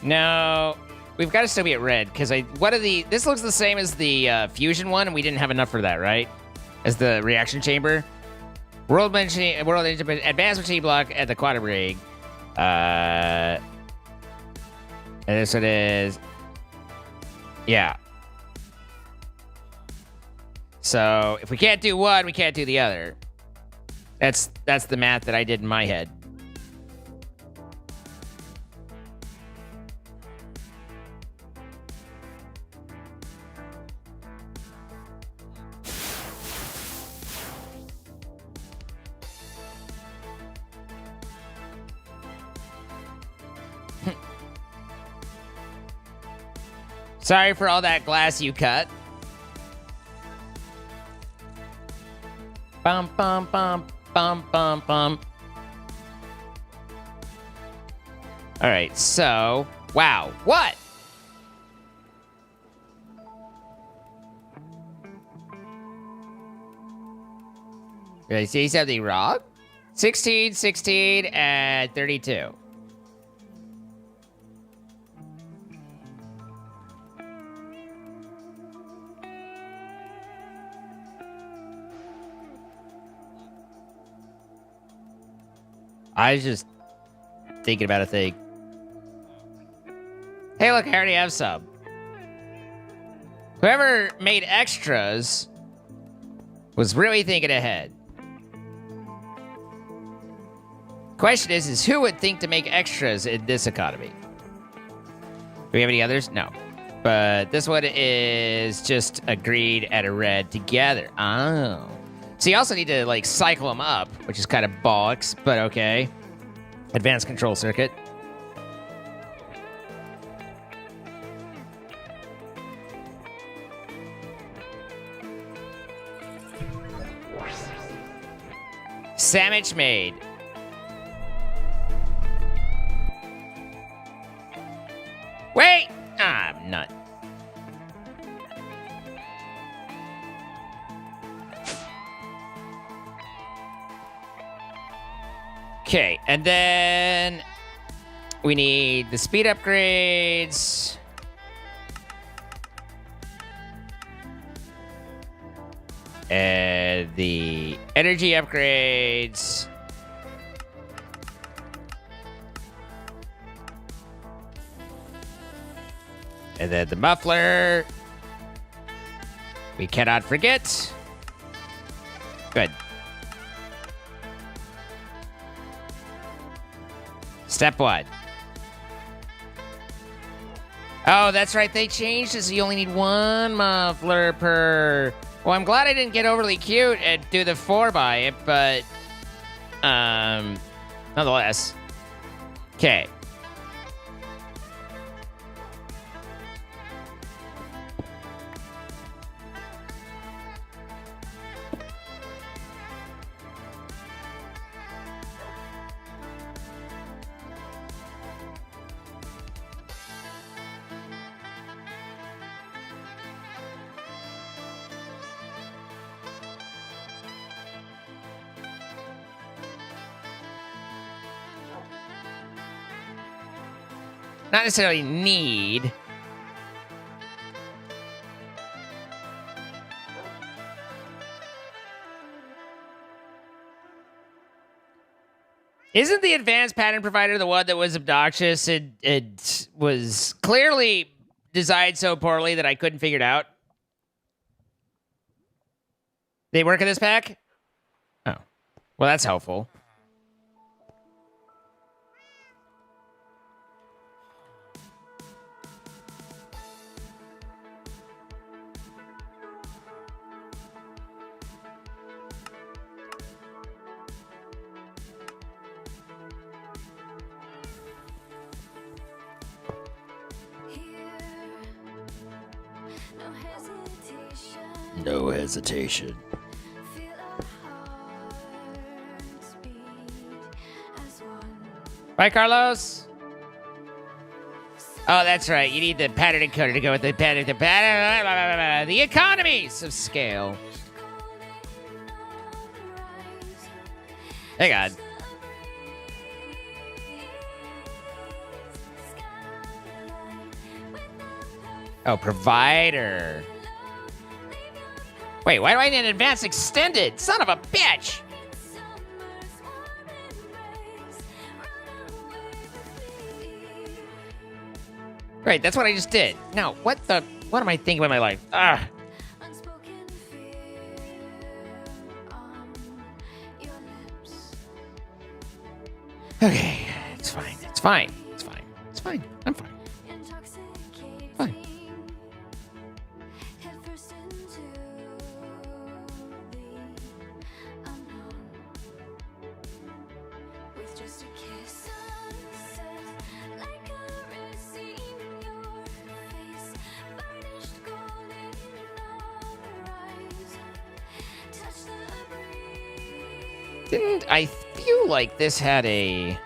[SPEAKER 1] No. We've got to still be at red, because this looks the same as the fusion one, and we didn't have enough for that, right? As the reaction chamber. World Advanced Machine Block at the Quantum Rig. And this one is... Yeah. So, if we can't do one, we can't do the other. That's the math that I did in my head. Sorry for all that glass you cut. Bum, bum, bum, bum, bum, bum. All right, so... Wow, what? Did I see something wrong? 16, 16, and 32. I was just thinking about a thing. Hey, look, I already have some. Whoever made extras was really thinking ahead. Question is who would think to make extras in this economy? Do we have any others? No. But this one is just agreed at a red together. Oh. So you also need to, like, cycle them up, which is kind of bollocks, but okay. Advanced control circuit. Sandwich made. Wait! Ah, I'm not. Okay, and then we need the speed upgrades. And the energy upgrades. And then the muffler. We cannot forget. Good. Step one. Oh, that's right. They changed it so you only need one muffler per... Well, I'm glad I didn't get overly cute and do the 4 by it, but... Nonetheless. Okay. Not necessarily need. Isn't the advanced pattern provider the one that was obnoxious? It was clearly designed so poorly that I couldn't figure it out. They work in this pack? Oh. Well, that's helpful.
[SPEAKER 2] No hesitation.
[SPEAKER 1] Right, Carlos? Oh, that's right. You need the pattern encoder to go with the pattern. The economies of scale. Hey, God. Oh, provider. Wait, why do I need an advanced extended? Son of a bitch! Right, that's what I just did. Now, what am I thinking with my life? Ah. Okay, it's fine. It's fine. It's fine. It's fine. I'm fine. Fine. Didn't I feel like this had a...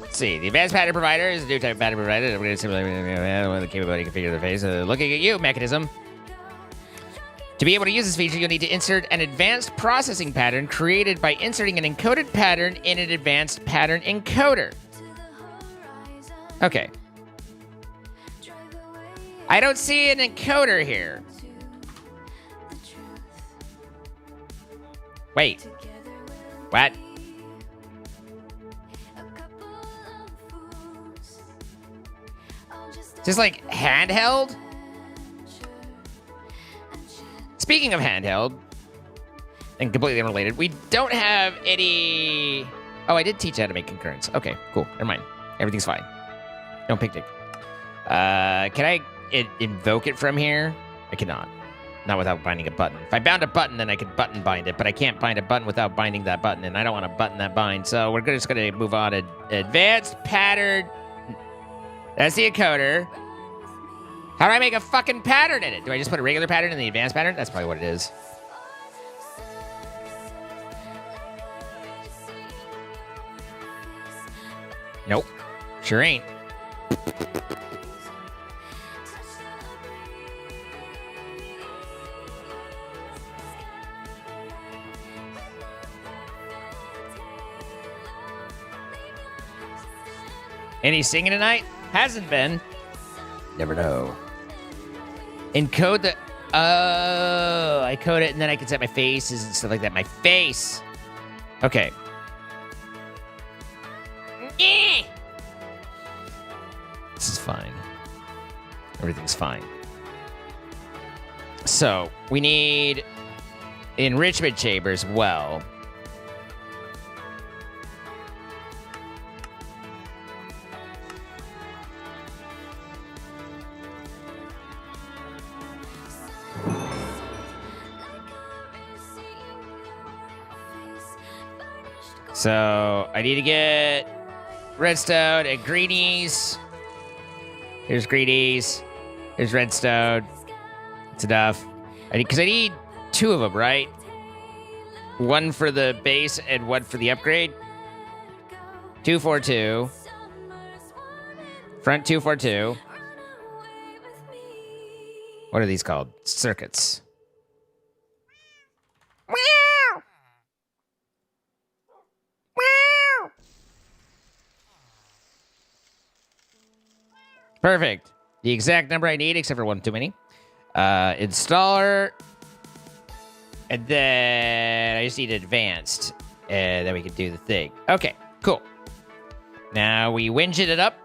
[SPEAKER 1] Let's see. The advanced pattern provider is a new type of pattern provider. I'm going to simulate the capability to configure the face. Looking at you, mechanism. To be able to use this feature, you'll need to insert an advanced processing pattern created by inserting an encoded pattern in an advanced pattern encoder. Okay. I don't see an encoder here. Wait. What? Just like handheld? Speaking of handheld, and completely unrelated, we don't have any... Oh, I did teach how to make concurrents. Okay, cool. Never mind. Everything's fine. No picnic. Can I invoke it from here? I cannot. Not without binding a button. If I bound a button, then I could button bind it, but I can't bind a button without binding that button, and I don't want to button that bind, so we're just going to move on to advanced pattern. That's the encoder. How do I make a fucking pattern in it? Do I just put a regular pattern in the advanced pattern? That's probably what it is. Nope. Sure ain't. Any singing tonight? Hasn't been.
[SPEAKER 2] Never know.
[SPEAKER 1] Encode the... Oh, I code it and then I can set my faces and stuff like that. My face. Okay. This is fine. Everything's fine. So, we need enrichment chamber as well. So I need to get redstone and greenies. Here's greenies. Here's redstone. It's enough. Because I need 2 of them, right? 1 for the base and 1 for the upgrade. 242. Front 242. What are these called? Circuits. Meow. Meow. Perfect. The exact number I need, except for 1 too many. Installer. And then I just need advanced. And then we can do the thing. Okay, cool. Now we widget it up.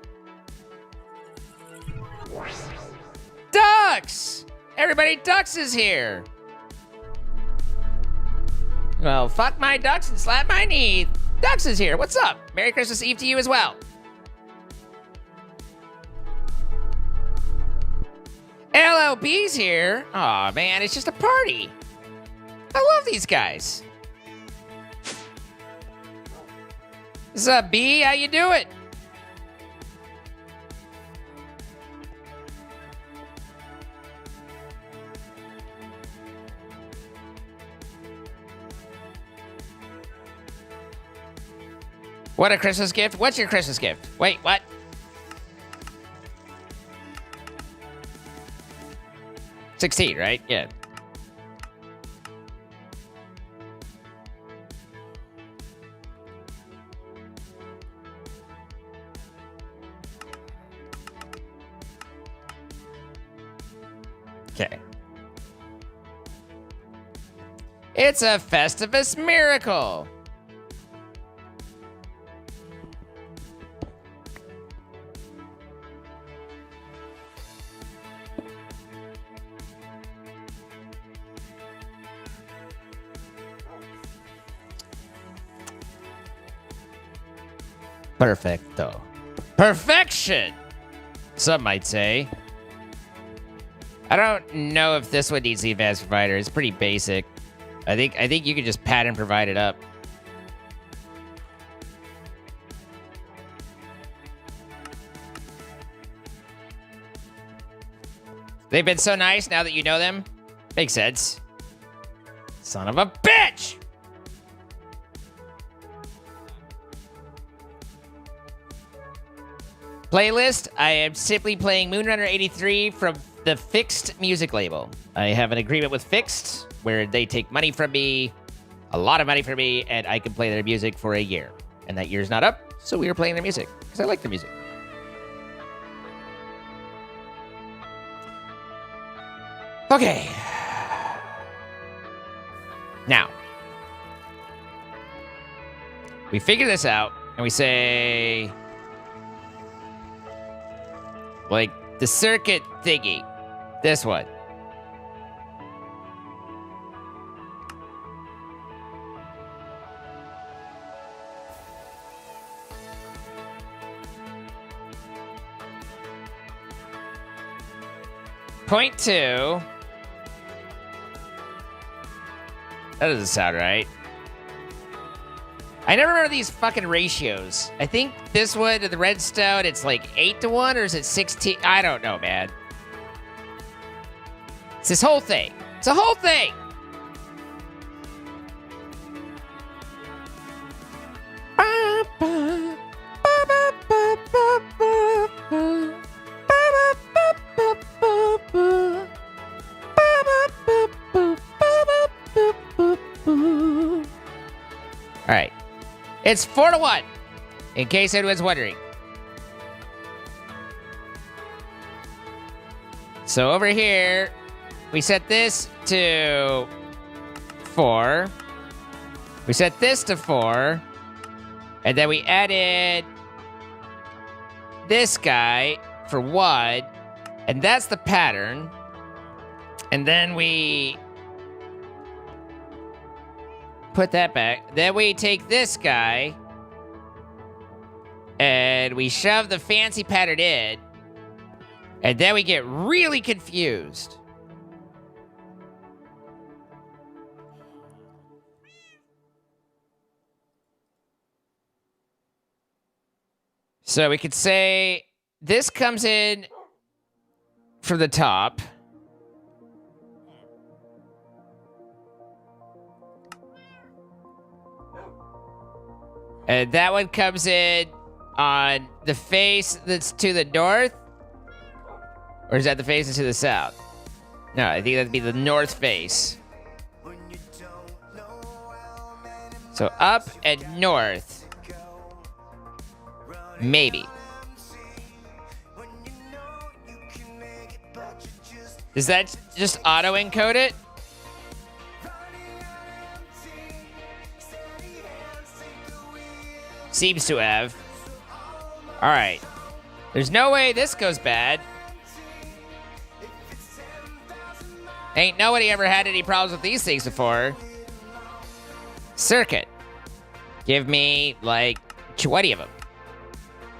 [SPEAKER 1] Ducks! Everybody, Ducks is here. Well, fuck my ducks and slap my knee. Ducks is here. What's up? Merry Christmas Eve to you as well. LLB's here. Aw, man, it's just a party. I love these guys. What's up, B? How you doing? What a Christmas gift. What's your Christmas gift? Wait, what? $16, right? Yeah. Okay. It's a Festivus miracle. Perfecto. Perfection! Some might say. I don't know if this one needs the advanced provider. It's pretty basic. I think you can just pattern provide it up. They've been so nice now that you know them. Makes sense. Son of a bitch! Playlist, I am simply playing Moonrunner 83 from the Fixed music label. I have an agreement with Fixed where they take money from me, a lot of money from me, and I can play their music for a year. And that year's not up, so we are playing their music because I like their music. Okay. Now, we figure this out and we say, like, the circuit thingy. This one. Point 2. That doesn't sound right. I never remember these fucking ratios. I think this one to the redstone, it's like 8-1, or is it 16? I don't know, man. It's this whole thing. It's a whole thing. All right. It's 4-1, in case anyone's wondering. So over here, we set this to 4. We set this to 4. And then we added this guy for 1. And that's the pattern. And then we put that back. Then we take this guy and we shove the fancy pattern in. And then we get really confused. So we could say this comes in from the top. And that one comes in on the face that's to the north? Or is that the face that's to the south? No, I think that'd be the north face. So up and north. Maybe. Does that just auto-encode it? Seems to have. Alright. There's no way this goes bad. Ain't nobody ever had any problems with these things before. Circuit. Give me, like, 20 of them.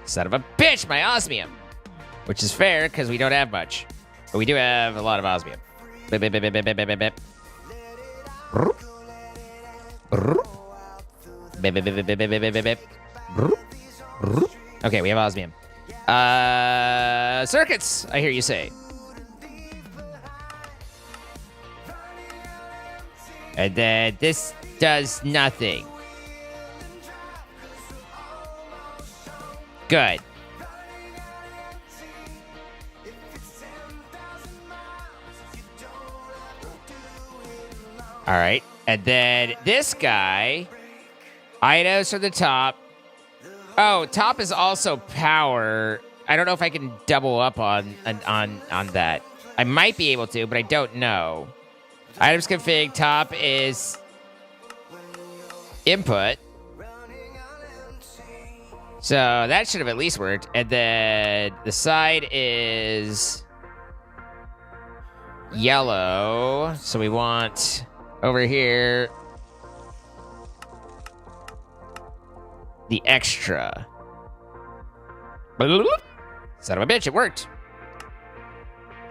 [SPEAKER 1] Son of a bitch, my osmium. Which is fair, because we don't have much. But we do have a lot of osmium. Bip, bip, bip, bip, bip, bip, bip, bip. Brrr. Brrr. Bip, bip, bip, bip, bip, bip, bip, bip, bip. Brrr. Brrr. Okay, we have osmium. Circuits, I hear you say. And then this does nothing. Good. All right. And then this guy, items from the top. Oh, top is also power. I don't know if I can double up on that. I might be able to, but I don't know. Items config, top is input. So that should have at least worked. And then the side is yellow. So we want over here the extra. Son of a bitch, it worked.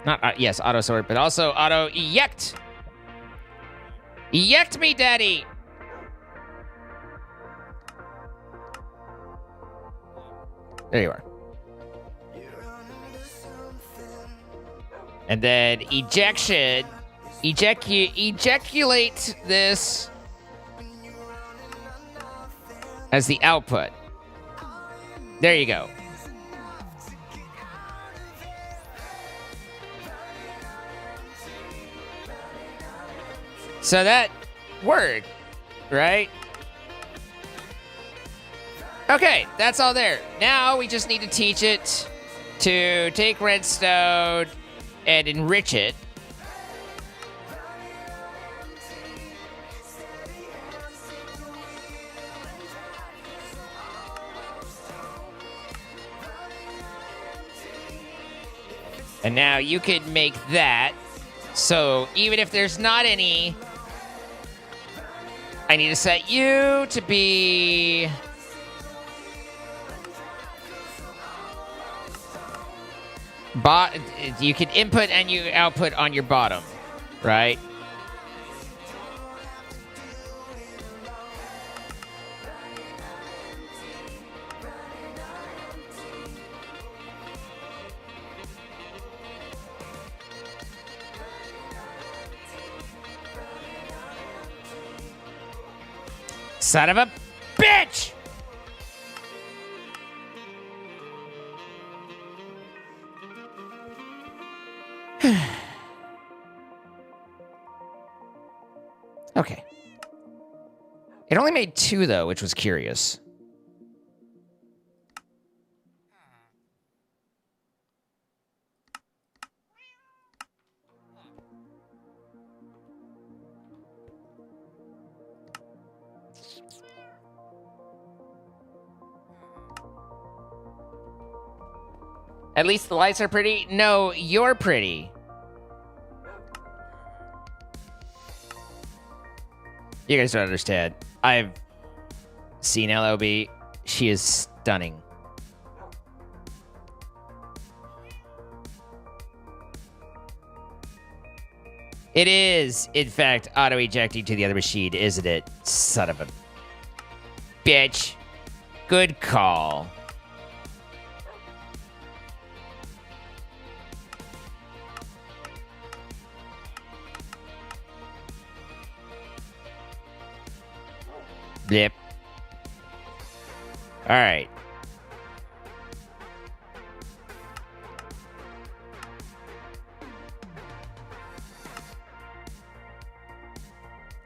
[SPEAKER 1] Not, yes, auto sort, but also auto eject. Eject me, daddy. There you are. And then ejection. Ejaculate this as the output. There you go. So that worked, right? Okay, that's all there. Now we just need to teach it to take redstone and enrich it. And now you can make that. So even if there's not any, I need to set you to be you can input and you output on your bottom, right? Son of a bitch! Okay. It only made 2, though, which was curious. At least the lights are pretty. No, you're pretty. You guys don't understand. I've seen LOB. She is stunning. It is, in fact, auto-ejecting to the other machine, isn't it? Son of a bitch. Good call. Yep. All right.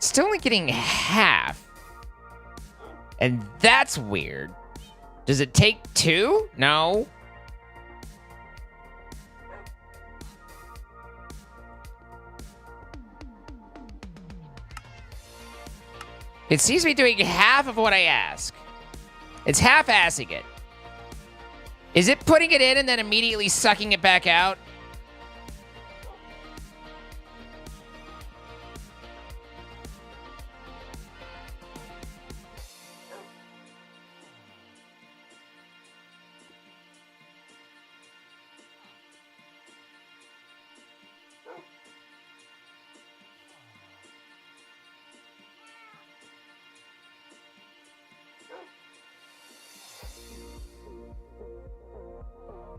[SPEAKER 1] Still only getting half. And that's weird. Does it take 2? No. It seems to be doing half of what I ask. It's half-assing it. Is it putting it in and then immediately sucking it back out?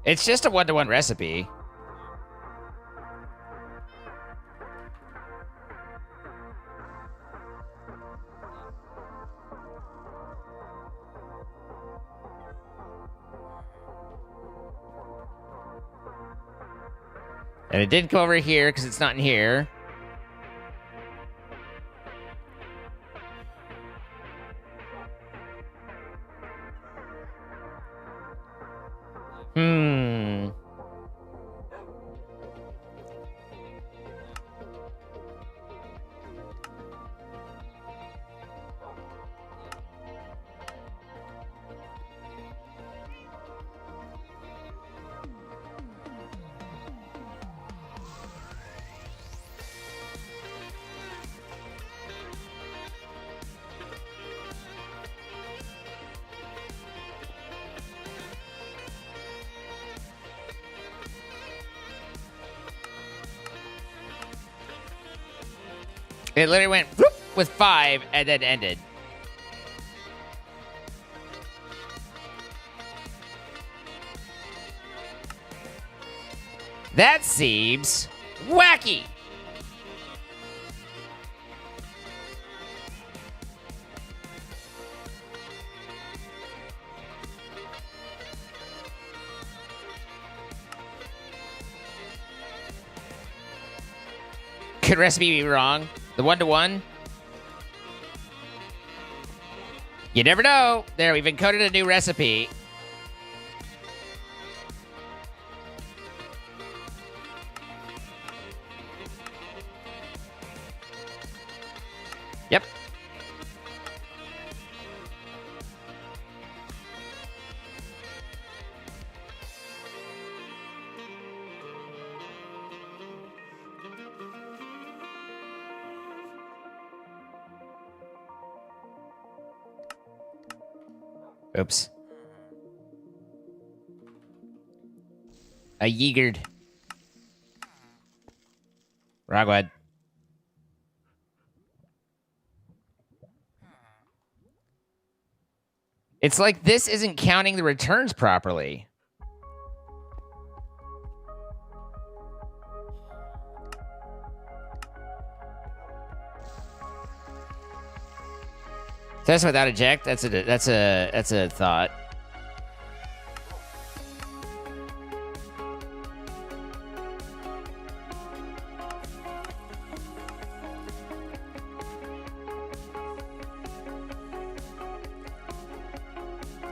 [SPEAKER 1] It's just a one-to-one recipe. And it didn't go over here because it's not in here. It literally went whoop with 5 and then ended. That seems wacky. Could recipe be wrong? The one-to-one? You never know. There, we've encoded a new recipe. Yep. Oops. I yeagered. Wrong one. It's like this isn't counting the returns properly. Test without eject. That's a thought.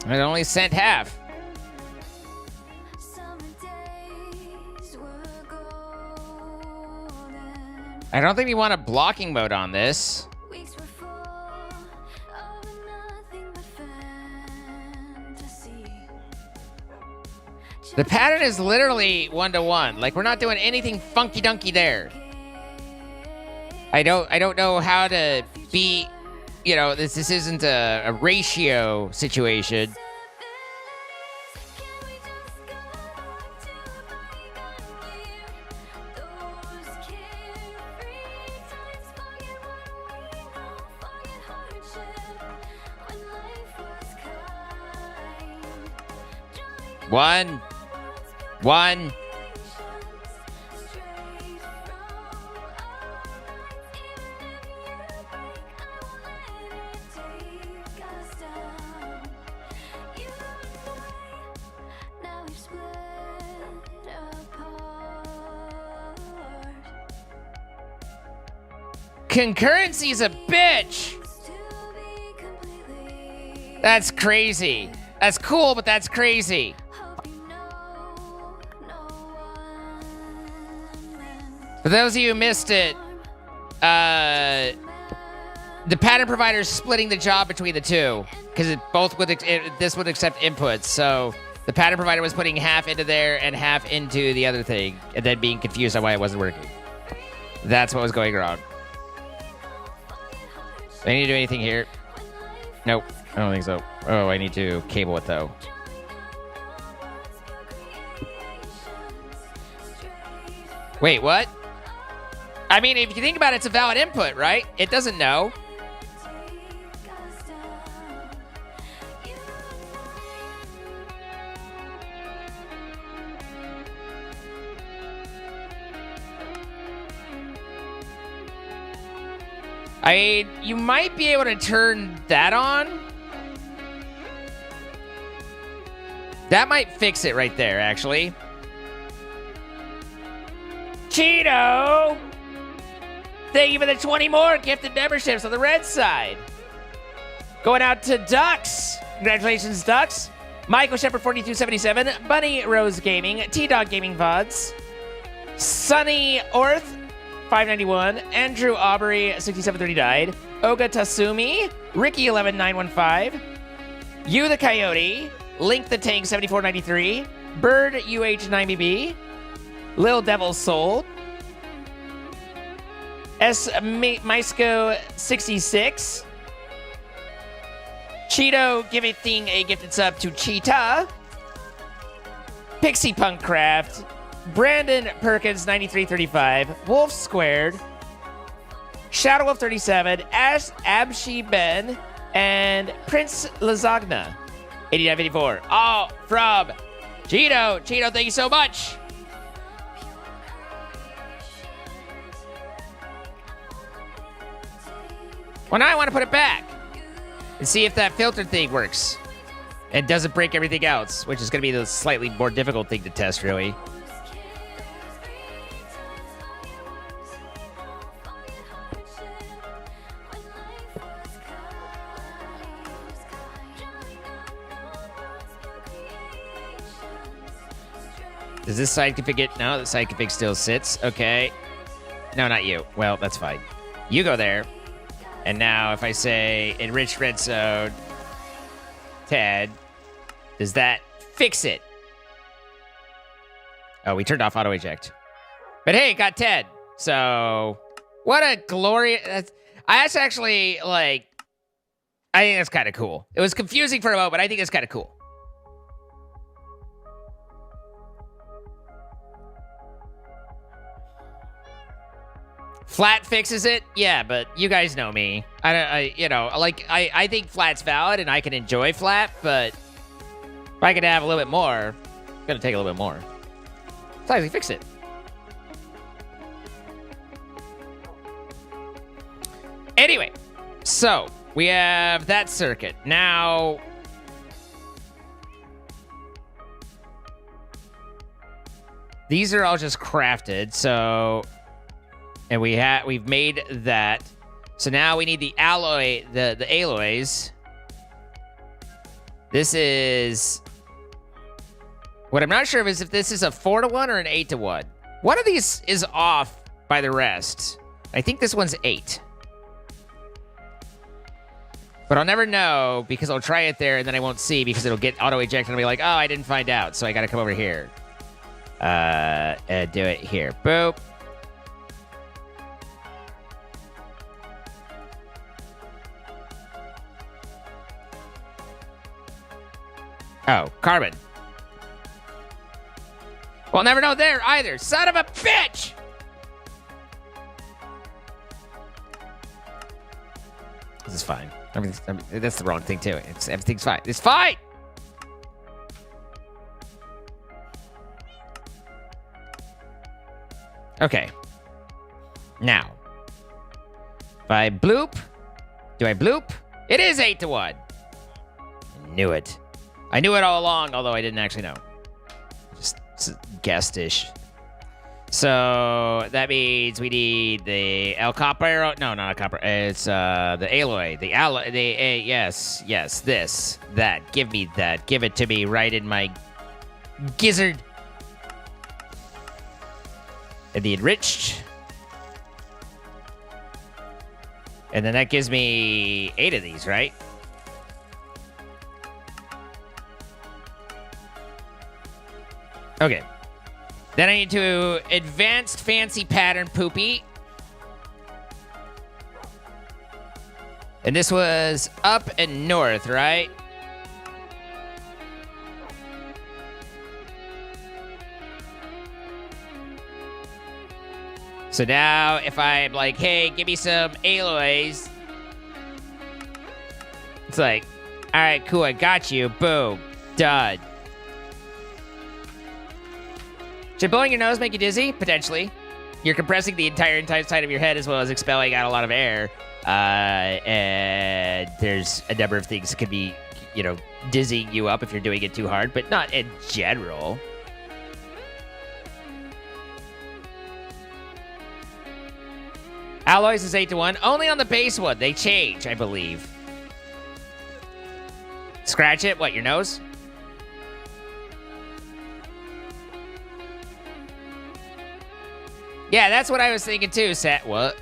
[SPEAKER 1] It only sent half. I don't think we want a blocking mode on this. The pattern is literally one-to-one. Like, we're not doing anything funky-dunky there. I don't know how to be, you know, this isn't a ratio situation. One. Concurrency's a bitch. That's crazy. That's cool, but that's crazy. For those of you who missed it, the pattern provider is splitting the job between the two because this would accept inputs. So the pattern provider was putting half into there and half into the other thing, and then being confused on why it wasn't working. That's what was going wrong. Do I need to do anything here? Nope, I don't think so. Oh, I need to cable it though. Wait, what? I mean, if you think about it, it's a valid input, right? It doesn't know. I mean, you might be able to turn that on. That might fix it right there, actually. Cheeto! Thank you for the 20 more gifted memberships on the red side. Going out to Ducks. Congratulations, Ducks. Michael Shepard 4277, Bunny Rose Gaming, T-Dog Gaming VODs, Sunny Orth 591, Andrew Aubrey 6730 died, Oga Tasumi, Ricky 11915, You the Coyote, Link the Tank 7493, Bird UH9BB, Lil Devil Soul, S. Maisco 66, Cheeto giving a gifted sub to Cheetah, Pixie Punk Craft, Brandon Perkins 9335, Wolf Squared, Shadow Wolf 37, Ash Abshi Ben, and Prince Lasagna 8954. All from Cheeto. Cheeto, thank you so much. Well, now I want to put it back and see if that filter thing works and doesn't break everything else, which is going to be the slightly more difficult thing to test, really. Does this side config it? No, the side config still sits. Okay. No, not you. Well, that's fine. You go there. And now if I say enriched red zone, Ted, does that fix it? Oh, we turned off auto eject. But hey, got Ted. So what a glorious... That's actually, like... I think that's kind of cool. It was confusing for a moment, but I think it's kind of cool. Flat fixes it? Yeah, but you guys know me. I think flat's valid and I can enjoy flat, but if I could have a little bit more, it's gonna take a little bit more. So I fix it. Anyway, so we have that circuit. Now, these are all just crafted, so... And we've made that. So now we need the alloy, the alloys. This is... What I'm not sure of is if this is a 4-to-1 or an 8-to-1. One of these is off by the rest. I think this one's 8. But I'll never know because I'll try it there and then I won't see because it'll get auto-ejected and I'll be like, oh, I didn't find out. So I got to come over here. Do it here. Boop. Oh, carbon. Well, never know there either. Son of a bitch! This is fine. That's the wrong thing, too. Everything's fine. It's fine! Okay. Now. If I bloop... Do I bloop? It is 8-to-1. I knew it. I knew it all along, although I didn't actually know. Just guessed-ish. So that means we need the El Copper. No, not El Copper. It's the alloy. The alloy. Yes, this, that. Give me that. Give it to me right in my gizzard. And the enriched. And then that gives me 8 of these, right? Okay. Then I need to advanced fancy pattern poopy. And this was up and north, right? So now if I'm like, hey, give me some alloys. It's like, all right, cool, I got you. Boom. Done. Should blowing your nose make you dizzy? Potentially. You're compressing the entire side of your head as well as expelling out a lot of air. And there's a number of things that could be, dizzying you up if you're doing it too hard, but not in general. Alloys is 8-1. Only on the base one. They change, I believe. Scratch it? What, your nose? Yeah, that's what I was thinking too, Sat. What?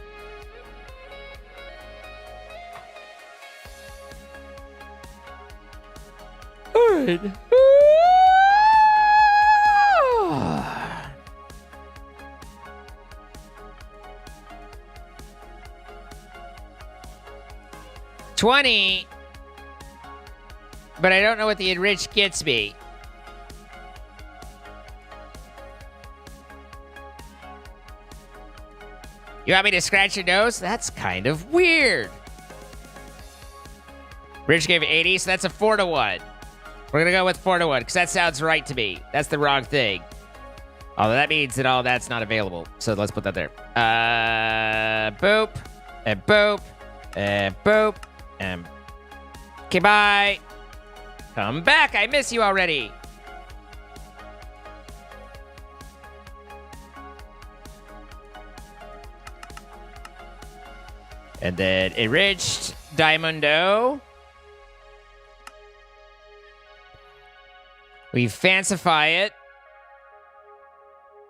[SPEAKER 1] Alright. 20. But I don't know what the enriched gets me. You want me to scratch your nose? That's kind of weird. Rich gave 80, so that's a 4-1. We're going to go with 4-1, because that sounds right to me. That's the wrong thing. Although that means that all that's not available. So let's put that there. Boop. And boop. And boop. And... Okay, bye. Come back. I miss you already. And then enriched Diamondo. We fancify it.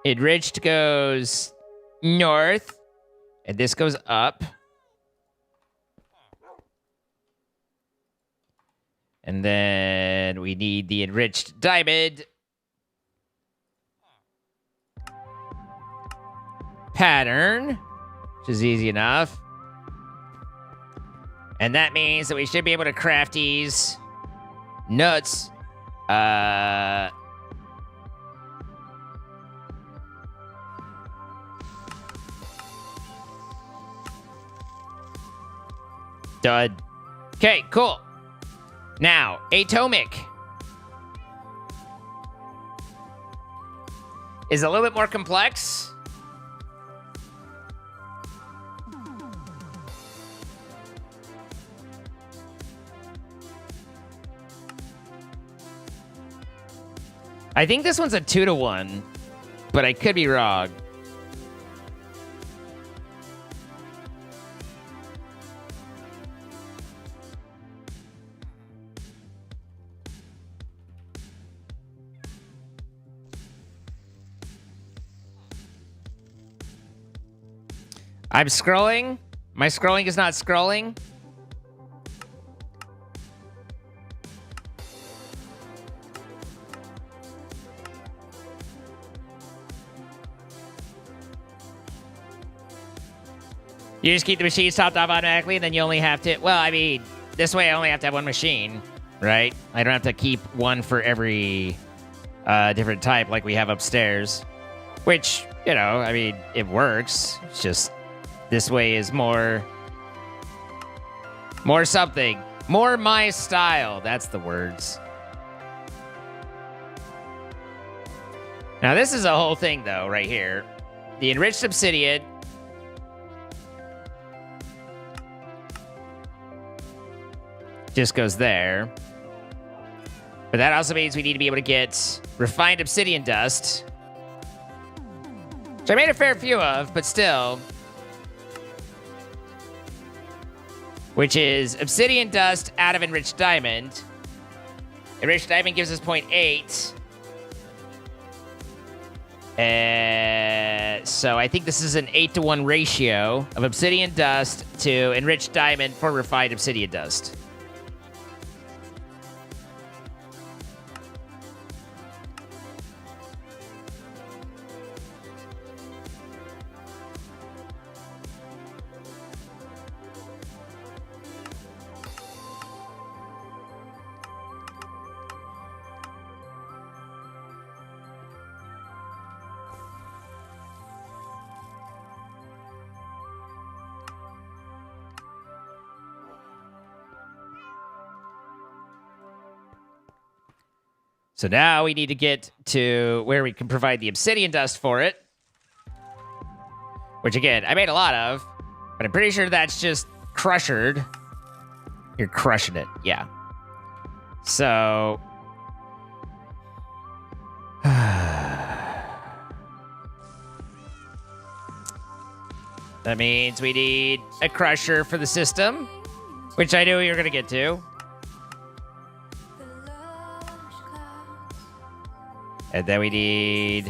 [SPEAKER 1] Enriched goes north. And this goes up. And then we need the enriched diamond. Pattern. Which is easy enough. And that means that we should be able to craft these nuts. Done. Okay, cool. Now, atomic is a little bit more complex. I think this one's a 2-1, but I could be wrong. I'm scrolling. My scrolling is not scrolling. You just keep the machines topped off automatically, and then you only have to... Well, I mean, this way I only have to have one machine, right? I don't have to keep one for every different type like we have upstairs. Which, I mean, it works. It's just this way is more something. More my style. That's the words. Now, this is a whole thing, though, right here. The enriched obsidian... just goes there. But that also means we need to be able to get refined obsidian dust. Which I made a fair few of, but still. Which is obsidian dust out of enriched diamond. Enriched diamond gives us 0.8. So I think this is an 8-to-1 ratio of obsidian dust to enriched diamond for refined obsidian dust. So now we need to get to where we can provide the obsidian dust for it. Which, again, I made a lot of, but I'm pretty sure that's just crushered. You're crushing it, yeah. So... that means we need a crusher for the system, which I knew you were going to get to. And then we need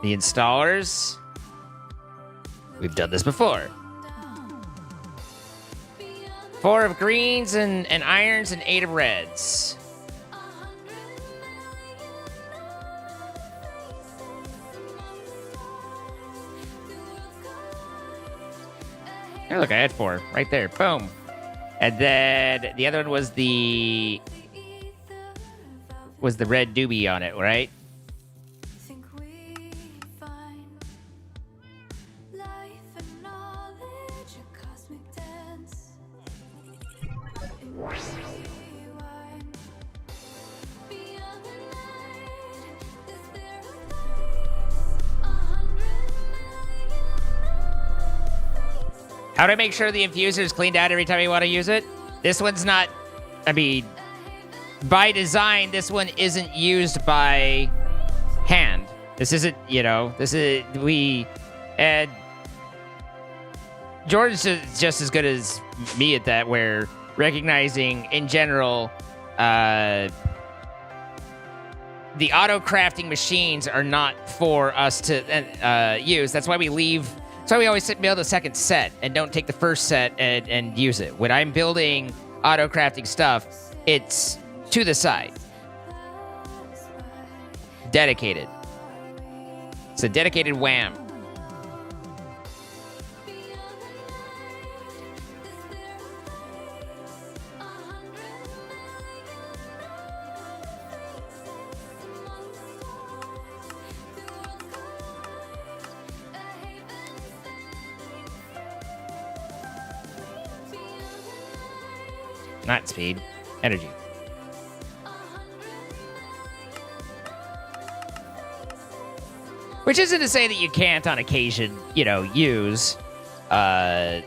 [SPEAKER 1] the installers. We've done this before. 4 of greens and irons and 8 of reds. Oh, look, I had 4 right there. Boom. And then the other one was the red doobie on it, right? How do I make sure the infuser is cleaned out every time you want to use it? This one's not, I mean, by design, this one isn't used by hand. This isn't, you know, and Jordan's just as good as me at that, where recognizing, in general, the auto crafting machines are not for us to use. That's why we leave. That's why we always build a second set and don't take the first set and use it. When I'm building auto crafting stuff, it's to the side. Dedicated. It's a dedicated wham. Not speed, energy. Which isn't to say that you can't, on occasion, you know, use them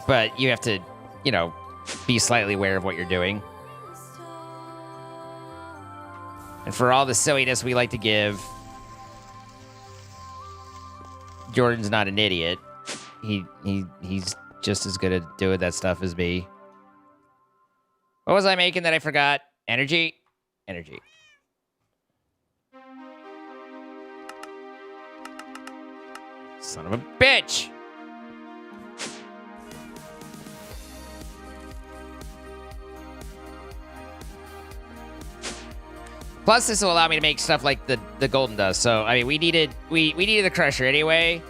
[SPEAKER 1] but you have to, you know, be slightly aware of what you're doing. And for all the silliness we like to give, Jordan's not an idiot. He's just as good at doing that stuff as me. What was I making that I forgot? Energy? Energy. Son of a bitch! Plus, this will allow me to make stuff like the golden dust. So, I mean, we needed the crusher anyway.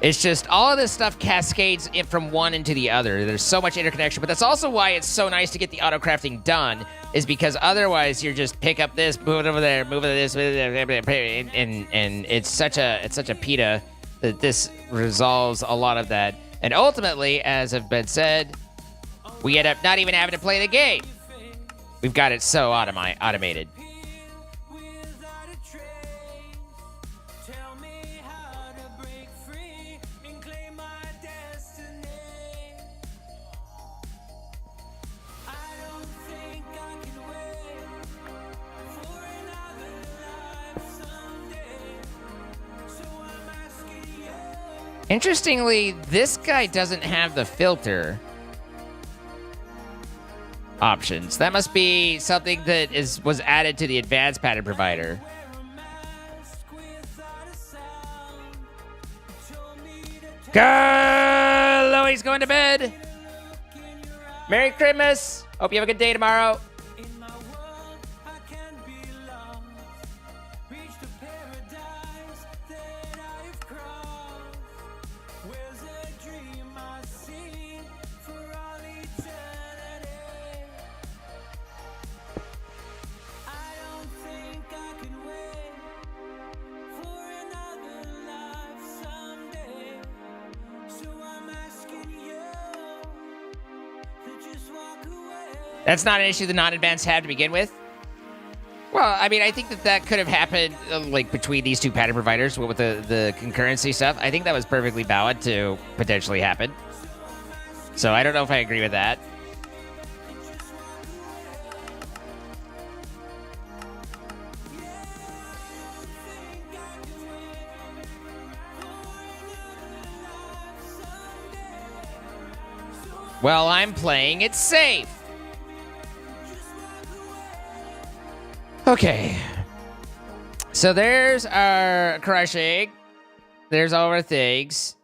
[SPEAKER 1] It's just all of this stuff cascades it from one into the other. There's so much interconnection, but that's also why it's so nice to get the auto crafting done, is because otherwise you're just pick up this, move it over there, move it this, and it's such a pita that this resolves a lot of that. And ultimately, as have been said, we end up not even having to play the game. We've got it so automated. Interestingly, this guy doesn't have the filter options. That must be something that was added to the advanced pattern provider. Chloe's going to bed. Merry Christmas. Hope you have a good day tomorrow. That's not an issue the non-advanced have to begin with. Well, I mean, I think that could have happened like between these two pattern providers with the concurrency stuff. I think that was perfectly valid to potentially happen. So I don't know if I agree with that. Well, I'm playing it safe. Okay. So there's our crushing. There's all our things.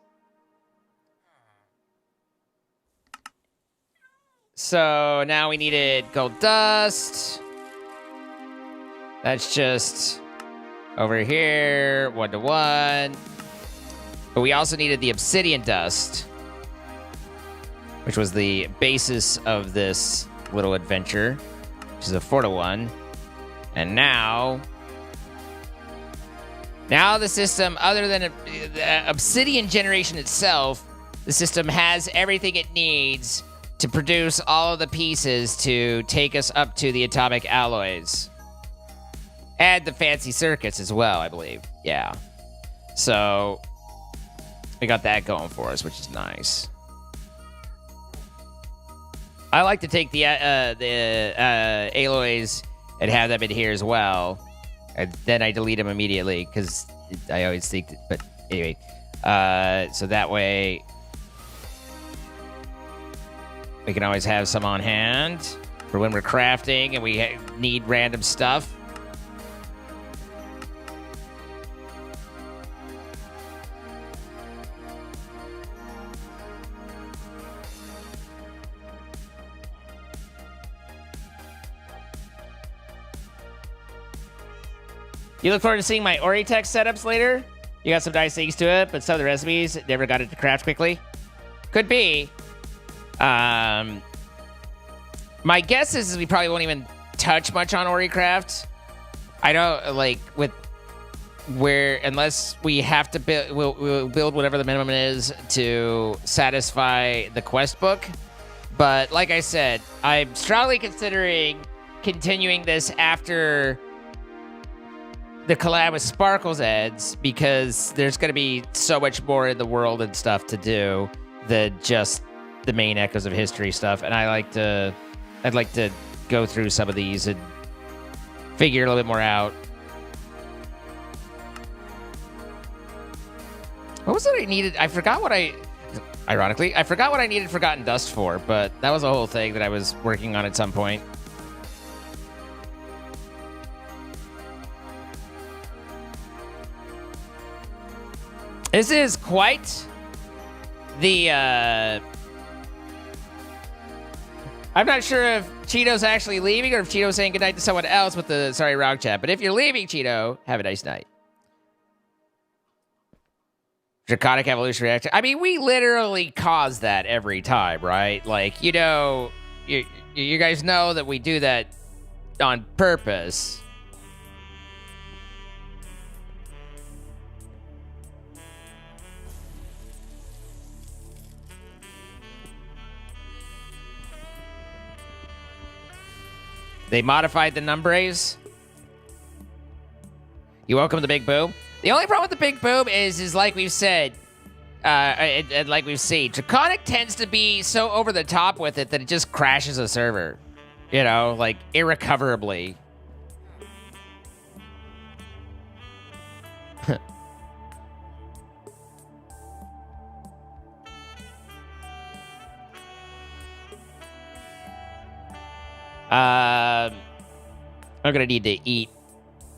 [SPEAKER 1] So now we needed gold dust. That's just over here, 1-to-1. But we also needed the obsidian dust, which was the basis of this little adventure, which is a 4-to-1. And now the system, other than the obsidian generation itself, the system has everything it needs to produce all of the pieces to take us up to the atomic alloys. And the fancy circuits as well, I believe. Yeah. So we got that going for us, which is nice. I like to take the alloys and have them in here as well. And then I delete them immediately because I always think that, but anyway. So that way we can always have some on hand for when we're crafting and we need random stuff. You look forward to seeing my Oritex setups later? You got some nice things to it, but some of the recipes never got it to craft quickly? Could be. My guess is we probably won't even touch much on Oricraft. I don't, like, unless we have to build, we'll build whatever the minimum is to satisfy the quest book. But like I said, I'm strongly considering continuing this after the collab with Sparkles ends, because there's going to be so much more in the world and stuff to do than just the main Echoes of History stuff. And I'd like to go through some of these and figure a little bit more out. What was it I needed? I forgot what I needed Forgotten Dust for, but that was a whole thing that I was working on at some point. This is quite the, I'm not sure if Cheeto's actually leaving or if Cheeto's saying goodnight to someone else with the sorry wrong chat. But if you're leaving, Cheeto, have a nice night. Draconic Evolution Reactor. I mean, we literally cause that every time, right? Like, you know, you guys know that we do that on purpose. They modified the numbers. You welcome the Big Boom. The only problem with the Big Boom is like we've said, and like we've seen, Draconic tends to be so over the top with it that it just crashes a server. You know, like irrecoverably. I'm gonna need to eat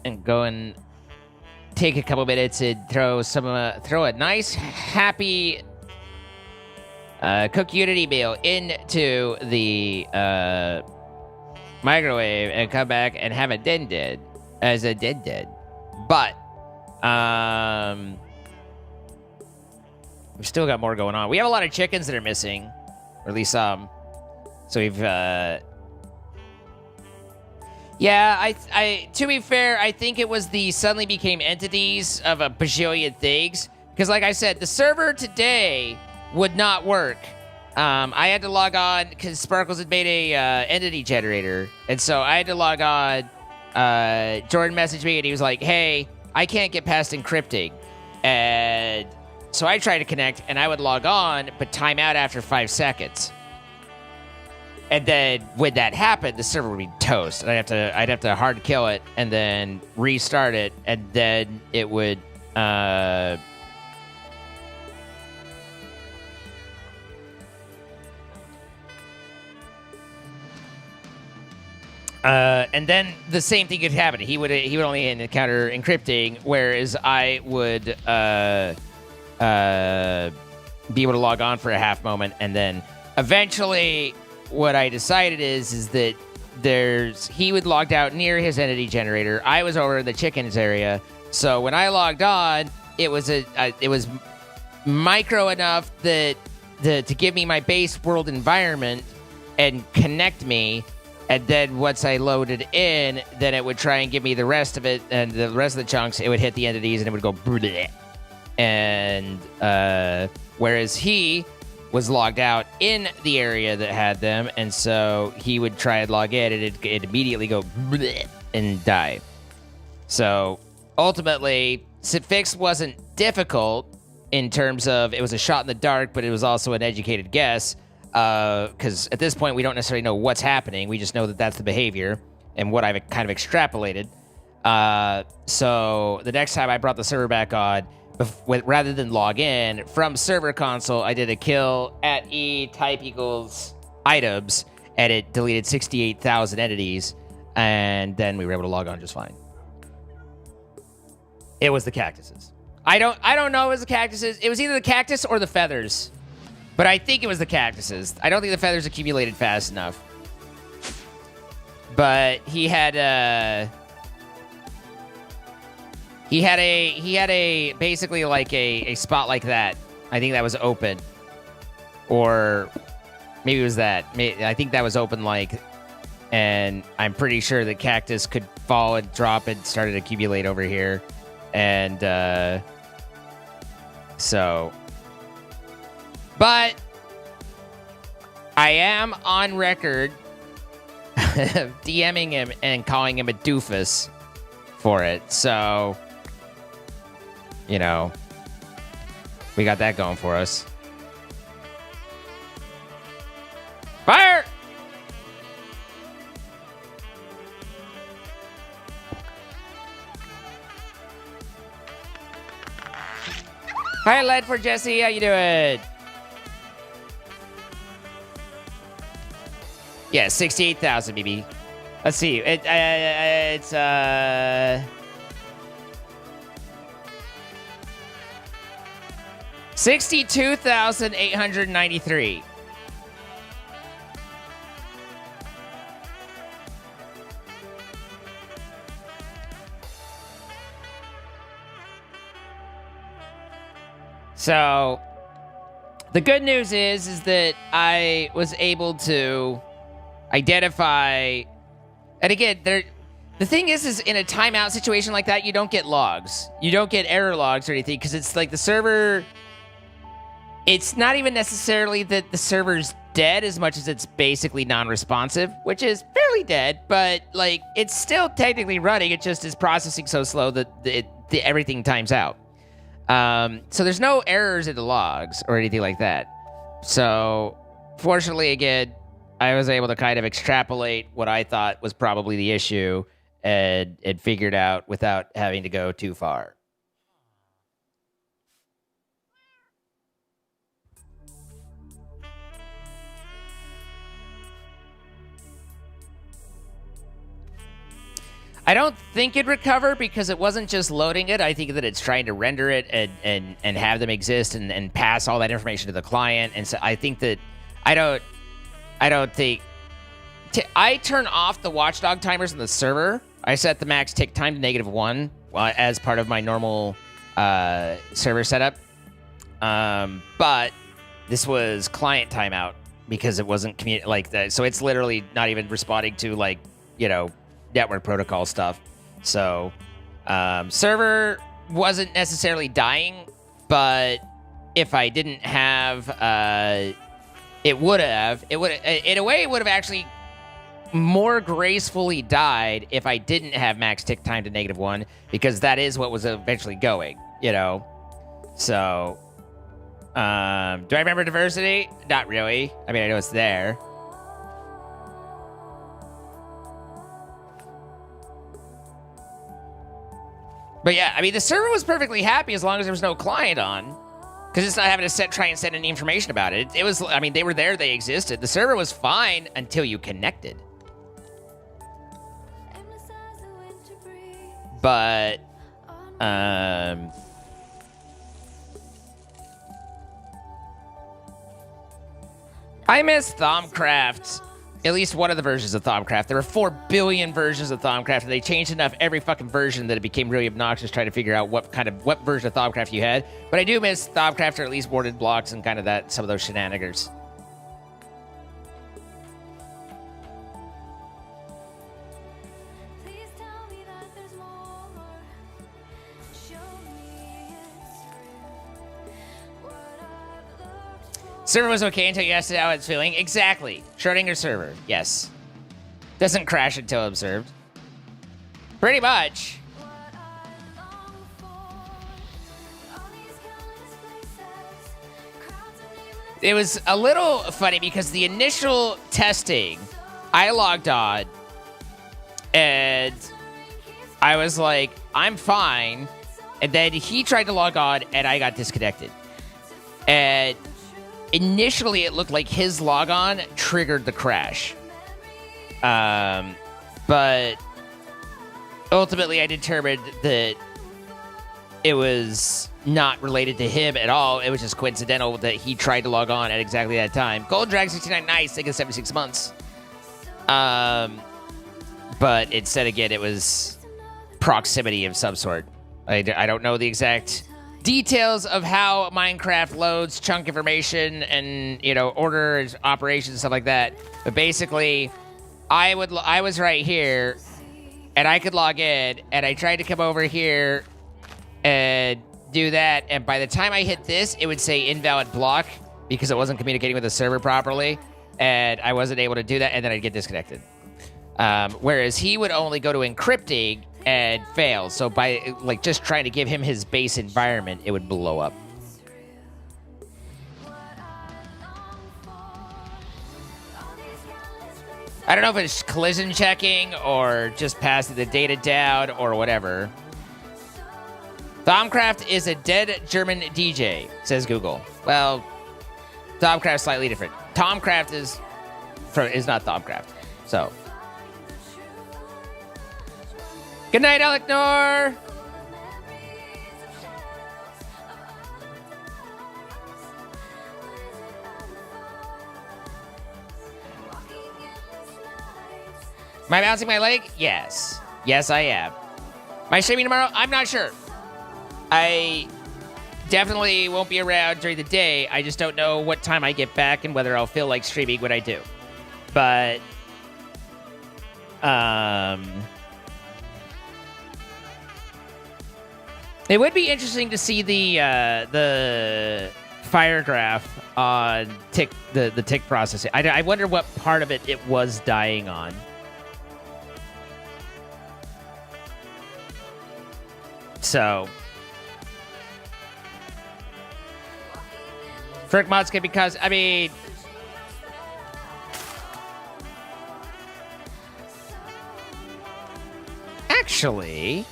[SPEAKER 1] and go and take a couple minutes and throw a nice happy cooked Unity meal into the microwave and come back and have a din as a din. But we've still got more going on. We have a lot of chickens that are missing, or at least some. So we've yeah, I to be fair, I think it was the suddenly became entities of a bajillion things. Because like I said, the server today would not work. I had to log on because Sparkles had made a entity generator. And so I had to log on. Jordan messaged me and he was like, hey, I can't get past encrypting. And so I tried to connect and I would log on, but time out after 5 seconds. And then when that happened, the server would be toast. And I'd have to hard kill it and then restart it, and then it would and then the same thing could happen. He would only encounter encrypting, whereas I would be able to log on for a half moment, and then eventually what I decided is that he would logged out near his entity generator. I was over in the chickens area, so when I logged on, it was micro enough that to give me my base world environment and connect me. And then once I loaded in, then it would try and give me the rest of it, and the rest of the chunks, it would hit the entities and it would go bleh. And whereas he was logged out in the area that had them, and so he would try and log in, and it'd immediately go bleh and die. So ultimately, fix wasn't difficult in terms of it was a shot in the dark, but it was also an educated guess. Because at this point, we don't necessarily know what's happening. We just know that that's the behavior and what I've kind of extrapolated. So the next time I brought the server back on, rather than log in from server console, I did a kill at E type equals items, and it deleted 68,000 entities, and then we were able to log on just fine. It was the cactuses. I don't know it was the cactuses. It was either the cactus or the feathers. But I think it was the cactuses. I don't think the feathers accumulated fast enough. But he had a basically like a spot like that. I think that was open. Or maybe it was that. I think that was open and I'm pretty sure the cactus could fall and drop and started to accumulate over here. And so, but I am on record DMing him and calling him a doofus for it. So, you know, we got that going for us. Fire! Hi, Led for Jesse. How you doing? Yeah, 68,000, maybe. Let's see. It's 62,893. So, the good news is that I was able to identify, and again, the thing is in a timeout situation like that, you don't get logs. You don't get error logs or anything, because it's like the server, it's not even necessarily that the server's dead as much as it's basically non-responsive, which is fairly dead, but like it's still technically running. It just is processing so slow that everything times out. So there's no errors in the logs or anything like that. So fortunately, again, I was able to kind of extrapolate what I thought was probably the issue and figured out without having to go too far. I don't think it'd recover because it wasn't just loading it. I think that it's trying to render it and have them exist and pass all that information to the client. And so I think that I don't think I turn off the watchdog timers on the server. I set the max tick time to -1 as part of my normal server setup. But this was client timeout because it wasn't like that. So it's literally not even responding to like, you know, network protocol stuff. So server wasn't necessarily dying, but if I didn't have it would have in a way it would have actually more gracefully died if I didn't have max tick time to -1, because that is what was eventually going, you know. So do I remember diversity? Not really. I mean, I know it's there. But yeah, I mean, the server was perfectly happy as long as there was no client on. Because it's not having to try and send any information about it. It was, I mean, they were there, they existed. The server was fine until you connected. But, I miss Thaumcraft. At least one of the versions of Thaumcraft. There were 4 billion versions of Thaumcraft, and they changed enough every fucking version that it became really obnoxious trying to figure out what version of Thaumcraft you had. But I do miss Thaumcraft, or at least warded blocks and kind of some of those shenanigans. Server was okay until you asked it how it's feeling. Exactly. Schrodinger server. Yes. Doesn't crash until observed. Pretty much. It was a little funny because the initial testing, I logged on and I was like, I'm fine. And then he tried to log on and I got disconnected. And initially, it looked like his logon triggered the crash. But ultimately, I determined that it was not related to him at all. It was just coincidental that he tried to log on at exactly that time. Gold Drag 69, nice. Thank you, 76 months. But it said again, it was proximity of some sort. I don't know the exact details of how Minecraft loads chunk information and, you know, orders, operations, stuff like that. But basically, I was right here, and I could log in, and I tried to come over here and do that, and by the time I hit this, it would say invalid block because it wasn't communicating with the server properly, and I wasn't able to do that, and then I'd get disconnected. Whereas he would only go to encrypting and fail. So by like just trying to give him his base environment, it would blow up. I don't know if it's collision checking or just passing the data down or whatever. Thaumcraft is a dead German DJ, says Google. Well, Thaumcraft's slightly different. Thaumcraft is not Thaumcraft. So. Good night, Alec-Nor. Am I bouncing my leg? Yes. Yes, I am. Am I streaming tomorrow? I'm not sure. I definitely won't be around during the day. I just don't know what time I get back and whether I'll feel like streaming when I do. But, it would be interesting to see the fire graph on the tick processing. I wonder what part of it was dying on. So, Frick Motska, because I mean, actually.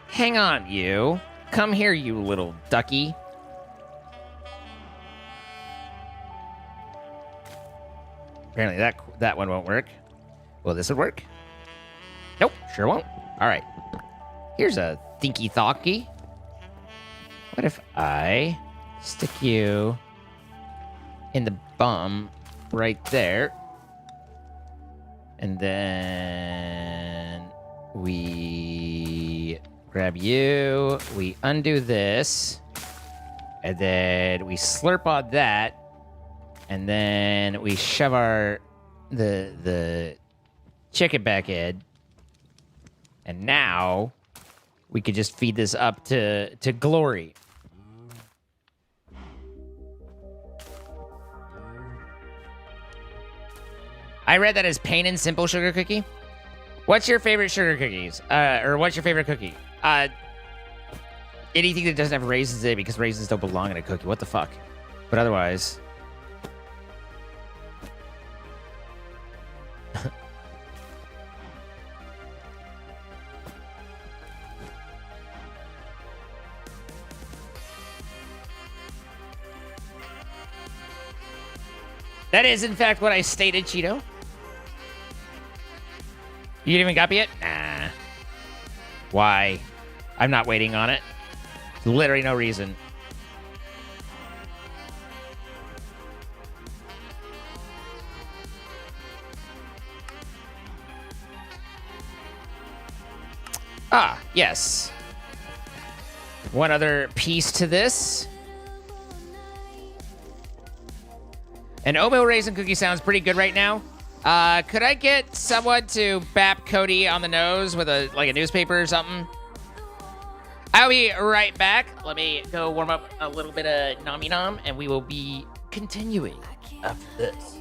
[SPEAKER 1] Hang on, you. Come here, you little ducky. Apparently that one won't work. Well, this would work. Nope, sure won't. All right. Here's a thinky thonky. What if I stick you in the bum right there? And then we grab you, we undo this, and then we slurp on that, and then we shove the chicken back in, and now we could just feed this up to glory. I read that as plain and simple sugar cookie. What's your favorite sugar cookies? Or what's your favorite cookie? Anything that doesn't have raisins in it, because raisins don't belong in a cookie. What the fuck? But otherwise... That is, in fact, what I stated, Cheeto. You didn't even copy it? Nah. Why? I'm not waiting on it. Literally no reason. Ah, yes. One other piece to this. An oatmeal raisin cookie sounds pretty good right now. Could I get someone to bap Cody on the nose with a newspaper or something? I'll be right back. Let me go warm up a little bit of Nami Nom, and we will be continuing after this.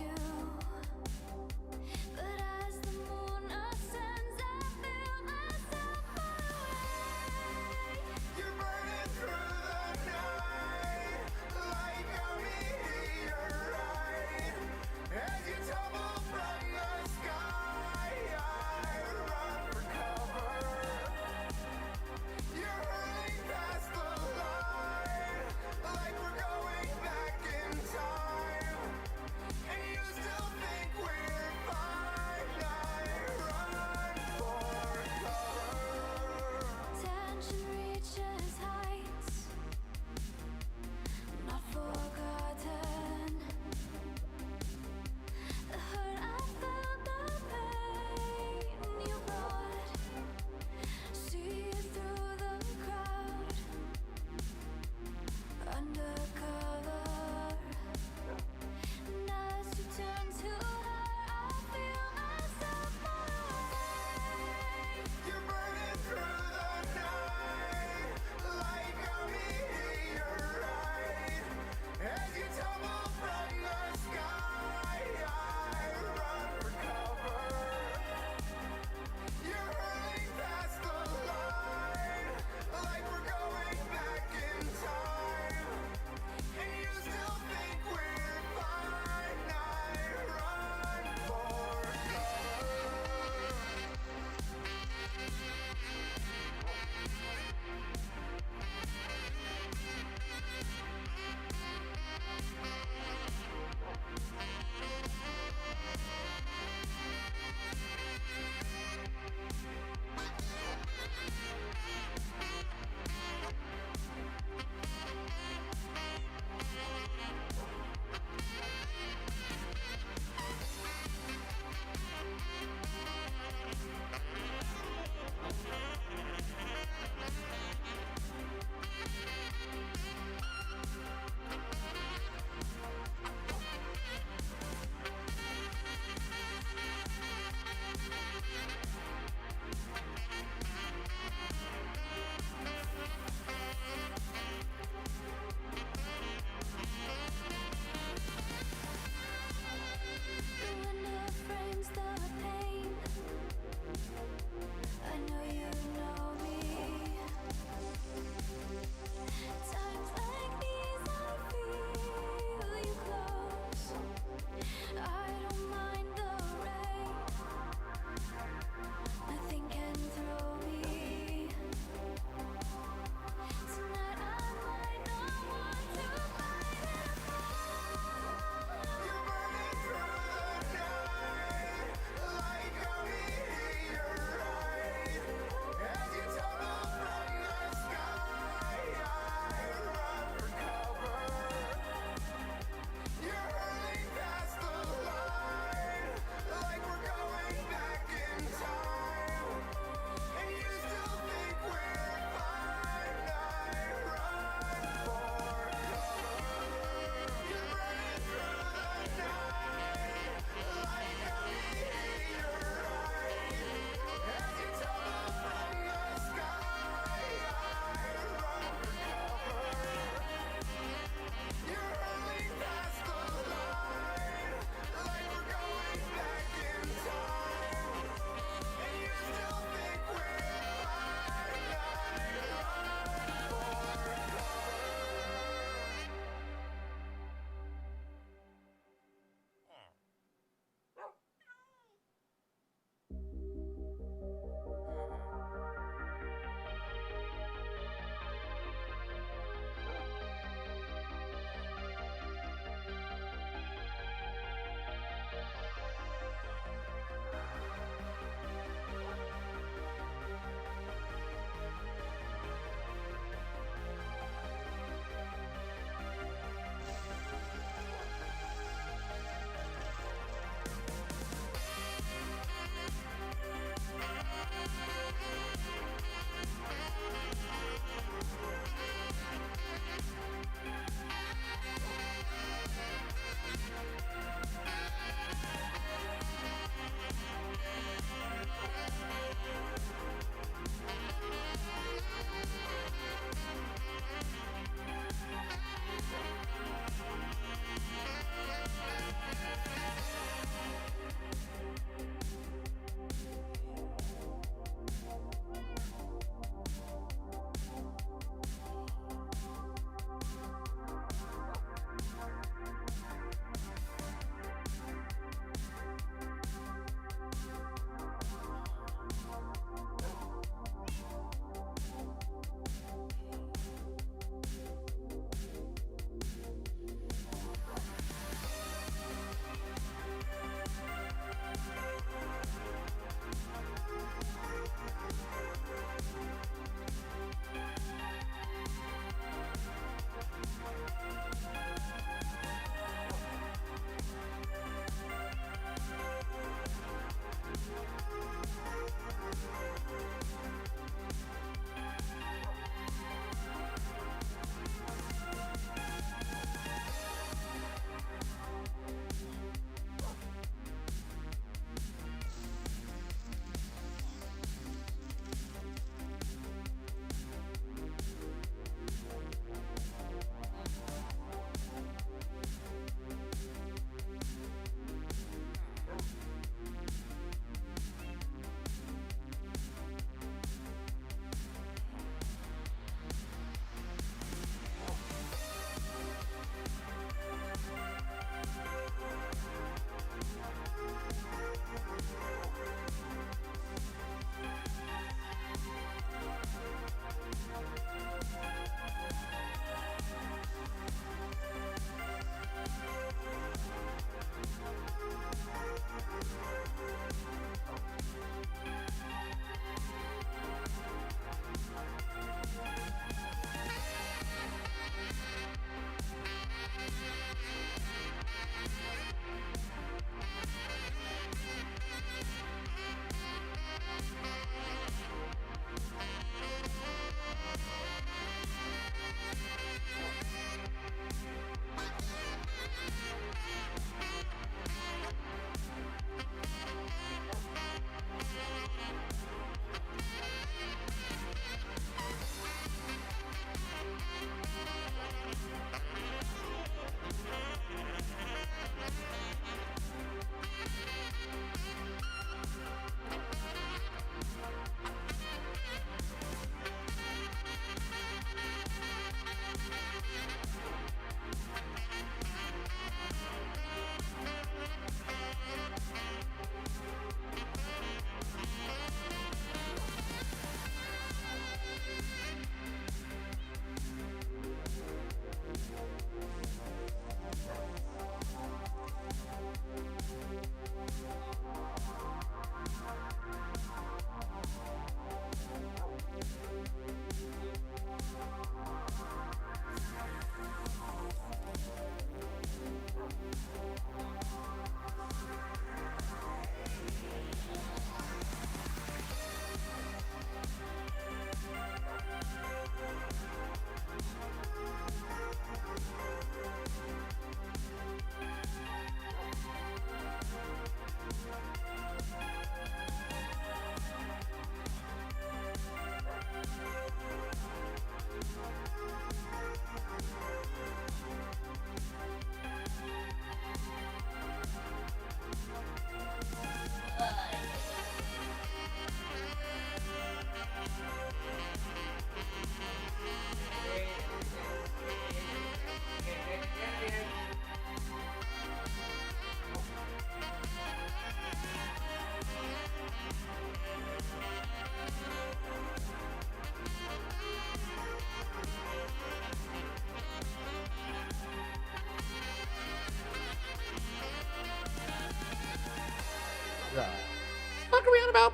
[SPEAKER 1] What are we on about?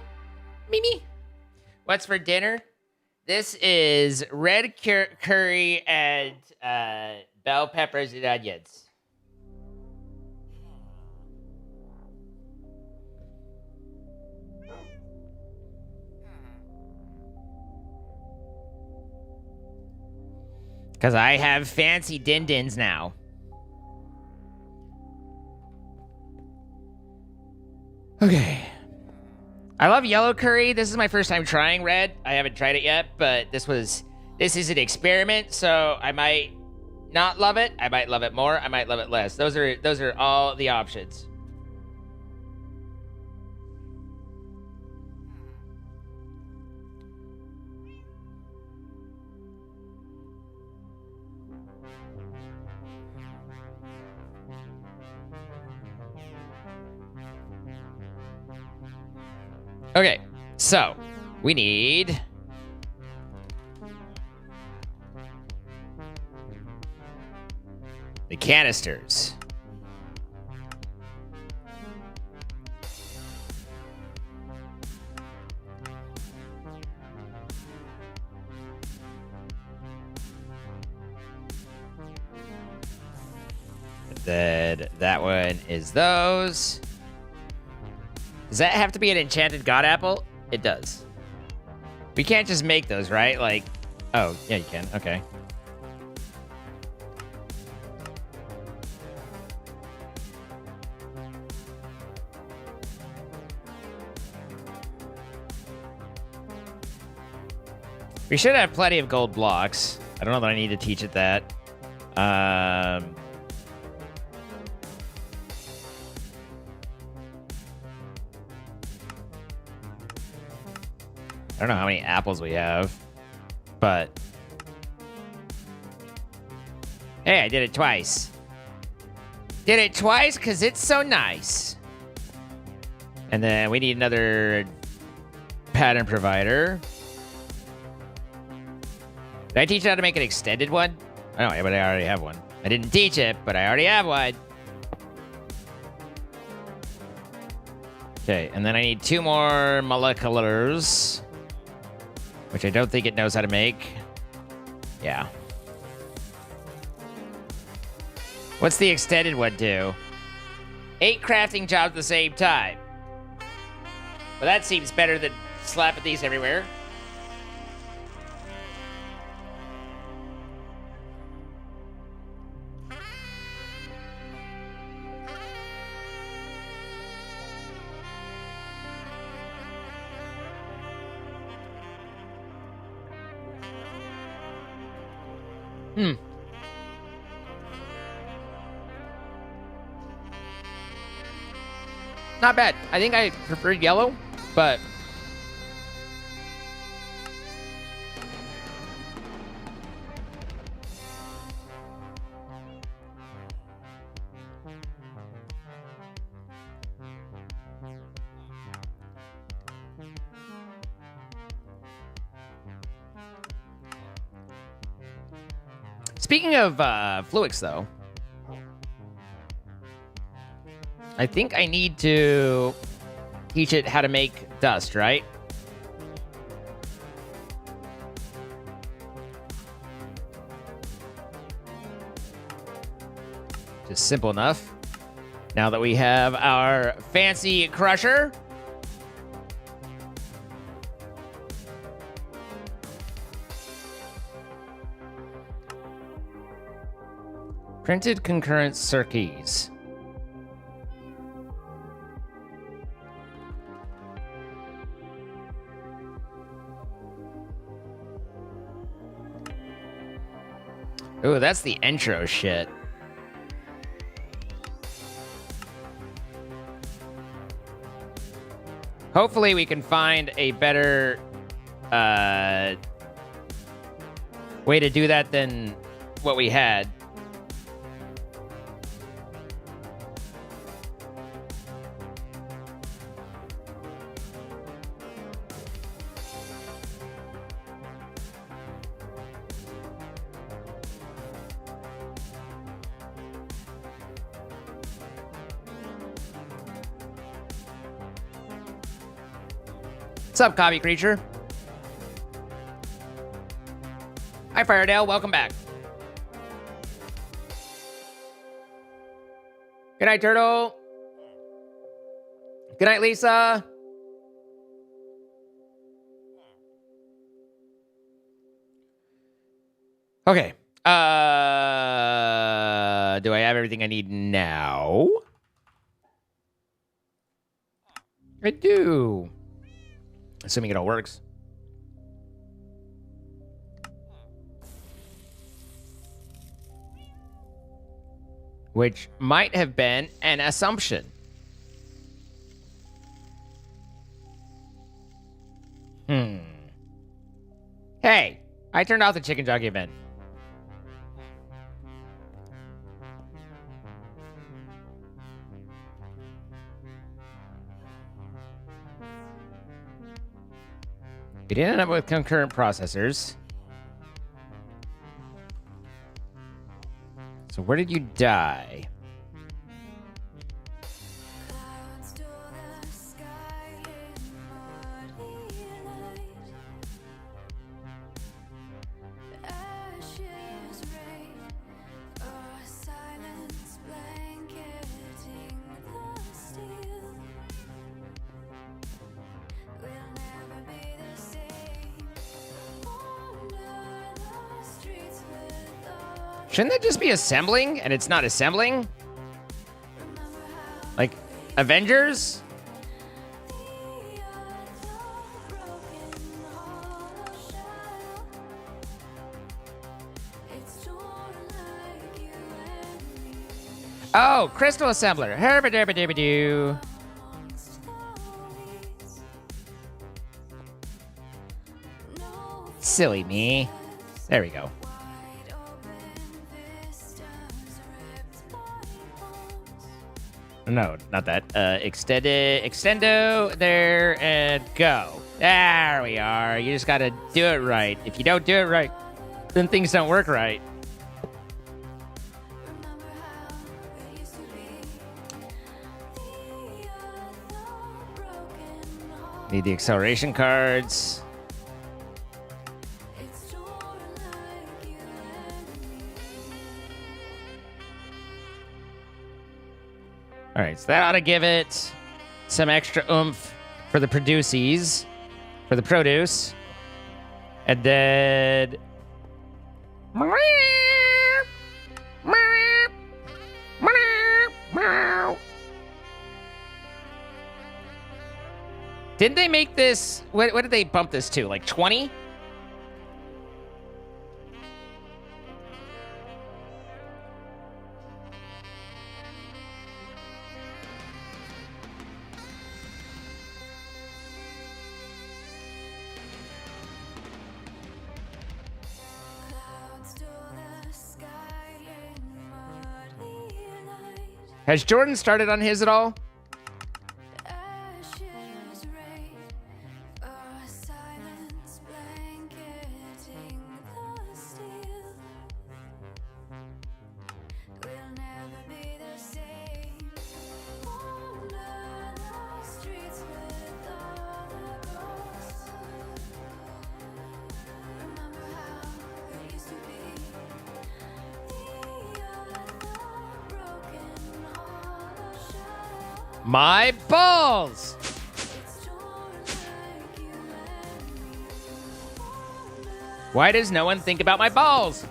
[SPEAKER 1] Mimi? What's for dinner? This is red curry and bell peppers and onions. Because I have fancy din-dins now. Okay. I love yellow curry. This is my first time trying red. I haven't tried it yet, but this is an experiment, so I might not love it. I might love it more. I might love it less. Those are all the options. Okay, so we need the canisters. Then that one is those. Does that have to be an enchanted god apple? It does. We can't just make those, right? Like, oh, yeah, you can. Okay. We should have plenty of gold blocks. I don't know that I need to teach it that. I don't know how many apples we have, but hey, I did it twice. Did it twice because it's so nice. And then we need another pattern provider. Did I teach you how to make an extended one? Oh, yeah, but I already have one. I didn't teach it, but I already have one. Okay, and then I need 2 more moleculars. Which I don't think it knows how to make. Yeah. What's the extended one do? 8 crafting jobs at the same time. Well, that seems better than slapping these everywhere. Not bad. I think I preferred yellow, but speaking of Fluix, though, I think I need to teach it how to make dust, right? Just simple enough. Now that we have our fancy crusher. Printed concurrent circuits. Ooh, that's the intro shit. Hopefully we can find a better way to do that than what we had. What's up, copy creature? Hi, Firedale. Welcome back. Good night, Turtle. Good night, Lisa. Okay. Do I have everything I need now? I do. Assuming it all works. Which might have been an assumption. Hey, I turned off the chicken jockey event. We didn't end up with concurrent processors. So where did you die? Shouldn't that just be assembling and it's not assembling? Like Avengers? Oh, crystal assembler. Herba-derba-derba-doo. Silly me. There we go. No, not that. Extendo, there, and go. There we are. You just gotta do it right. If you don't do it right, then things don't work right. Need the acceleration cards. All right, so that ought to give it some extra oomph for the produces, for the produce. And then... Didn't they make this... What did they bump this to? Like 20? Has Jordan started on his at all? My balls! Why does no one think about my balls?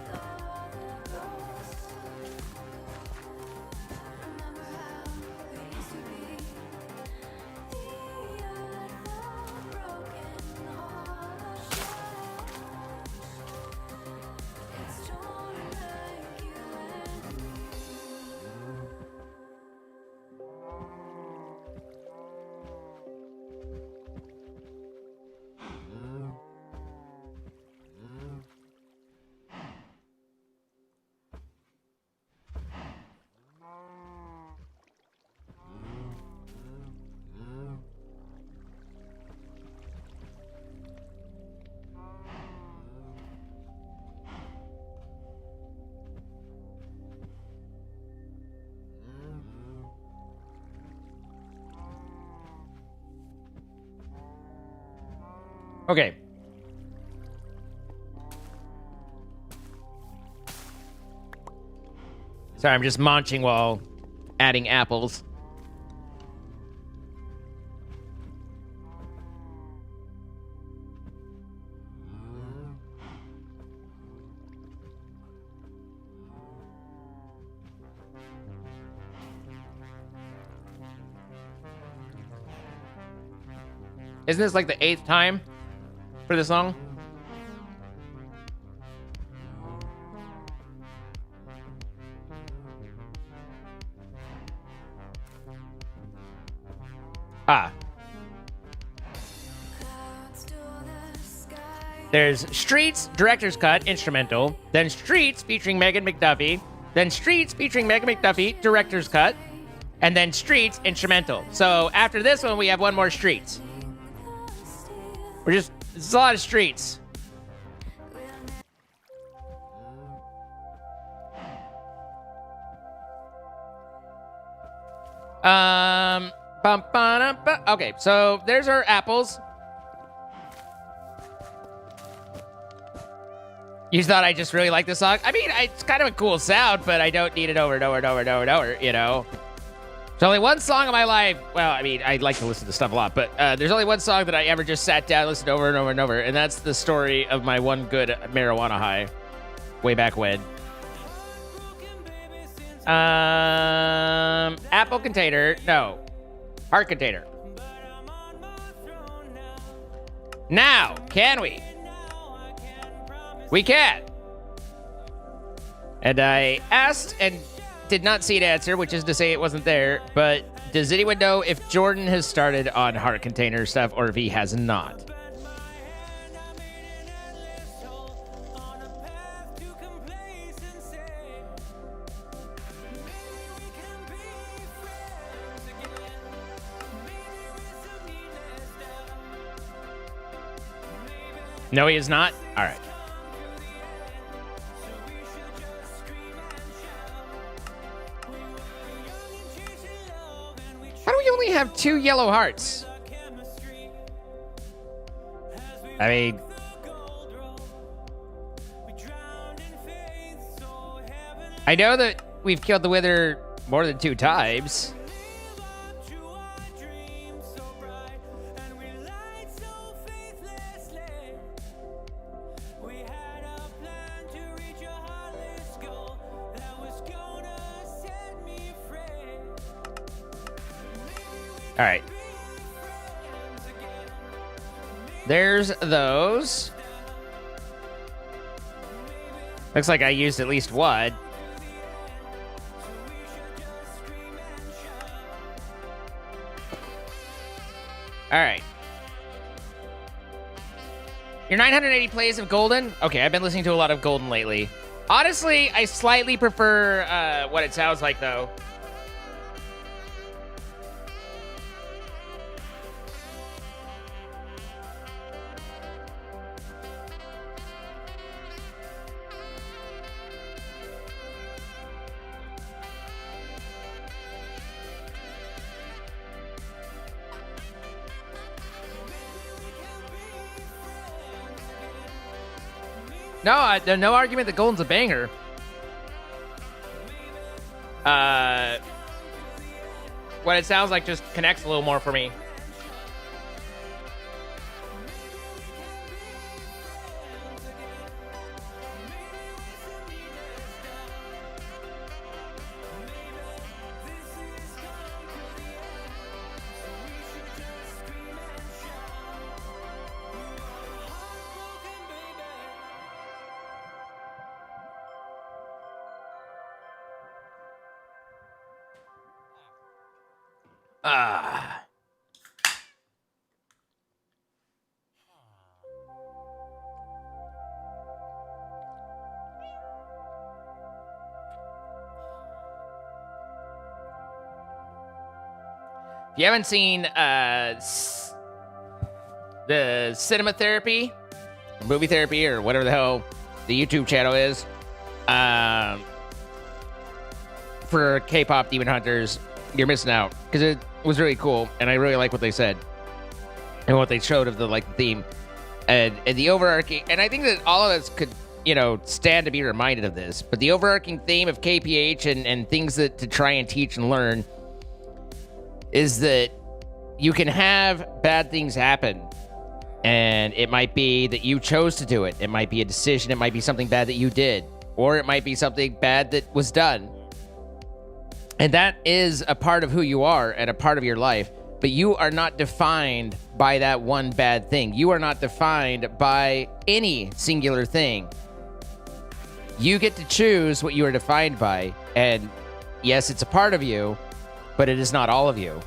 [SPEAKER 1] Okay. Sorry, I'm just munching while adding apples. Isn't this like the 8th time for this song? Ah. There's Streets, Director's Cut, Instrumental. Then Streets featuring Megan McDuffie. Then Streets featuring Megan McDuffie, Director's Cut. And then Streets, Instrumental. So after this one, we have one more Streets. It's a lot of Streets. Okay, so there's our apples. You thought I just really like this song? I mean, it's kind of a cool sound, but I don't need it over and over and over and over and over, you know? There's only one song in my life. Well, I mean, I like to listen to stuff a lot, but there's only one song that I ever just sat down and listened over and over and over, and that's the story of my one good marijuana high way back when. Apple container. No. Heart container. Now, can we? We can. And I asked and did not see an answer, which is to say it wasn't there, but does anyone know if Jordan has started on heart container stuff or if he has not? No, he is not? All right. How do we only have 2 yellow hearts? I mean... I know that we've killed the Wither more than 2 times. All right. There's those. Looks like I used at least one. All right. Your 980 plays of Golden? Okay, I've been listening to a lot of Golden lately. Honestly, I slightly prefer what it sounds like, though. No, there's no argument that Golden's a banger. What it sounds like just connects a little more for me. If you haven't seen the cinema therapy, movie therapy, or whatever the hell the YouTube channel is, for K-pop Demon Hunters, you're missing out, because it was really cool, and I really like what they said and what they showed of the theme. And the overarching, and I think that all of us could, stand to be reminded of this, but the overarching theme of KPH and things that to try and teach and learn is that you can have bad things happen. And it might be that you chose to do it. It might be a decision. It might be something bad that you did. Or it might be something bad that was done. And that is a part of who you are and a part of your life. But you are not defined by that one bad thing. You are not defined by any singular thing. You get to choose what you are defined by. And yes, it's a part of you, but it is not all of you.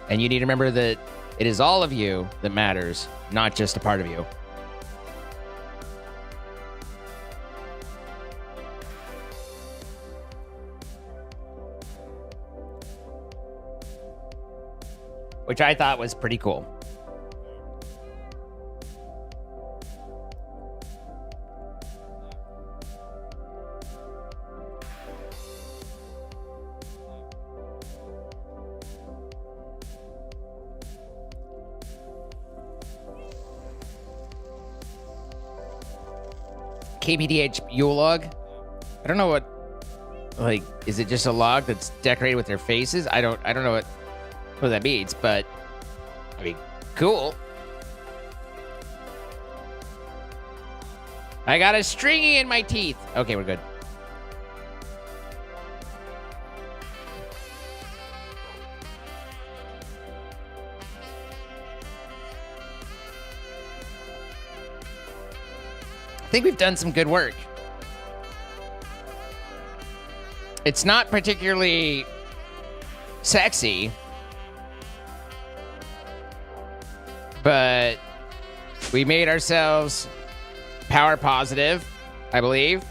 [SPEAKER 1] And you need to remember that it is all of you that matters, not just a part of you. Which I thought was pretty cool. KPDH Yule log. I don't know what, is it just a log that's decorated with their faces? I don't know what that means, but I mean, cool. I got a stringy in my teeth. Okay, we're good. I think we've done some good work. It's not particularly sexy, but we made ourselves power positive, I believe.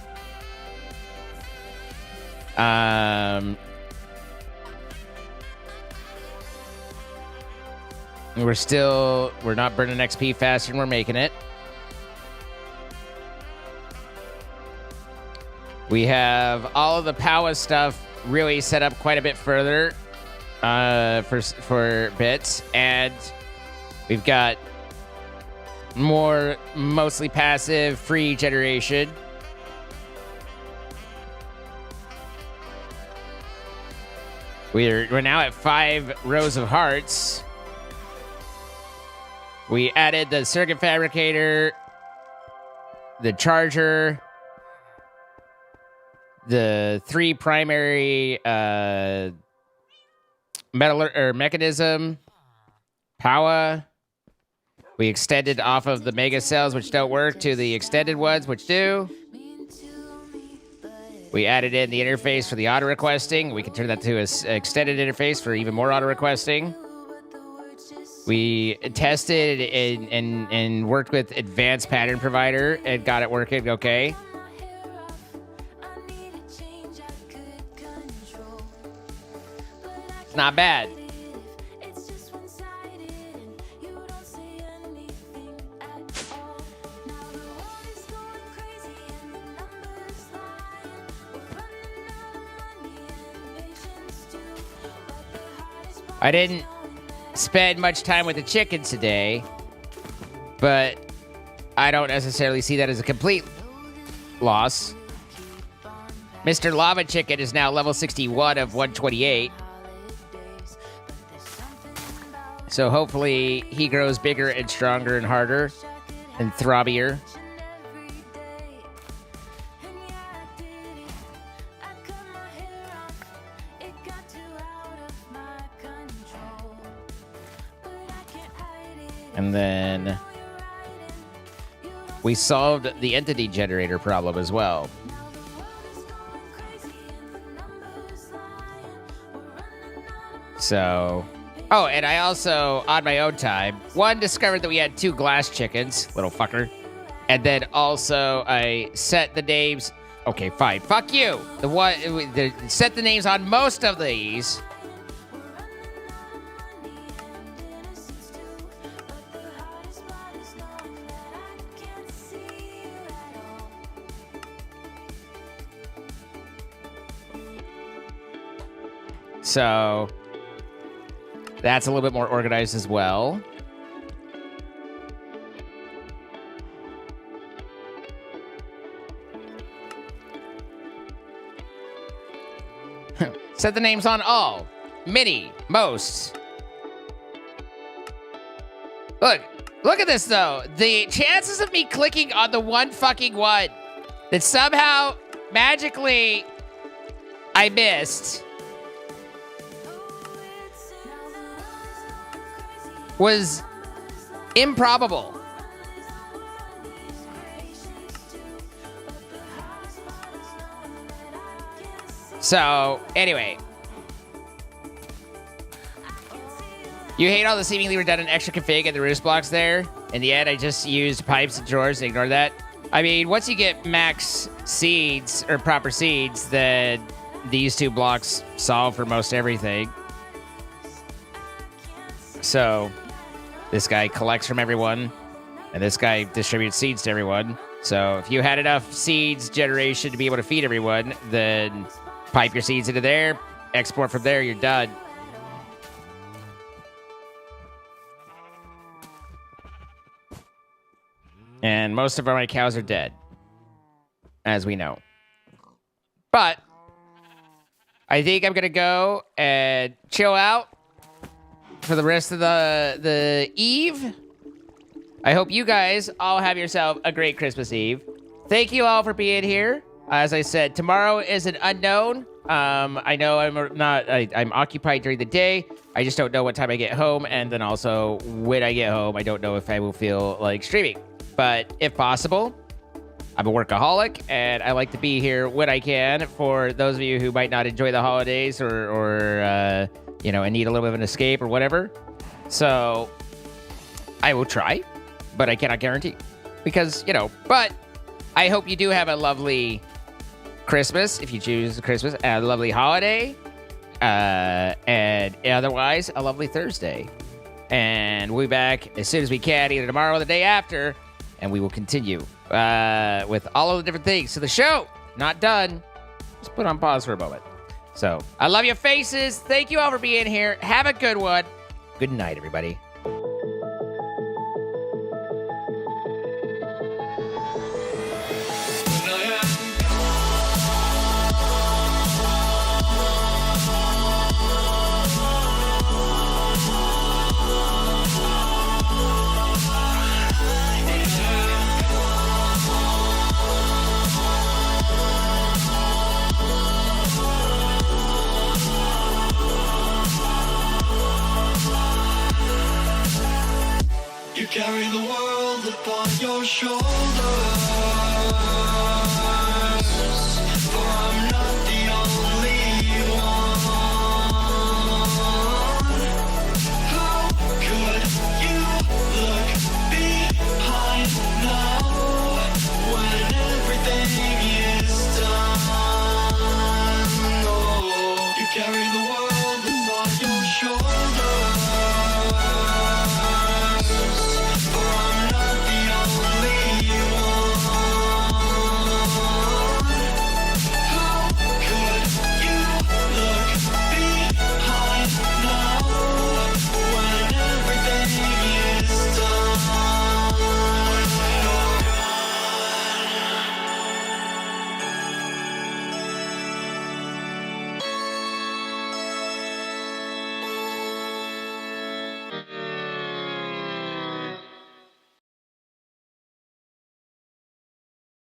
[SPEAKER 1] We're not burning XP faster than we're making it. We have all of the power stuff really set up quite a bit further for bits, and we've got more mostly passive free generation. We're now at 5 rows of hearts. We added the circuit fabricator, the charger, the 3 primary mechanism, power. We extended off of the mega cells, which don't work, to the extended ones, which do. We added in the interface for the auto requesting. We can turn that to an extended interface for even more auto requesting. We tested and worked with advanced pattern provider and got it working okay. It's not bad. I didn't spend much time with the chickens today, but I don't necessarily see that as a complete loss. Mr. Lava Chicken is now level 61 of 128. So hopefully he grows bigger and stronger and harder and throbbier. And then we solved the entity generator problem as well. So, oh, and I also, on my own time, discovered that we had 2 glass chickens, little fucker. And then also I set the names. Okay, fine. Fuck you. Set the names on most of these. So that's a little bit more organized as well. Set the names on all. Many. Most. Look at this, though. The chances of me clicking on the one fucking one that somehow, magically, I missed was improbable. So, anyway. You hate all the seemingly redundant extra config and the roost blocks there. In the end, I just used pipes and drawers. Ignore that. I mean, once you get max seeds, or proper seeds, then these two blocks solve for most everything. So, this guy collects from everyone, and this guy distributes seeds to everyone. So, if you had enough seeds generation to be able to feed everyone, then pipe your seeds into there, export from there, you're done. And most of my cows are dead, as we know. But I think I'm going to go and chill out for the rest of the eve. I hope you guys all have yourself a great Christmas Eve. Thank you all for being here. As I said, tomorrow is an unknown. I know I'm occupied during the day. I just don't know what time I get home. And then also when I get home, I don't know if I will feel like streaming. But if possible, I'm a workaholic, and I like to be here when I can for those of you who might not enjoy the holidays or you know, and need a little bit of an escape or whatever. So I will try, but I cannot guarantee because, you know, but I hope you do have a lovely Christmas if you choose Christmas, a lovely holiday, and otherwise a lovely Thursday. And we'll be back as soon as we can, either tomorrow or the day after. And we will continue with all of the different things. So the show, not done. Just put on pause for a moment. So I love your faces. Thank you all for being here. Have a good one. Good night, everybody.
[SPEAKER 3] You carry the world upon your shoulders.